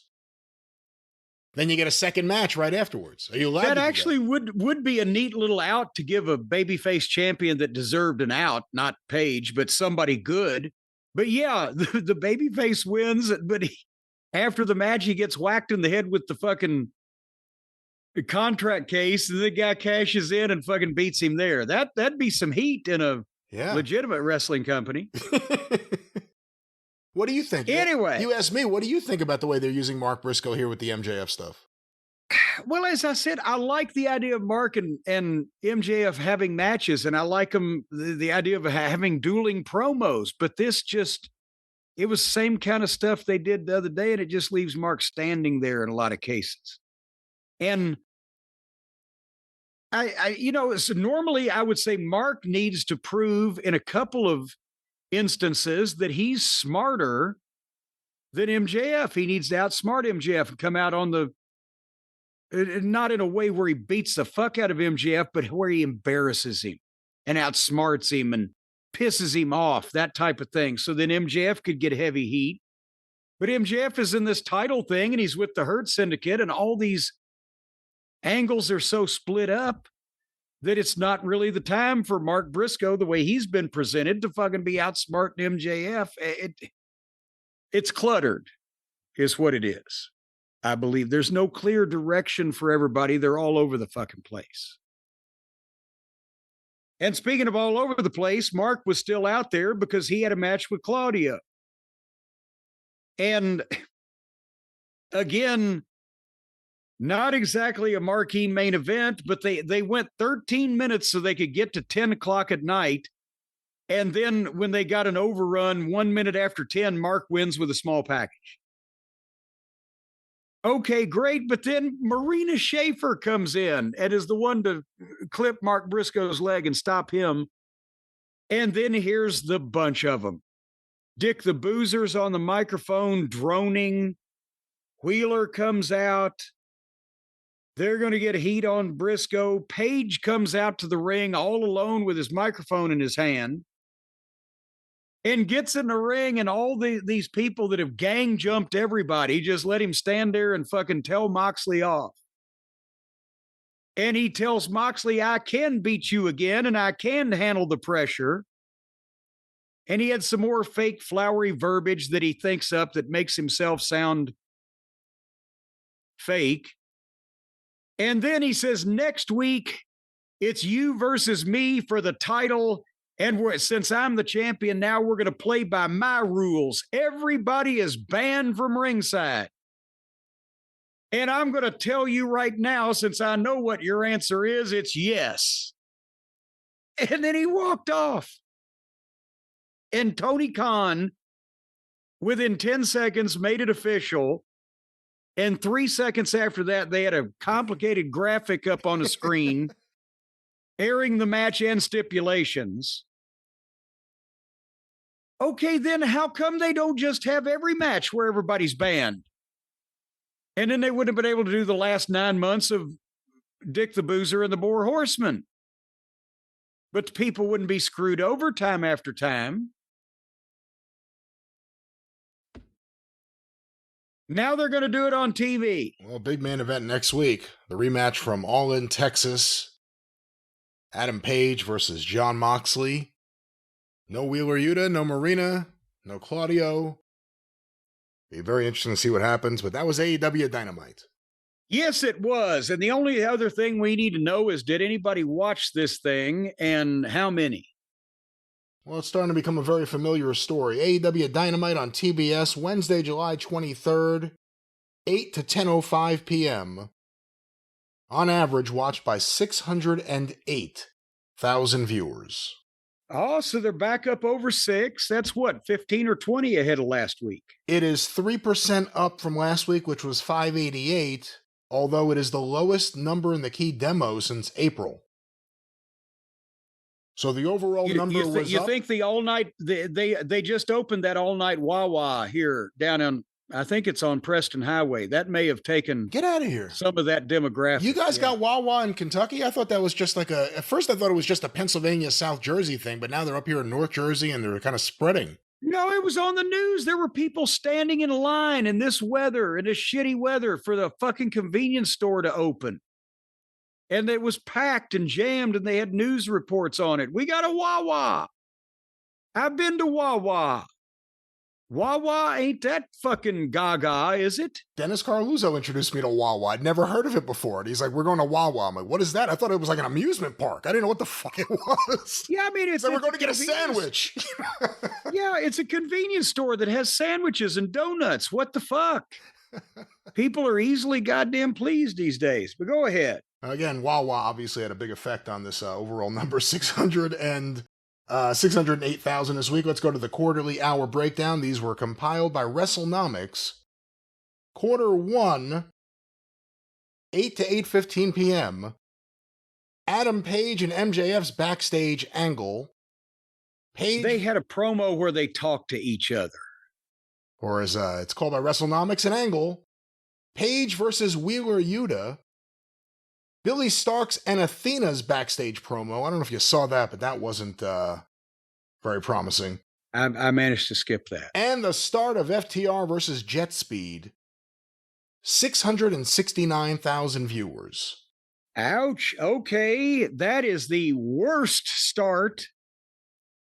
Then you get a second match right afterwards. Are you allowed that to actually would be a neat little out to give a babyface champion that deserved an out, not Page, but somebody good. But yeah, the babyface wins, but after the match, he gets whacked in the head with the fucking contract case, and the guy cashes in and fucking beats him there. That'd be some heat in a legitimate wrestling company. What do you think? Anyway. You asked me, what do you think about the way they're using Mark Briscoe here with the MJF stuff? Well, as I said, I like the idea of Mark and MJF having matches, and I like them, the idea of having dueling promos, but this it was the same kind of stuff they did the other day, and it just leaves Mark standing there in a lot of cases. And so normally I would say Mark needs to prove in a couple of instances that he's smarter than MJF. He needs to outsmart MJF and come out on not in a way where he beats the fuck out of MJF, but where he embarrasses him and outsmarts him and pisses him off, that type of thing. So then MJF could get heavy heat. But MJF is in this title thing and he's with the Hurt Syndicate, and all these angles are so split up that it's not really the time for Mark Briscoe, the way he's been presented, to fucking be outsmarting MJF. It's cluttered, is what it is. I believe there's no clear direction for everybody. They're all over the fucking place. And speaking of all over the place, Mark was still out there because he had a match with Claudio. And again, not exactly a marquee main event, but they went 13 minutes so they could get to 10 o'clock at night. And then when they got an overrun 1 minute after 10, Mark wins with a small package. Okay, great. But then Marina Schaefer comes in and is the one to clip Mark Briscoe's leg and stop him. And then here's the bunch of them. Dick the Boozer's on the microphone droning. Wheeler comes out. They're going to get heat on Briscoe. Page comes out to the ring all alone with his microphone in his hand and gets in the ring, and all these people that have gang jumped everybody just let him stand there and fucking tell Moxley off. And he tells Moxley, I can beat you again and I can handle the pressure. And he had some more fake flowery verbiage that he thinks up that makes himself sound fake. And then he says, next week, it's you versus me for the title. And since I'm the champion now, we're going to play by my rules. Everybody is banned from ringside. And I'm going to tell you right now, since I know what your answer is, it's yes. And then he walked off. And Tony Khan, within 10 seconds, made it official. And 3 seconds after that, they had a complicated graphic up on a screen airing the match and stipulations. Okay, then how come they don't just have every match where everybody's banned? And then they wouldn't have been able to do the last 9 months of Dick the Boozer and the Boar Horseman. But the people wouldn't be screwed over time after time. Now they're going to do it on TV. Well, big main event next week. The rematch from All In Texas. Adam Page versus Jon Moxley. No Wheeler Yuta, no Marina, no Claudio. Be very interesting to see what happens, but that was AEW Dynamite. Yes, it was. And the only other thing we need to know is, did anybody watch this thing and how many? Well, it's starting to become a very familiar story. AEW Dynamite on TBS, Wednesday, July 23rd, 8 to 10:05 p.m. On average, watched by 608,000 viewers. Oh, so they're back up over 6. That's what, 15 or 20 ahead of last week. It is 3% up from last week, which was 588, although it is the lowest number in the key demo since April. So the overall number was up. You think the all-night, they just opened that all-night Wawa here down on, I think it's on Preston Highway. That may have taken Get out of here. Some of that demographic. You guys got Wawa in Kentucky? I thought that was just like at first I thought it was just a Pennsylvania, South Jersey thing, but now they're up here in North Jersey and they're kind of spreading. No, it was on the news. There were people standing in a line in this weather, in this shitty weather, for the fucking convenience store to open. And it was packed and jammed, and they had news reports on it. We got a Wawa. I've been to Wawa. Wawa ain't that fucking gaga, is it? Dennis Carluzzo introduced me to Wawa. I'd never heard of it before. And he's like, we're going to Wawa. I'm like, what is that? I thought it was like an amusement park. I didn't know what the fuck it was. Yeah, I mean, it's like, we're going to get a sandwich. Yeah, it's a convenience store that has sandwiches and donuts. What the fuck? People are easily goddamn pleased these days. But go ahead. Again, Wawa obviously had a big effect on this overall number, 608,000 this week. Let's go to the quarterly hour breakdown. These were compiled by WrestleNomics. Quarter 1, 8 to 8:15 p.m. Adam Page and MJF's backstage angle. Page, they had a promo where they talked to each other. Or as it's called by WrestleNomics, an angle. Page versus Wheeler Yuta. Billy Starks and Athena's backstage promo. I don't know if you saw that, but that wasn't very promising. I managed to skip that. And the start of FTR versus Jet Speed. 669,000 viewers. Ouch. Okay. That is the worst start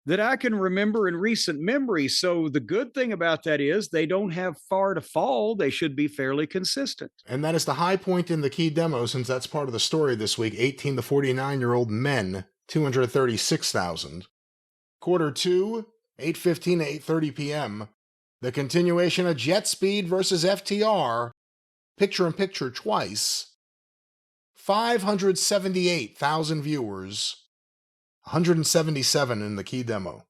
that I can remember in recent memory. So the good thing about that is they don't have far to fall. They should be fairly consistent. And that is the high point in the key demo, since that's part of the story this week. 18 to 49-year-old men, 236,000. Quarter 2, 8:15 to 8:30 p.m. The continuation of Jet Speed versus FTR, picture-in-picture twice. 578,000 viewers, 177 in the key demo.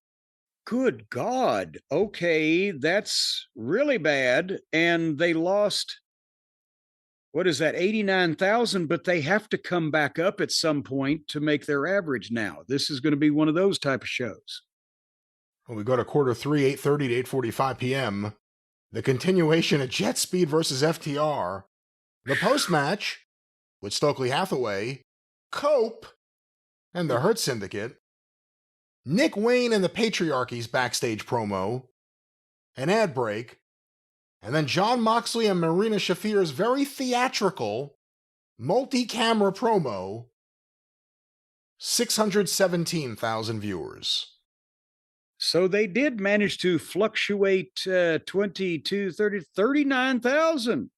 Good God. Okay, that's really bad. And they lost, what is that, 89,000, but they have to come back up at some point to make their average now. This is going to be one of those type of shows. Well, we go to quarter 3, 8:30 to 8:45 p.m. The continuation of Jet Speed versus FTR. The post-match with Stokely Hathaway, Cope, and the Hurt Syndicate. Nick Wayne and the Patriarchy's backstage promo. An ad break. And then Jon Moxley and Marina Shafir's very theatrical multi-camera promo. 617,000 viewers. So they did manage to fluctuate 22, 30, 39,000.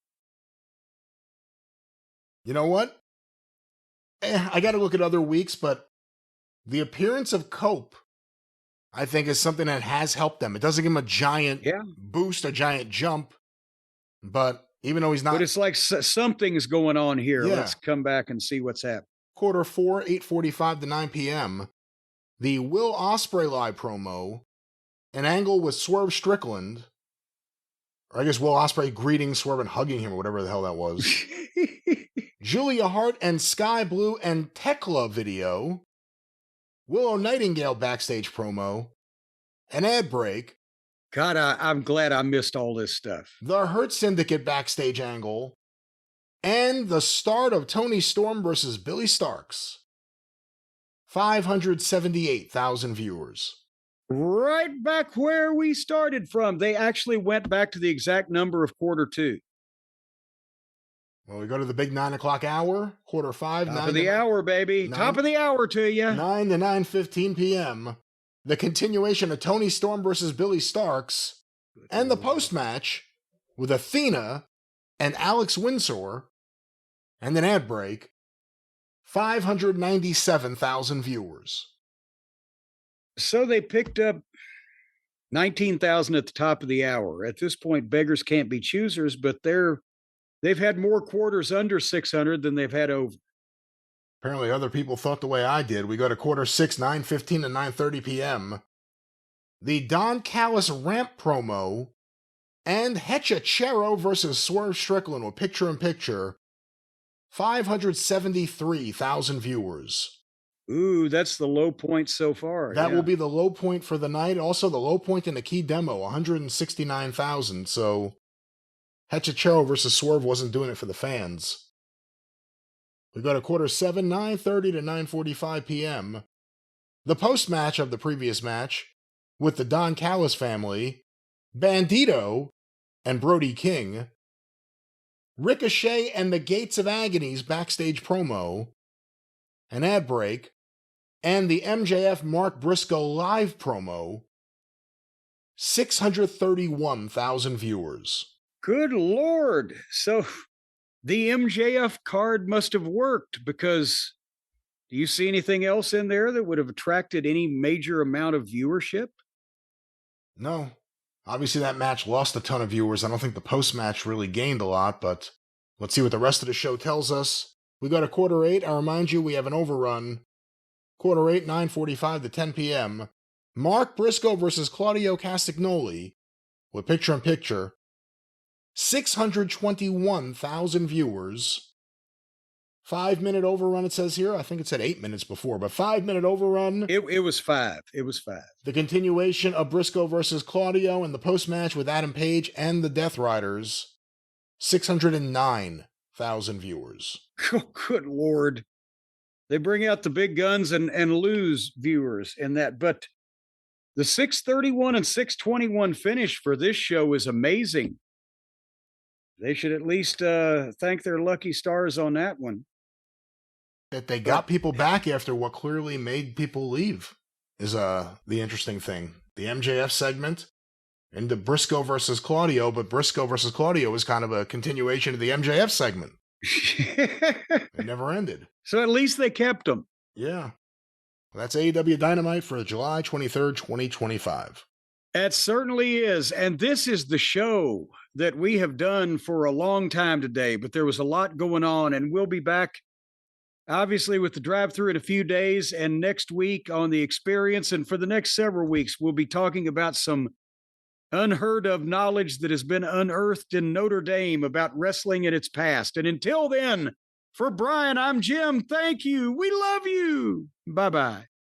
You know what? I got to look at other weeks, but the appearance of Cope, I think, is something that has helped them. It doesn't give him a giant boost, a giant jump, but even though he's not... But it's like something's going on here. Yeah. Let's come back and see what's happening. Quarter 4, 8:45 to 9 p.m. The Will Ospreay live promo, an angle with Swerve Strickland, or I guess Will Ospreay greeting Swerve and hugging him, or whatever the hell that was. Julia Hart and Sky Blue and Tekla video. Willow Nightingale backstage promo. An ad break. God, I'm glad I missed all this stuff. The Hurt Syndicate backstage angle. And the start of Tony Storm versus Billy Starks. 578,000 viewers. Right back where we started from. They actually went back to the exact number of quarter 2. Well, we go to the big 9 o'clock hour, quarter 5. Top of the hour, baby. Top of the hour to you. 9 to 9:15 p.m. The continuation of Tony Storm versus Billy Starks. And the post-match with Athena and Alex Windsor. And an ad break. 597,000 viewers. So they picked up 19,000 at the top of the hour. At this point, beggars can't be choosers, but they've had more quarters under 600 than they've had over. Apparently other people thought the way I did. We go to quarter 6, 9:15 to 9:30 p.m. The Don Callis ramp promo and Hechachero versus Swerve Strickland with picture-in-picture. 573,000 viewers. Ooh, that's the low point so far. That will be the low point for the night. Also, the low point in the key demo, 169,000. So, Hechachero versus Swerve wasn't doing it for the fans. We go to quarter 7, 9:30 to 9:45 p.m. The post-match of the previous match with the Don Callis family, Bandito and Brody King, Ricochet and the Gates of Agony's backstage promo, an ad break, and the MJF Mark Briscoe live promo. 631,000 viewers. Good Lord. So the MJF card must have worked, because do you see anything else in there that would have attracted any major amount of viewership? No. Obviously, that match lost a ton of viewers. I don't think the post-match really gained a lot, but let's see what the rest of the show tells us. We go to quarter 8. I remind you, we have an overrun. Quarter 8, 9:45 to 10 p.m. Mark Briscoe versus Claudio Castagnoli with picture-in-picture. 621,000 viewers. 5-minute overrun, it says here. I think it said 8 minutes before, but 5-minute overrun. It was 5. It was 5. The continuation of Briscoe versus Claudio and the post-match with Adam Page and the Death Riders. 609,000 viewers. Oh, good Lord. They bring out the big guns and lose viewers in that. But the 631 and 621 finish for this show is amazing. They should at least thank their lucky stars on that one. That they got people back after what clearly made people leave is the interesting thing. The MJF segment and the Briscoe versus Claudio, but Briscoe versus Claudio was kind of a continuation of the MJF segment. It never ended. So at least they kept them. Yeah. Well, that's AEW Dynamite for July 23rd, 2025. It certainly is. And this is the show that we have done for a long time today, but there was a lot going on, and we'll be back obviously with the drive through in a few days and next week on the experience. And for the next several weeks, we'll be talking about some unheard of knowledge that has been unearthed in Notre Dame about wrestling in its past. And until then, for Brian, I'm Jim. Thank you. We love you. Bye bye.